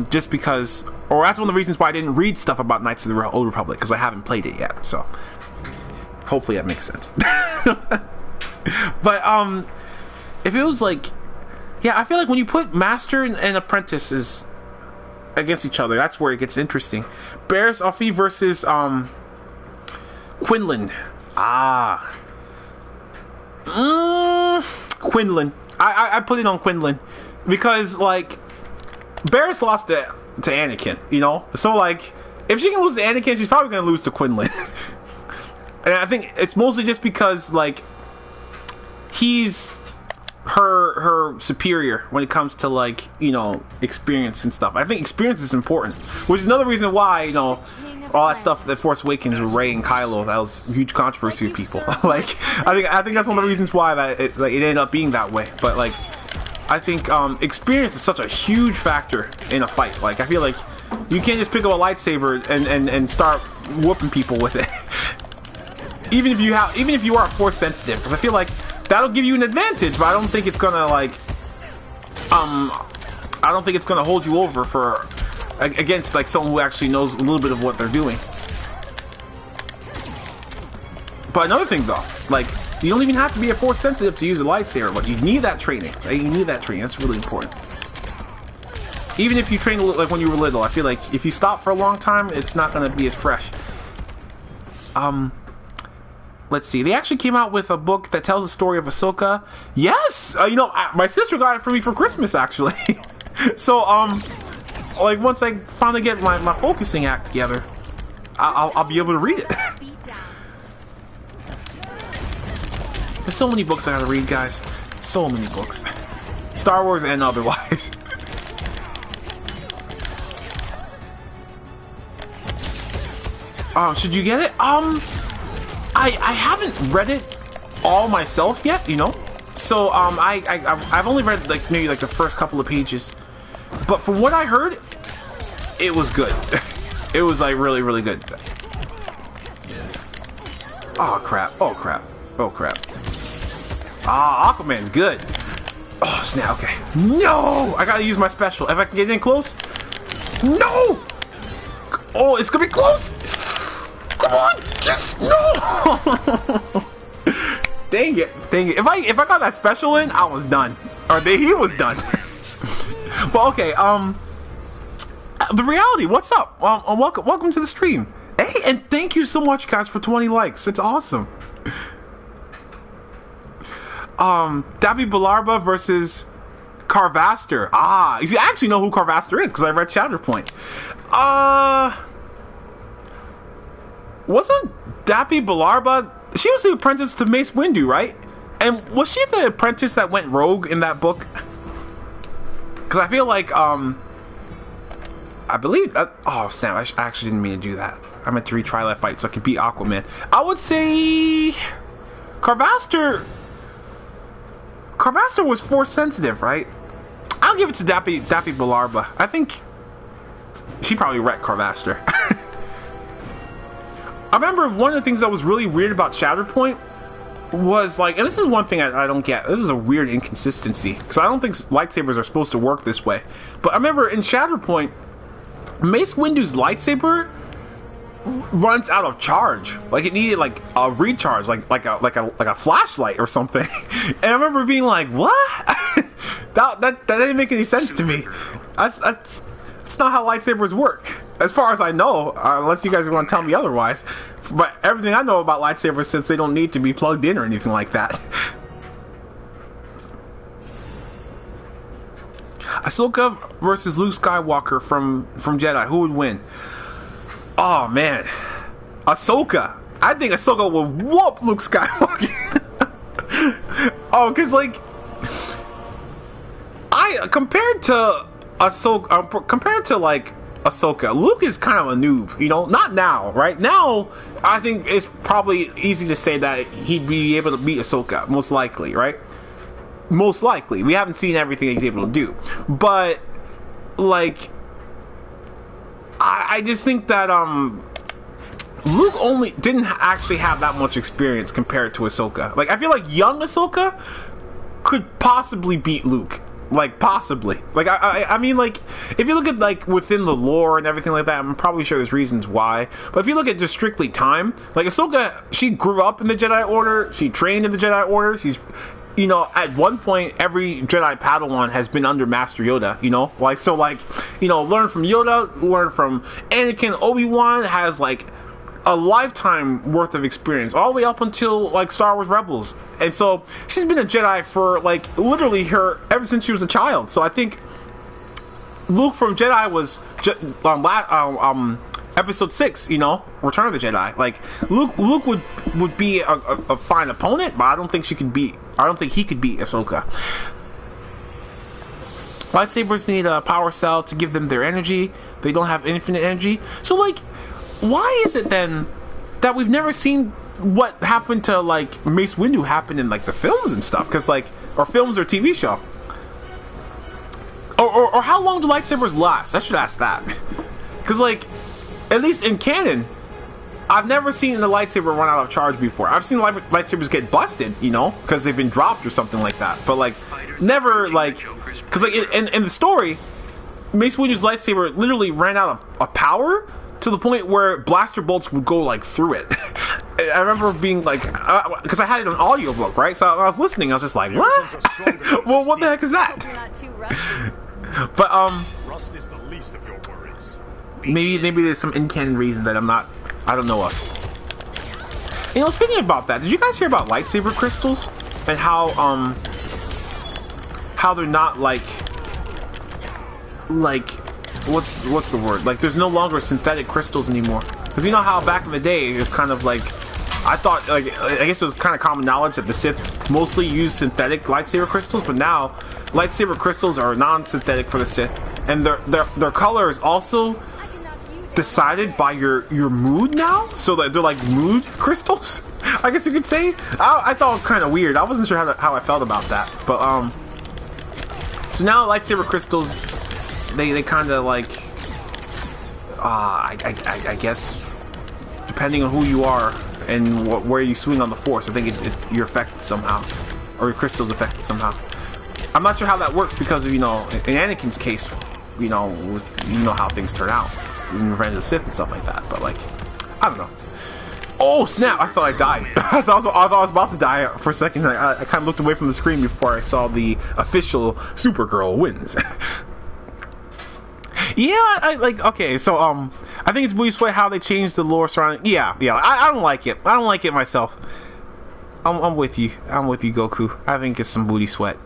Just because, or that's one of the reasons why I didn't read stuff about Knights of the Old Republic, because I haven't played it yet. So hopefully that makes sense. But if it was like, yeah, I feel like when you put master and apprentices against each other, that's where it gets interesting. Barriss Offee versus Quinlan. Quinlan. I put it on Quinlan because like Barriss lost to Anakin, you know? So like if she can lose to Anakin, she's probably gonna lose to Quinlan. And I think it's mostly just because like he's her superior when it comes to like, you know, experience and stuff. I think experience is important, which is another reison why, you know, all that stuff that Force Awakens with Rey and Kylo, that was huge controversy with people. Like I think that's one of the reasons why that it ended up being that way. But like I think experience is such a huge factor in a fight. Like I feel like you can't just pick up a lightsaber and start whooping people with it. even if you are Force sensitive, because I feel like that'll give you an advantage, but I don't think it's gonna like I don't think it's gonna hold you over for against like someone who actually knows a little bit of what they're doing. But another thing though, like you don't even have to be a Force sensitive to use a lightsaber, but you need that training. Right? You need that training. That's really important. Even if you train like when you were little, I feel like if you stop for a long time, it's not gonna be as fresh. Let's see. They actually came out with a book that tells the story of Ahsoka. Yes! You know, my sister got it for me for Christmas, actually. So, like, once I finally get my focusing act together, I'll be able to read it. There's so many books I gotta read, guys. So many books. Star Wars and otherwise. Should you get it? I haven't read it all myself yet, you know. So I've only read like maybe like the first couple of pages, but from what I heard, it was good. It was like really, really good. Oh crap! Oh crap! Oh crap! Aquaman's good. Oh snap! Okay. No! I gotta use my special. If I can get in close. No! Oh, it's gonna be close. Come on, just no. Dang it. If I got that special in, I was done. Or he was done. But okay, the reality, what's up? Welcome to the stream. Hey, and thank you so much, guys, for 20 likes. It's awesome. Dabi Balarba versus Carvaster. Ah, you see, I actually know who Carvaster is because I read Shatterpoint. Wasn't Dabi Balarba? She was the apprentice to Mace Windu, right? And was she the apprentice that went rogue in that book? Because I feel like, I believe that. Oh, snap. I actually didn't mean to do that. I meant to retry that fight so I could beat Aquaman. I would say Carvaster was force sensitive, right? I'll give it to Dabi Balarba. I think she probably wrecked Carvaster. I remember one of the things that was really weird about Shatterpoint was like, and this is one thing I don't get. This is a weird inconsistency because I don't think lightsabers are supposed to work this way. But I remember in Shatterpoint, Mace Windu's lightsaber runs out of charge. Like it needed like a recharge, like a flashlight or something. And I remember being like, "What? that didn't make any sense to me." That's not how lightsabers work, as far as I know. Unless you guys want to tell me otherwise. But everything I know about lightsabers, since they don't need to be plugged in or anything like that. Ahsoka versus Luke Skywalker from Jedi. Who would win? Oh man, Ahsoka. I think Ahsoka will whoop Luke Skywalker. Oh, cause like compared to Ahsoka, Luke is kind of a noob, you know. Not now, right? Now, I think it's probably easy to say that he'd be able to beat Ahsoka, most likely, right? Most likely. We haven't seen everything he's able to do, but like, I just think that Luke didn't actually have that much experience compared to Ahsoka. Like, I feel like young Ahsoka could possibly beat Luke. Like, possibly. Like, I mean, like, if you look at, like, within the lore and everything like that, I'm probably sure there's reasons why. But if you look at just strictly time, like, Ahsoka, she grew up in the Jedi Order. She trained in the Jedi Order. She's, you know, at one point, every Jedi Padawan has been under Master Yoda, you know? Like, so, like, you know, learn from Yoda, learn from Anakin. Obi-Wan has, like, a lifetime worth of experience, all the way up until, like, Star Wars Rebels. And so she's been a Jedi for, like, literally ever since she was a child. So I think Luke from Jedi was episode 6, you know, Return of the Jedi. Like, Luke would be a fine opponent, but I don't think he could beat Ahsoka. Lightsabers need a power cell to give them their energy. They don't have infinite energy. So, like, why is it then that we've never seen what happened to, like, Mace Windu happen in, like, the films and stuff? Because, like, or films or TV show, or how long do lightsabers last? I should ask that. Because, like, at least in canon, I've never seen the lightsaber run out of charge before. I've seen lightsabers get busted, you know, because they've been dropped or something like that. But, like, never, like, because, like, in the story, Mace Windu's lightsaber literally ran out of power to the point where blaster bolts would go, like, through it. I remember being like, because I had it on audiobook, right? So I was listening, I was just like, what? Well, what the heck is that? But Rust is the least of your worries. maybe there's some in-canon reason that I don't know of. You know, speaking about that, did you guys hear about lightsaber crystals and how they're not like what's the word? Like, there's no longer synthetic crystals anymore. Because you know how back in the day it was kind of like, I thought, like, I guess it was kind of common knowledge that the Sith mostly used synthetic lightsaber crystals, but now lightsaber crystals are non-synthetic for the Sith, and their color is also decided by your mood now. So that they're like mood crystals, I guess you could say. I thought it was kind of weird. I wasn't sure how I felt about that, but so now lightsaber crystals, they kind of like, I guess, depending on who you are and where you swing on the Force, I think you're affected somehow, or your crystal's affected somehow. I'm not sure how that works because of, you know, in Anakin's case, you know, you know how things turn out. in Revenge of the Sith and stuff like that. But like, I don't know. Oh snap! I thought I died. I thought I was about to die for a second. I kind of looked away from the screen before I saw the official Supergirl wins. Yeah, I like. Okay, so I think it's booty sweat how they changed the lore surrounding. Yeah. I don't like it. I don't like it myself. I'm with you. I'm with you, Goku. I think it's some booty sweat.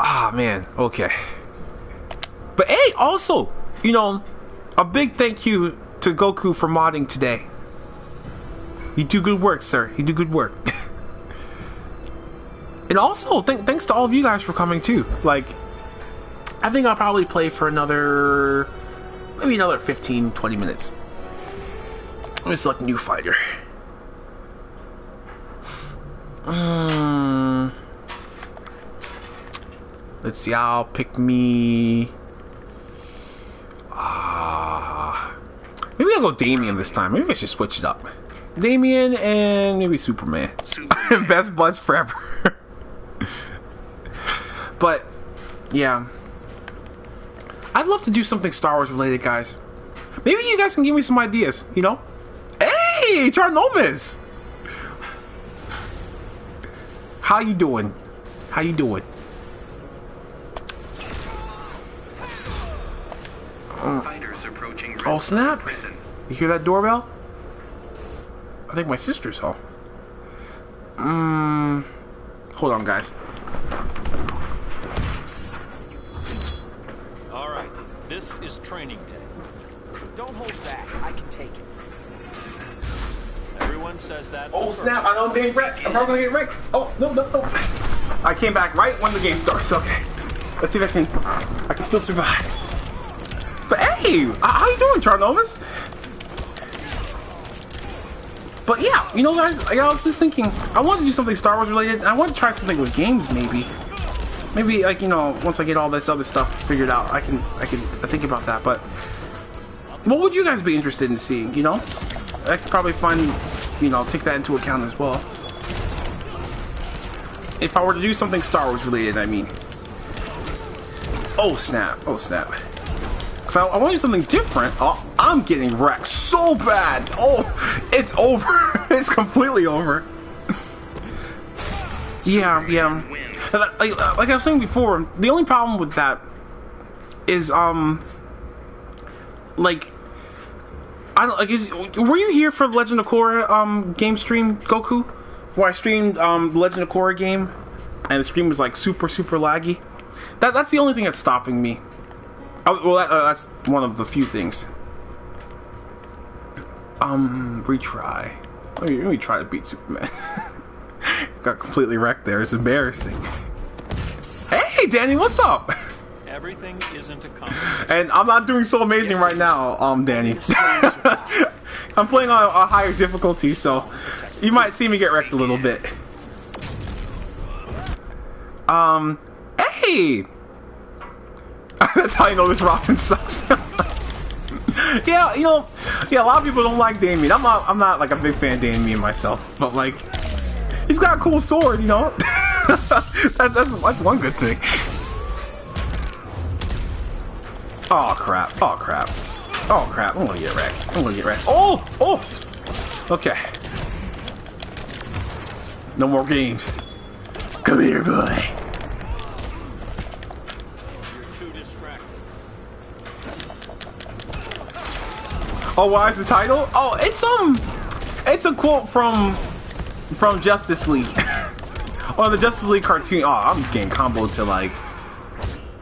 Ah, man. Okay. But hey, also, you know, a big thank you to Goku for modding today. You do good work, sir. You do good work. And also, thanks to all of you guys for coming too. Like, I think I'll probably play for maybe another 15-20 minutes. Let me select new fighter. Let's see, I'll pick me... maybe I'll go Damien this time. Maybe I should switch it up. Damien and maybe Superman. Best buds forever. But, yeah. I'd love to do something Star Wars related, guys. Maybe you guys can give me some ideas, you know? Hey, Charnomis! How you doing? How you doing? Fighters approaching Oh, snap! prison. You hear that doorbell? I think my sister's home. Hold on, guys. All right, this is training day. Don't hold back. I can take it. Everyone says that. Oh snap! I know I'm getting wrecked. I'm probably gonna get wrecked. Oh no! I came back right when the game starts. Okay, let's see if I can still survive. But hey, how you doing, Charnomis? But yeah, you know, guys, I was just thinking, I want to do something Star Wars related. I want to try something with games, maybe. Maybe, like, you know, once I get all this other stuff figured out, I can think about that. But what would you guys be interested in seeing? You know, I could probably find, you know, take that into account as well. If I were to do something Star Wars related, I mean. Oh snap! Oh snap! So I want to do something different. Oh, I'm getting wrecked so bad. Oh, it's over. It's completely over. Yeah. Like I was saying before, the only problem with that is like, I don't like. Were you here for the Legend of Korra game stream, Goku? Where I streamed the Legend of Korra game, and the stream was like super laggy. That's the only thing that's stopping me. Well, that's one of the few things. Retry. Let me try to beat Superman. Got completely wrecked there. It's embarrassing. Hey, Danny, what's up? Everything isn't a competition. And I'm not doing so amazing right now, Danny. I'm playing on a higher difficulty, so you might see me get wrecked a little bit. Hey! That's how you know this Robin sucks. Yeah, you know, a lot of people don't like Damien. I'm not like a big fan of Damien myself, but like, he's got a cool sword, you know. that's one good thing. Oh crap! Oh crap! Oh crap! I'm gonna get wrecked. Oh! Okay. No more games. Come here, boy. Oh, why is the title? Oh, it's a quote from Justice League, or the Justice League cartoon. Oh, I'm just getting comboed to like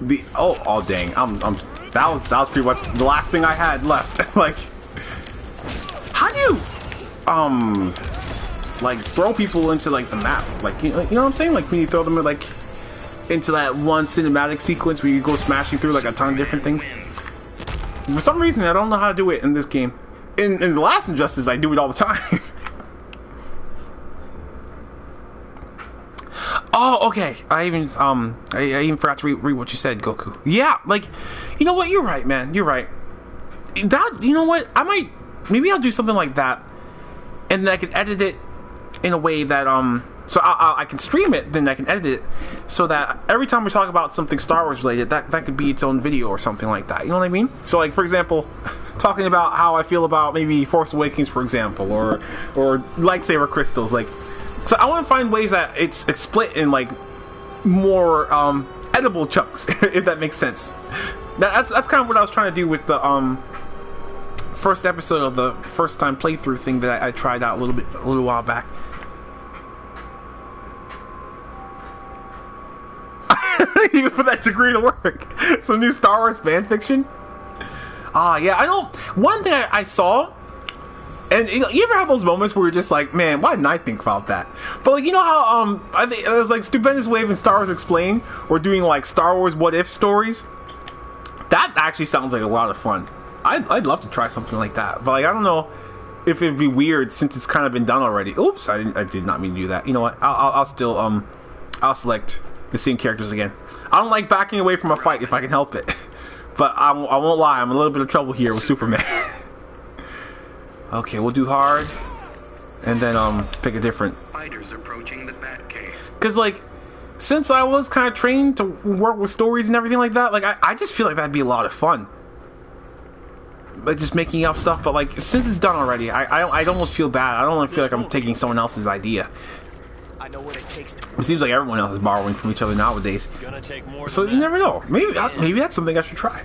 the oh dang. That was pretty much the last thing I had left. Like, how do you like throw people into like the map? Like, you know what I'm saying? Like when you throw them like into that one cinematic sequence where you go smashing through like a ton of different things. For some reason, I don't know how to do it in this game. In the last Injustice, I do it all the time. Oh, okay. I even forgot to read what you said, Goku. Yeah, like, you know what? You're right, man. You're right. That, you know what? maybe I'll do something like that, and then I could edit it in a way that So I can stream it, then I can edit it, so that every time we talk about something Star Wars related, that could be its own video or something like that. You know what I mean? So like, for example, talking about how I feel about maybe Force Awakens, for example, or lightsaber crystals. Like, so I want to find ways that it's split in like more edible chunks, if that makes sense. That's kind of what I was trying to do with the first episode of the first time playthrough thing that I tried out a little while back. Even for that degree to work. Some new Star Wars fan fiction. Yeah, I know. One thing I saw, and you ever have those moments where you're just like, man, why didn't I think about that? But like, you know how I think there's like Stupendous Wave and Star Wars Explained, or doing like Star Wars What If stories. That actually sounds like a lot of fun. I'd love to try something like that, but like, I don't know if it'd be weird since it's kind of been done already. Oops, I did not mean to do that. You know what? I'll still I'll select the same characters again. I don't like backing away from a fight if I can help it. But I won't lie, I'm in a little bit of trouble here with Superman. Okay, we'll do hard, and then pick a different. Fighters approaching the Batcave. Cause like, since I was kind of trained to work with stories and everything like that, like I just feel like that'd be a lot of fun. Like just making up stuff, but like since it's done already, I'd almost feel bad. I don't want to feel like I'm taking someone else's idea. I know what it takes to... It seems like everyone else is borrowing from each other nowadays. Gonna take more So than you that. never know. Maybe that's something I should try.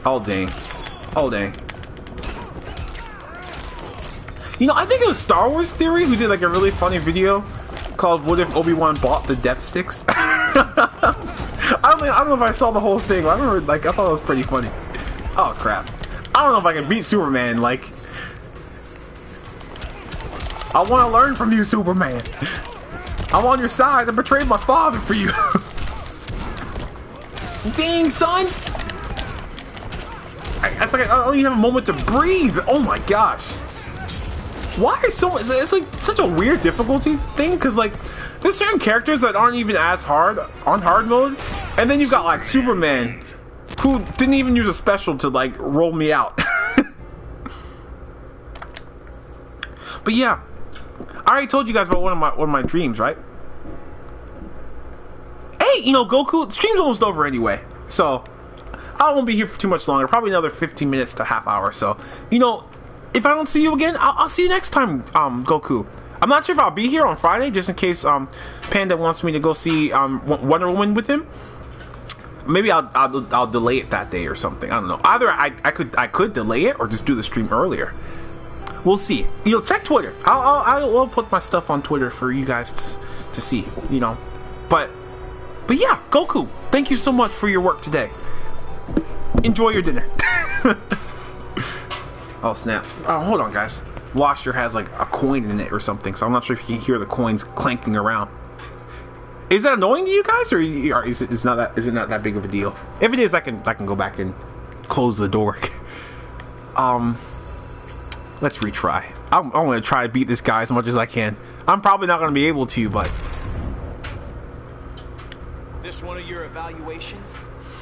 Oh dang. Oh dang. You know, I think it was Star Wars Theory who did like a really funny video called "What if Obi-Wan bought the Death Sticks?" I don't know if I saw the whole thing, but I remember, like, I thought it was pretty funny. Oh crap. I don't know if I can beat Superman, like... I want to learn from you, Superman. I'm on your side. I betrayed my father for you. Dang, son! It's like I don't even have a moment to breathe. Oh my gosh. Why are so much... It's like such a weird difficulty thing, because like, there's certain characters that aren't even as hard on hard mode, and then you've got like Superman, who didn't even use a special to like roll me out. But yeah, I already told you guys about one of my dreams, right? Hey, you know, Goku, the stream's almost over anyway, so I won't be here for too much longer. Probably another 15 minutes to half hour. So, you know, if I don't see you again, I'll see you next time, Goku. I'm not sure if I'll be here on Friday, just in case Panda wants me to go see Wonder Woman with him. Maybe I'll delay it that day or something. I don't know. Either I could delay it or just do the stream earlier. We'll see. You know, check Twitter. I'll put my stuff on Twitter for you guys to see. You know, but yeah, Goku, thank you so much for your work today. Enjoy your dinner. Oh snap! Oh, hold on, guys. Washer has like a coin in it or something, so I'm not sure if you can hear the coins clanking around. Is that annoying to you guys, or is it not that big of a deal? If it is, I can go back and close the door. Let's retry. I'm gonna try to beat this guy as much as I can. I'm probably not gonna be able to, but This one of your evaluations?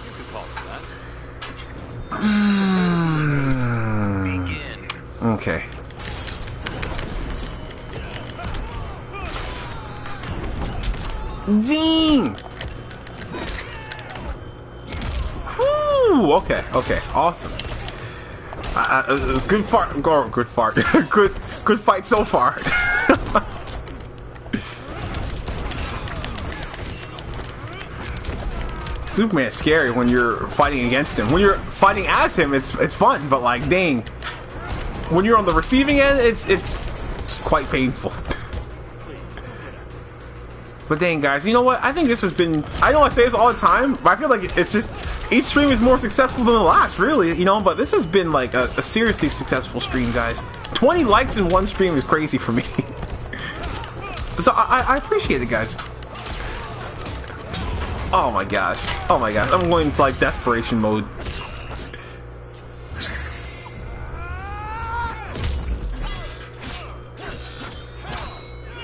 You could call it that. Begin. okay. Ding! Woo! Okay, awesome. It was good fart. Good fart. good fight so far. Superman's scary when you're fighting against him. When you're fighting as him, it's fun, but like, dang, when you're on the receiving end, it's quite painful. But dang, guys, you know what? I think this has been... I know I say this all the time, but I feel like it's just... Each stream is more successful than the last, really, you know? But this has been, like, a seriously successful stream, guys. 20 likes in one stream is crazy for me. So, I appreciate it, guys. Oh my gosh. Oh my gosh. I'm going into, like, desperation mode.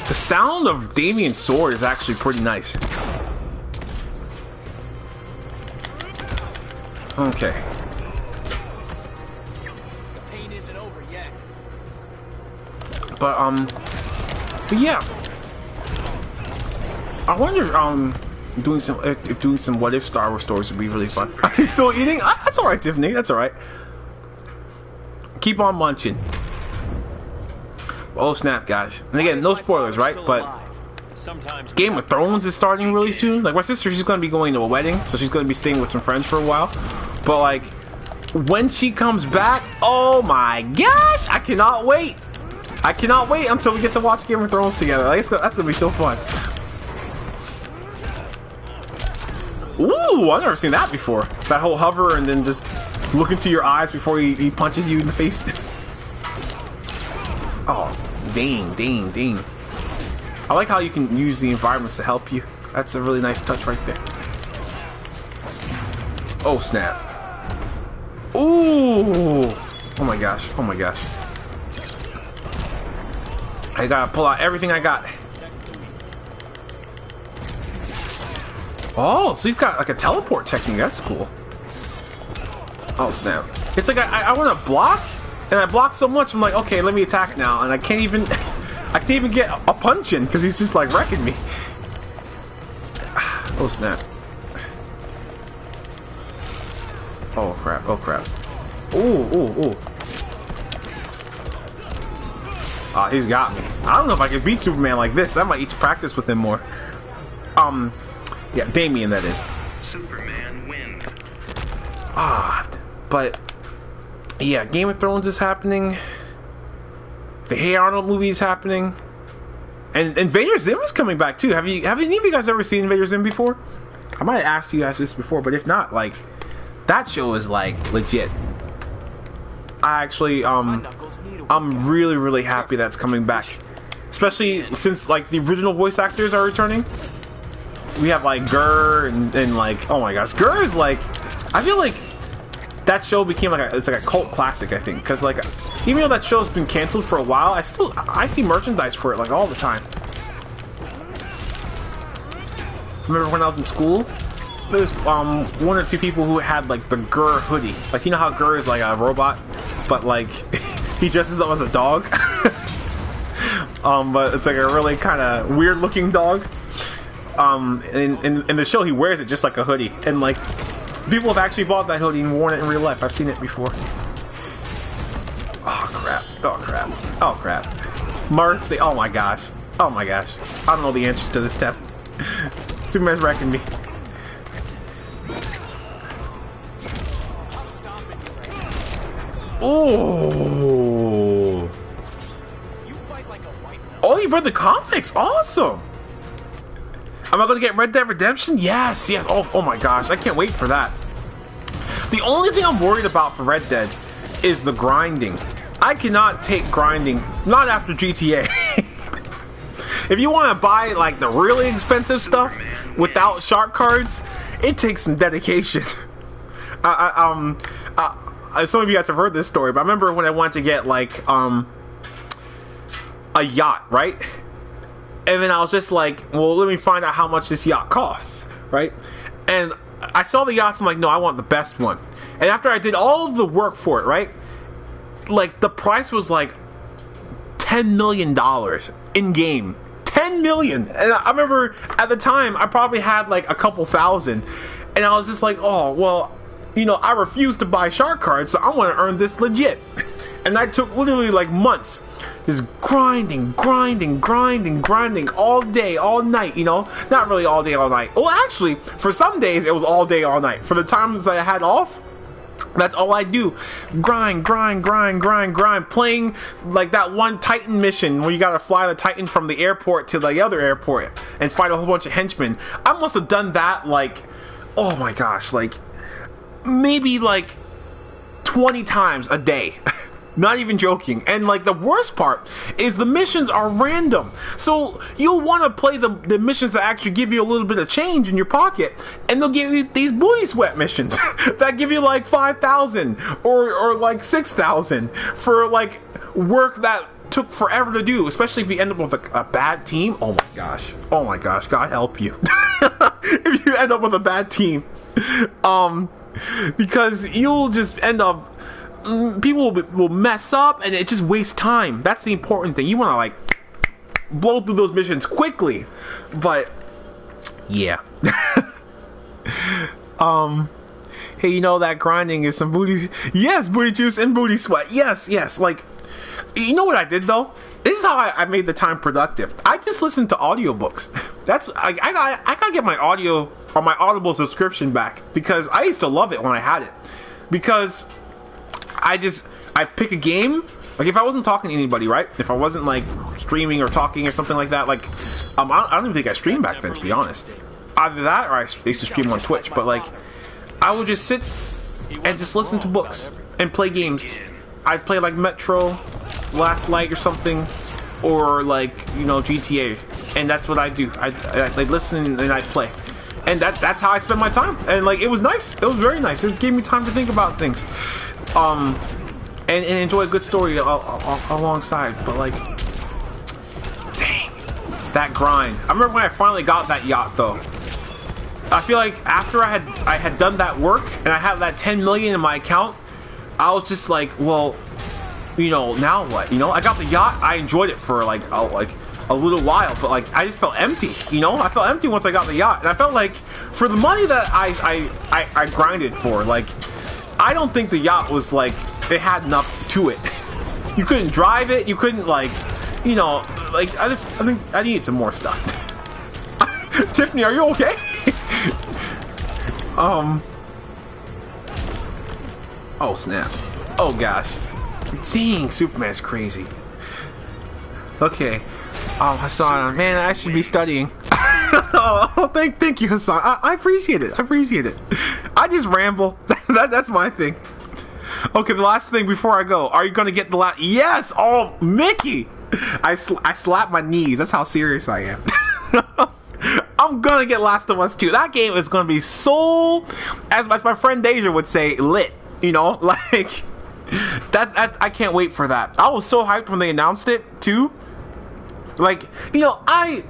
The sound of Damien's sword is actually pretty nice. Okay. The pain isn't over yet. But yeah. I wonder doing some if doing some what if Star Wars stories would be really fun. Are you still eating? That's alright, Tiffany, that's alright. Keep on munching. Oh snap, guys. And again, no spoilers, right? But Sometimes Game of Thrones is starting really soon. Like my sister, she's gonna be going to a wedding, so she's gonna be staying with some friends for a while. But like, when she comes back, oh my gosh, I cannot wait. I cannot wait until we get to watch Game of Thrones together. Like, that's gonna be so fun. Ooh, I've never seen that before. That whole hover and then just look into your eyes before he punches you in the face. Oh, dang, dang, dang. I like how you can use the environments to help you. That's a really nice touch right there. Oh, snap. Ooh. Oh my gosh. Oh my gosh. I gotta pull out everything I got. Oh, so he's got like a teleport technique. That's cool. Oh, snap. It's like I want to block, and I block so much, I'm like, okay, let me attack now. And I can't even get a punch in because he's just like wrecking me. Oh, snap. Oh, crap. Oh, crap. Ooh, ooh, ooh. Ah, he's got me. I don't know if I can beat Superman like this. I might need to practice with him more. Yeah, Damien, that is. Superman wins. But yeah, Game of Thrones is happening. The Hey Arnold movie is happening, and Invader Zim is coming back too. Have any of you guys ever seen Invader Zim before? I might have asked you guys this before, but if not, like, that show is like legit. I actually I'm really happy that's coming back, especially since like the original voice actors are returning. We have like Gur and like, oh my gosh, Gur is like, I feel like that show became like it's like a cult classic, I think, because like even though that show's been canceled for a while, I see merchandise for it like all the time. Remember when I was in school, there was one or two people who had like the Gur hoodie, like, you know how Gur is like a robot, but like he dresses up as a dog. But it's like a really kind of weird looking dog. In the show he wears it just like a hoodie, and like people have actually bought that hoodie and worn it in real life. I've seen it before. Oh crap, oh crap, oh crap. Mercy, oh my gosh, oh my gosh. I don't know the answers to this test. Superman's wrecking me. Oh, oh, you've read the comics, awesome. Am I gonna get Red Dead Redemption? Yes, yes. Oh my gosh, I can't wait for that. The only thing I'm worried about for Red Dead is the grinding. I cannot take grinding, not after GTA. If you want to buy like the really expensive stuff without shark cards, it takes some dedication. Some of you guys have heard this story, but I remember when I wanted to get like a yacht, right? And then I was just like, well, let me find out how much this yacht costs, right? And I saw the yachts, I'm like, no, I want the best one. And after I did all of the work for it, right? Like, the price was like $10 million in-game. $10 million! And I remember, at the time, I probably had like a couple thousand. And I was just like, oh, well, you know, I refuse to buy shark cards, so I want to earn this legit. And that took literally like months. Just grinding all day, all night, you know? Not really all day, all night. Well, actually, for some days, it was all day, all night. For the times I had off, that's all I do. Grind. Playing like that one Titan mission where you gotta fly the Titan from the airport to the other airport and fight a whole bunch of henchmen. I must have done that like, oh my gosh, like maybe like 20 times a day. Not even joking. And like the worst part is the missions are random. So you'll want to play the missions that actually give you a little bit of change in your pocket, and they'll give you these booty sweat missions that give you like 5,000 or like 6,000 for like work that took forever to do, especially if you end up with a bad team. Oh my gosh, God help you. If you end up with a bad team, because you'll just end up people will mess up, and it just wastes time. That's the important thing. You want to like blow through those missions quickly, but yeah. Hey, you know that grinding is some booty. Yes, booty juice and booty sweat. Yes, yes. Like, you know what I did though? This is how I made the time productive. I just listened to audiobooks. That's I gotta get my audio or my Audible subscription back, because I used to love it when I had it. Because I pick a game. Like if I wasn't talking to anybody, right? If I wasn't like streaming or talking or something like that, like I don't even think I streamed back then, to be honest. Either that or I used to stream on Twitch. But like I would just sit and just listen to books and play games. I'd play like Metro, Last Light or something, or like, you know, GTA, and that's what I do. I listen and I play, and that's how I spend my time. And like it was nice. It was very nice. It gave me time to think about things, and enjoy a good story alongside. But like, dang, that grind. I remember when I finally got that yacht though. I feel like after I had done that work and I had that 10 million in my account, I was just like, well, you know, now what? You know, I got the yacht. I enjoyed it for like a little while, but like I just felt empty. You know, I felt empty once I got the yacht, and I felt like for the money that I grinded for, like I don't think the yacht was like it had enough to it. You couldn't drive it. You couldn't like, you know, like I think I need some more stuff. Tiffany, are you okay? Oh snap. Oh gosh. Dang, Superman's crazy. Okay. Hassan, man, I should be studying. Oh, thank you, Hassan. I appreciate it. I appreciate it. I just ramble. That's my thing. Okay, the last thing before I go. Are you gonna get the last? Yes. Oh, Mickey. I slap my knees. That's how serious I am. I'm gonna get Last of Us 2. That game is gonna be so, as my friend Deja would say, lit. You know, like that. I can't wait for that. I was so hyped when they announced it too. Like, you know, I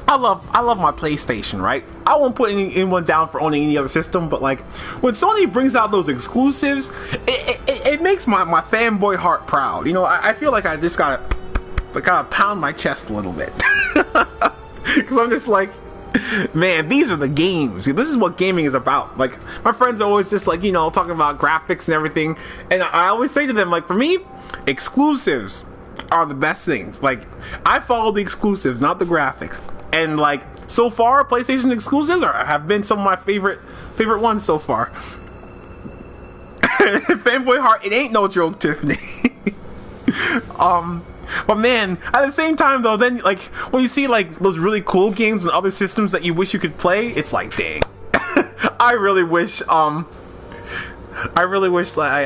love my PlayStation, right? I won't put anyone down for owning any other system, but like when Sony brings out those exclusives, it makes my fanboy heart proud. You know, I feel like I just gotta pound my chest a little bit. Because I'm just like, man, these are the games. This is what gaming is about. Like, my friends are always just like, you know, talking about graphics and everything. And I always say to them, like, for me, exclusives are the best things. Like, I follow the exclusives, not the graphics. And like, so far, PlayStation exclusives have been some of my favorite ones so far. Fanboy heart, it ain't no joke, Tiffany. But man, at the same time though, then like when you see like those really cool games on other systems that you wish you could play, it's like, dang. I really wish that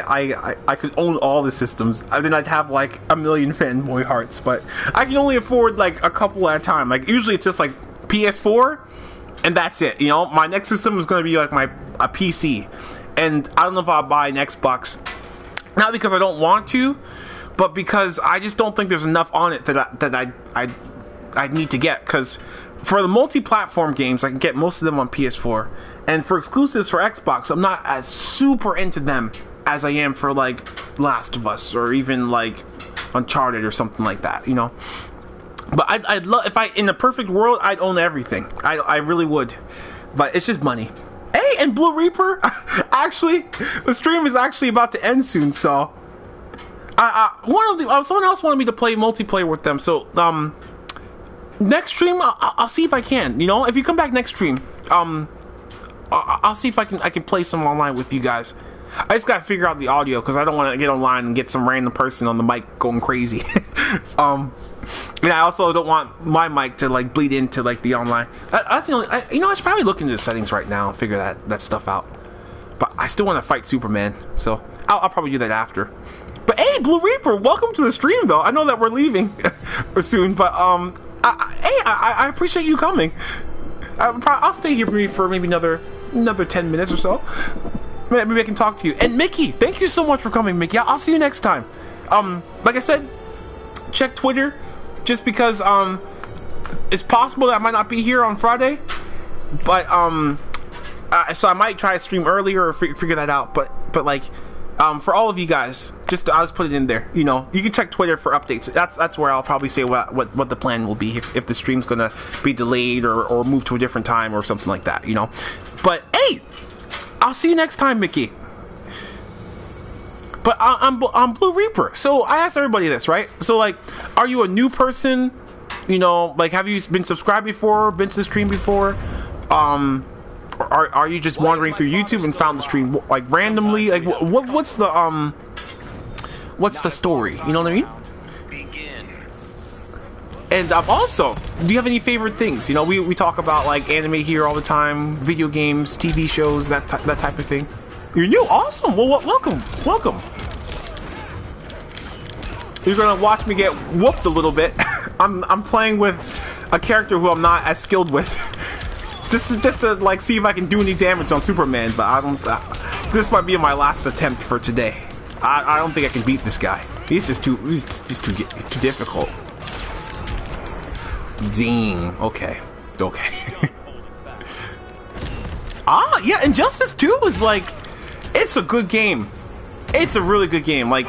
I could own all the systems. Then I'd have like a million fanboy hearts, but I can only afford like a couple at a time. Like usually it's just like PS4 and that's it. You know, my next system is going to be like a PC, and I don't know if I'll buy an Xbox. Not because I don't want to, but because I just don't think there's enough on it that I need to get. Because for the multi-platform games, I can get most of them on PS4, and for exclusives for Xbox, I'm not as super into them as I am for like Last of Us or even like Uncharted or something like that, you know. But I'd love, if in a perfect world, I'd own everything. I really would, but it's just money. Hey, and Blue Reaper, actually, the stream is actually about to end soon, so someone else wanted me to play multiplayer with them, so next stream I'll see if I can. You know, if you come back next stream, I'll see if I can play some online with you guys. I just gotta figure out the audio because I don't want to get online and get some random person on the mic going crazy. And I also don't want my mic to like bleed into like the online. That's the only. I should probably look into the settings right now and figure that stuff out. But I still want to fight Superman, so I'll probably do that after. But hey, Blue Reaper, welcome to the stream though. I know that we're leaving soon, but I appreciate you coming. I'll stay here for maybe another 10 minutes or so. Maybe I can talk to you. And Mickey, thank you so much for coming, Mickey. I'll see you next time. Like I said, check Twitter, just because it's possible that I might not be here on Friday, but so I might try to stream earlier or figure that out. But like, for all of you guys, I'll just put it in there. You know, you can check Twitter for updates. That's where I'll probably say what the plan will be if the stream's gonna be delayed or move to a different time or something like that. You know, but hey, I'll see you next time, Mickey. But I'm Blue Reaper. So I asked everybody this, right? So like, are you a new person? You know, like, have you been subscribed before? Been to the stream before? Are you just wandering through YouTube and found the stream like randomly? Like, what's the story? You know what I mean? Begin. And also, do you have any favorite things? You know, we talk about like anime here all the time, video games, TV shows, that type of thing. You're new, awesome. Well, welcome. You're gonna watch me get whooped a little bit. I'm playing with a character who I'm not as skilled with. Just to like see if I can do any damage on Superman, but I don't. This might be my last attempt for today. I don't think I can beat this guy. He's just too difficult. Ding. Okay. Yeah, Injustice 2 is like, it's a good game. It's a really good game. Like,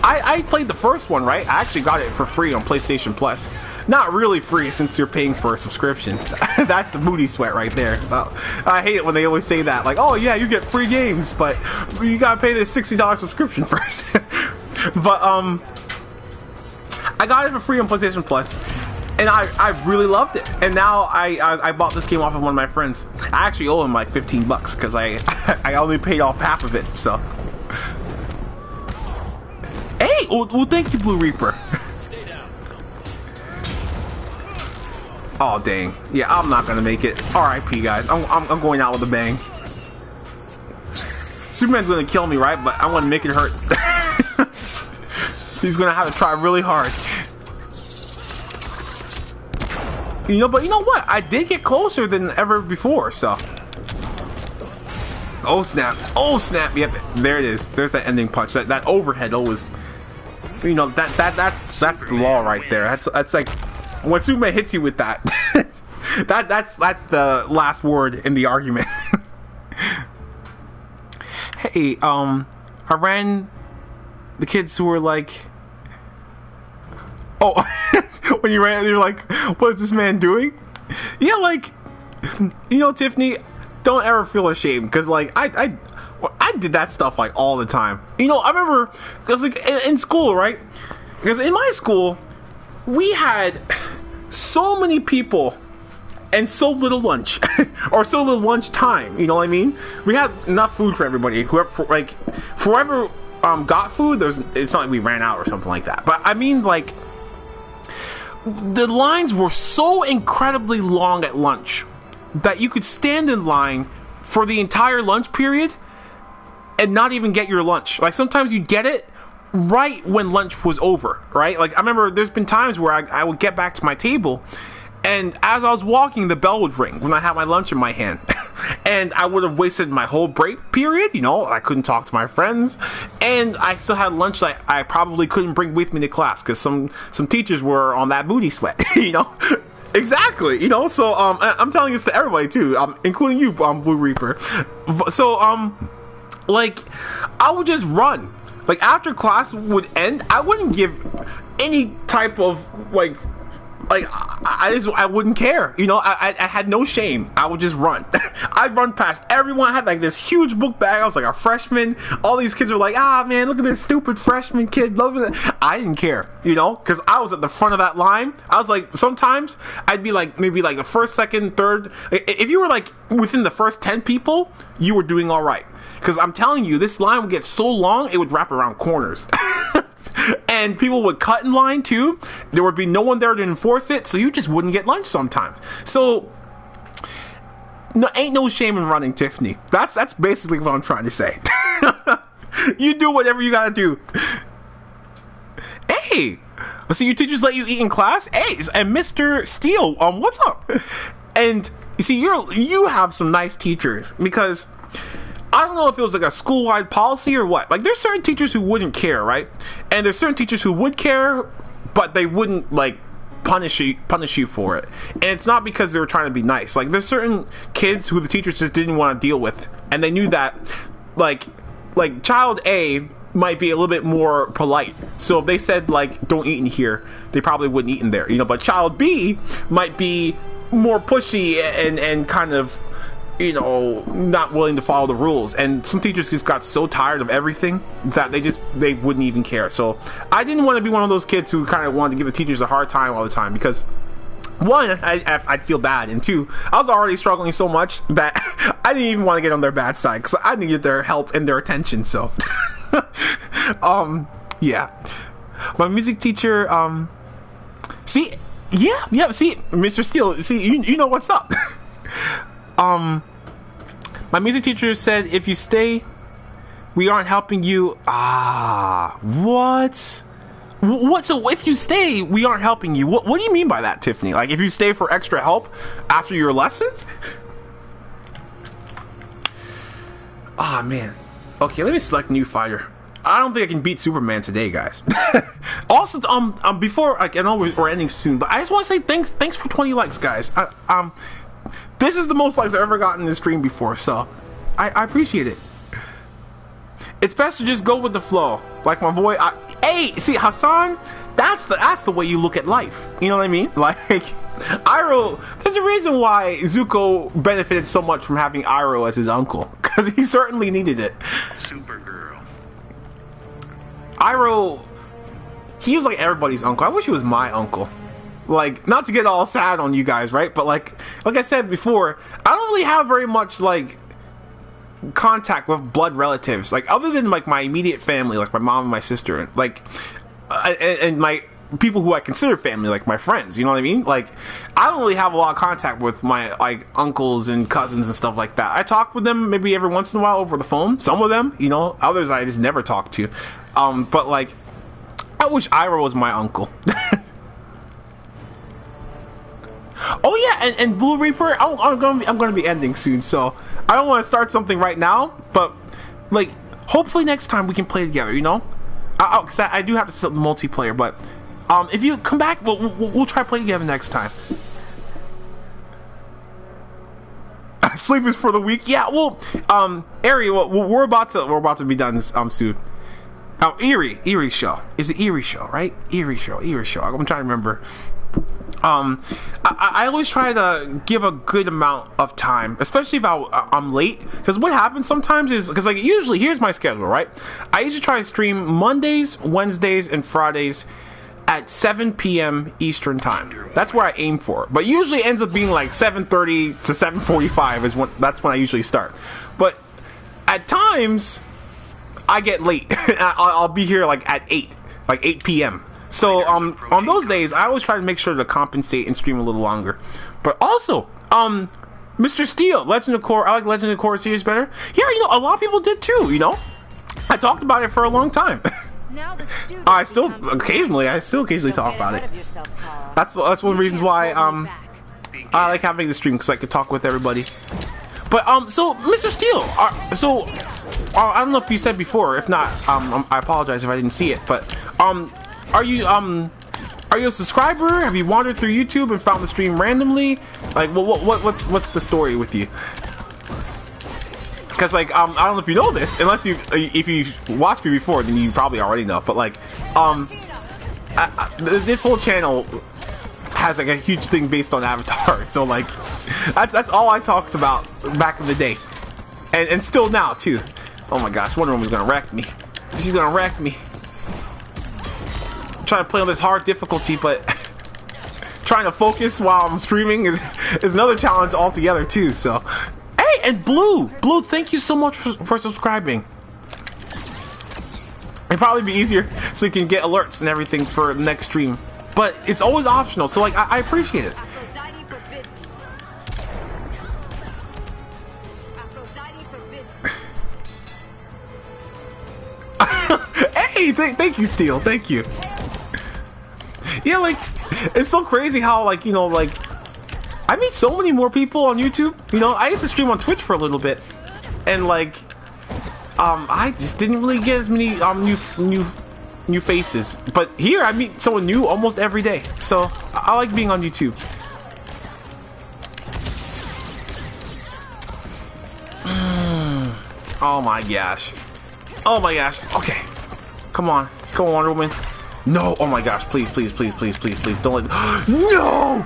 I played the first one, right? I actually got it for free on PlayStation Plus. Not really free since you're paying for a subscription. That's the booty sweat right there. I hate it when they always say that. Like, oh yeah, you get free games, but you gotta pay this $60 subscription first. But I got it for free on PlayStation Plus, and I really loved it. And now I bought this game off of one of my friends. I actually owe him like $15 because I only paid off half of it. So, hey, well thank you, Blue Reaper. Oh dang, yeah, I'm not gonna make it. R.I.P. guys, I'm going out with a bang. Superman's gonna kill me, right? But I'm gonna make it hurt. He's gonna have to try really hard. You know, but you know what? I did get closer than ever before, so. Oh snap! Oh snap! Yep, there it is. There's that ending punch. That overhead always. You know, that's the law right there. That's like. When Superman hits you with that, that's the last word in the argument. Hey, I ran the kids who were like, oh, when you ran, you're like, what is this man doing? Yeah, like, you know, Tiffany, don't ever feel ashamed, because like I did that stuff like all the time. You know, I remember because like in school, right? Because in my school, we had so many people and so little lunch or so little lunch time, you know what I mean? We had enough food for everybody. Whoever got food, it's not like we ran out or something like that, but I mean, like, the lines were so incredibly long at lunch that you could stand in line for the entire lunch period and not even get your lunch. Like, sometimes you'd get it right when lunch was over, right? Like, I remember there's been times where I would get back to my table, and as I was walking, the bell would ring when I had my lunch in my hand. And I would have wasted my whole break period, you know, I couldn't talk to my friends, and I still had lunch that I probably couldn't bring with me to class, because some teachers were on that booty sweat, you know? Exactly, you know, so, I'm telling this to everybody, too, including you, Blue Reaper. So, like, I would just run. Like, after class would end, I wouldn't give any type of, I wouldn't care, you know. I had no shame. I would just run. I'd run past everyone. I had like this huge book bag. I was like a freshman. All these kids were like, ah man, look at this stupid freshman kid, loving it. I didn't care, you know, because I was at the front of that line. I was like, sometimes I'd be like maybe like the first, second, third. If you were like within the first 10 people, you were doing all right, because I'm telling you, this line would get so long it would wrap around corners. And people would cut in line too. There would be no one there to enforce it, so you just wouldn't get lunch sometimes. So, no, ain't no shame in running, Tiffany. That's basically what I'm trying to say. You do whatever you gotta do. Hey, so your teachers let you eat in class? Hey, and Mr. Steele, what's up? And you see, you have some nice teachers, because I don't know if it was like a school-wide policy or what. Like, there's certain teachers who wouldn't care, right? And there's certain teachers who would care, but they wouldn't, like, punish you for it. And it's not because they were trying to be nice. Like, there's certain kids who the teachers just didn't want to deal with, and they knew that, like, like child A might be a little bit more polite. So if they said like don't eat in here, they probably wouldn't eat in there, you know. But child B might be more pushy and kind of, you know, not willing to follow the rules. And some teachers just got so tired of everything that they wouldn't even care. So I didn't want to be one of those kids who kind of wanted to give the teachers a hard time all the time, because one, I'd feel bad, and two, I was already struggling so much that I didn't even want to get on their bad side, because I needed their help and their attention. So yeah, my music teacher, see, Mr. Steele, see, you know what's up. My music teacher said if you stay, we aren't helping you. What? So if you stay, we aren't helping you. What do you mean by that, Tiffany? Like, if you stay for extra help after your lesson? Ah, man. Okay, let me select new fighter. I don't think I can beat Superman today, guys. Also, before, like, I know we're ending soon, but I just want to say thanks for 20 likes, guys. This is the most likes I've ever gotten in the stream before, so I appreciate it. It's best to just go with the flow, like my boy. Hey, see, Hassan, that's the way you look at life. You know what I mean? Like, Iroh. There's a reason why Zuko benefited so much from having Iroh as his uncle, because he certainly needed it. Supergirl. Iroh, he was like everybody's uncle. I wish he was my uncle. Like, not to get all sad on you guys, right? But like I said before, I don't really have very much like contact with blood relatives, like other than like my immediate family, like my mom and my sister, and like and my people who I consider family, like my friends. You know what I mean? Like, I don't really have a lot of contact with my like uncles and cousins and stuff like that. I talk with them maybe every once in a while over the phone. Some of them, you know, others I just never talk to. But like, I wish Iroh was my uncle. Oh yeah, and Blue Reaper, I'm gonna be ending soon, so I don't want to start something right now, but like hopefully next time we can play together, you know? Because I do have to set multiplayer, but if you come back, we'll try to play together next time. Sleep is for the weak. Yeah, well, Ari, we're about to be done soon. Erie show. Is it Erie show, right? Erie show. I'm trying to remember. I always try to give a good amount of time, especially if I'm late, because what happens sometimes is, because like usually, here's my schedule, right? I usually try to stream Mondays, Wednesdays, and Fridays at 7 p.m. Eastern time. That's where I aim for, but usually it ends up being like 7:30 to 7:45 that's when I usually start. But at times I get late. I'll be here like at 8 p.m. So on those days, I always try to make sure to compensate and stream a little longer. But also, Mr. Steele, Legend of Korra, I like Legend of Korra series better. Yeah, you know, a lot of people did too, you know? I talked about it for a long time. Now the student I still occasionally talk about it. That's one of the reasons why I like having the stream, because I could talk with everybody. But so Mr. Steele, I don't know if you said before. If not, I apologize if I didn't see it. But are you a subscriber? Have you wandered through YouTube and found the stream randomly? Like, what's the story with you? Because like I don't know if you know this, unless if you watched me before, then you probably already know. But like this whole channel has like a huge thing based on Avatar. So like that's all I talked about back in the day, and still now too. Oh my gosh, Wonder Woman's gonna wreck me. She's gonna wreck me. Trying to play on this hard difficulty, but trying to focus while I'm streaming is another challenge altogether too. So, hey, and Blue, thank you so much for subscribing. It'd probably be easier so you can get alerts and everything for the next stream, but it's always optional. So like, I appreciate it. Hey, thank you, Steel. Thank you. Yeah, like, it's so crazy how, like, you know, like, I meet so many more people on YouTube. You know, I used to stream on Twitch for a little bit, and like, I just didn't really get as many new faces. But here, I meet someone new almost every day. So I like being on YouTube. Oh my gosh. Oh my gosh. Okay. Come on. Come on, Wonder Woman. No. Oh my gosh. Please, please, please, please, please, please. Don't let. No!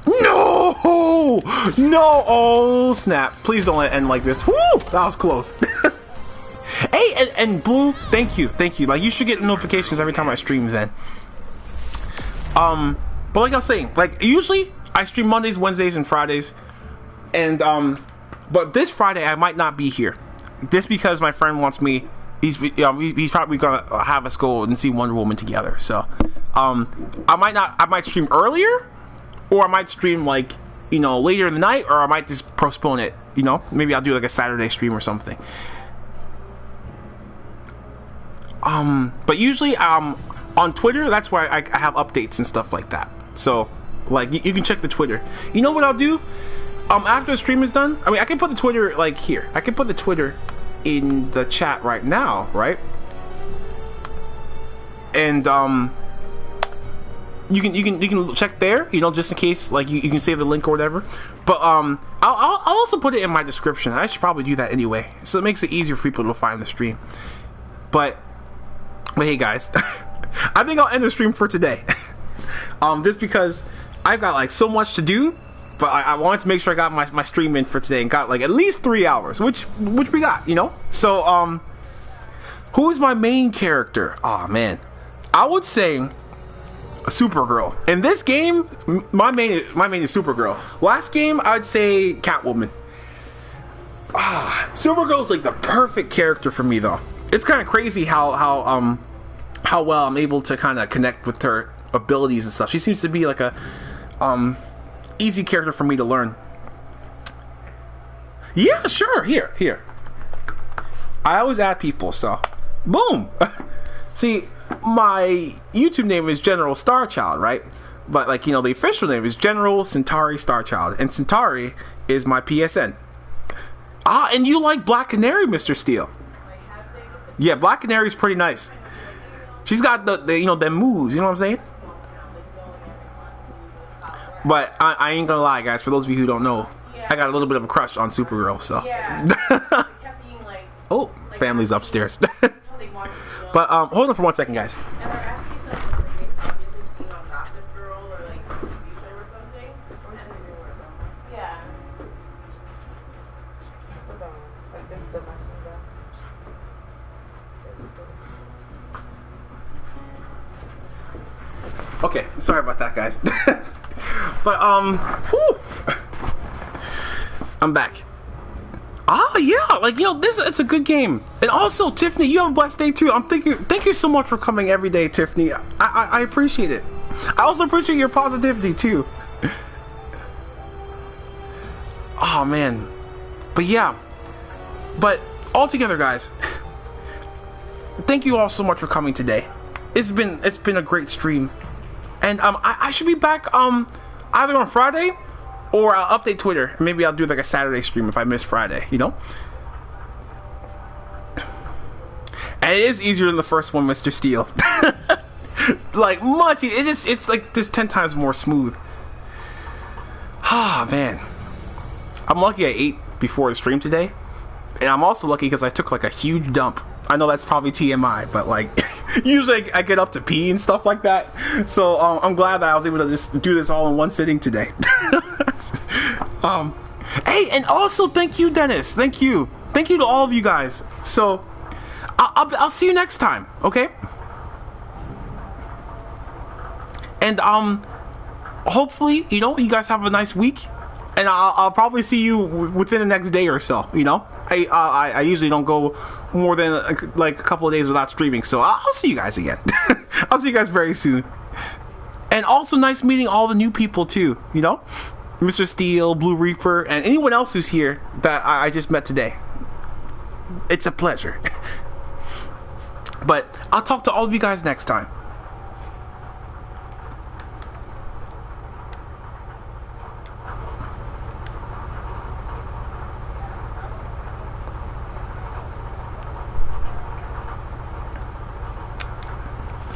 No! No! Oh, snap. Please don't let it end like this. Woo! That was close. Hey, and Blue, thank you. Thank you. Like, you should get notifications every time I stream then. But like I was saying, like, usually I stream Mondays, Wednesdays, and Fridays. And, but this Friday I might not be here. Just because my friend wants me. He's probably gonna have us go and see Wonder Woman together. So, I might stream earlier, or I might stream like, you know, later in the night, or I might just postpone it. You know, maybe I'll do like a Saturday stream or something. But usually, on Twitter, that's why I have updates and stuff like that. So, like, you can check the Twitter. You know what I'll do? After the stream is done, I mean, I can put the Twitter like here. I can put the Twitter in the chat right now, right? And you can check there, you know, just in case, like, you can save the link or whatever. But I'll also put it in my description. I should probably do that anyway, so it makes it easier for people to find the stream. But hey guys, I think I'll end the stream for today. Just because I've got like so much to do. But I wanted to make sure I got my stream in for today and got like at least 3 hours, which we got, you know. So who's my main character? Oh man, I would say Supergirl. In this game, my main is Supergirl. Last game, I'd say Catwoman. Supergirl's like the perfect character for me though. It's kind of crazy how well I'm able to kind of connect with her abilities and stuff. She seems to be like a easy character for me to learn. Yeah, sure. Here. I always add people, so boom. See, my YouTube name is General Starchild, right? But like, you know, the official name is General Sintari Starchild, and Sintari is my PSN. And you like Black Canary, Mr. Steele? Yeah, Black Canary's pretty nice. She's got the you know, them moves, you know what I'm saying? But I ain't gonna lie, guys. For those of you who don't know, I got a little bit of a crush on Supergirl. So, oh, family's upstairs. But hold on for 1 second, guys. And they're asking you something like they've obviously seen on Gossip Girl or like some TV show or something. Yeah. Hold on. Like this the machine gun. Okay, sorry about that, guys. But whew, I'm back. Yeah, like, you know, it's a good game. And also, Tiffany, you have a blessed day too. Thank you so much for coming every day, Tiffany. I appreciate it. I also appreciate your positivity too. Oh man. But yeah. But altogether, guys, thank you all so much for coming today. It's been a great stream. And I should be back either on Friday, or I'll update Twitter. Maybe I'll do like a Saturday stream if I miss Friday, you know? And it is easier than the first one, Mr. Steele. Like, much. It's like this 10 times more smooth. Man. I'm lucky I ate before the stream today. And I'm also lucky because I took like a huge dump. I know that's probably TMI, but like, usually I get up to pee and stuff like that. So I'm glad that I was able to just do this all in one sitting today. Hey, and also thank you, Dennis. Thank you to all of you guys. So I'll see you next time, okay? And hopefully, you know, you guys have a nice week. And I'll probably see you within the next day or so, you know? I usually don't go more than like a couple of days without streaming, so I'll see you guys again. I'll see you guys very soon. And also nice meeting all the new people too, you know? Mr. Steele, Blue Reaper, and anyone else who's here that I just met today. It's a pleasure. But I'll talk to all of you guys next time.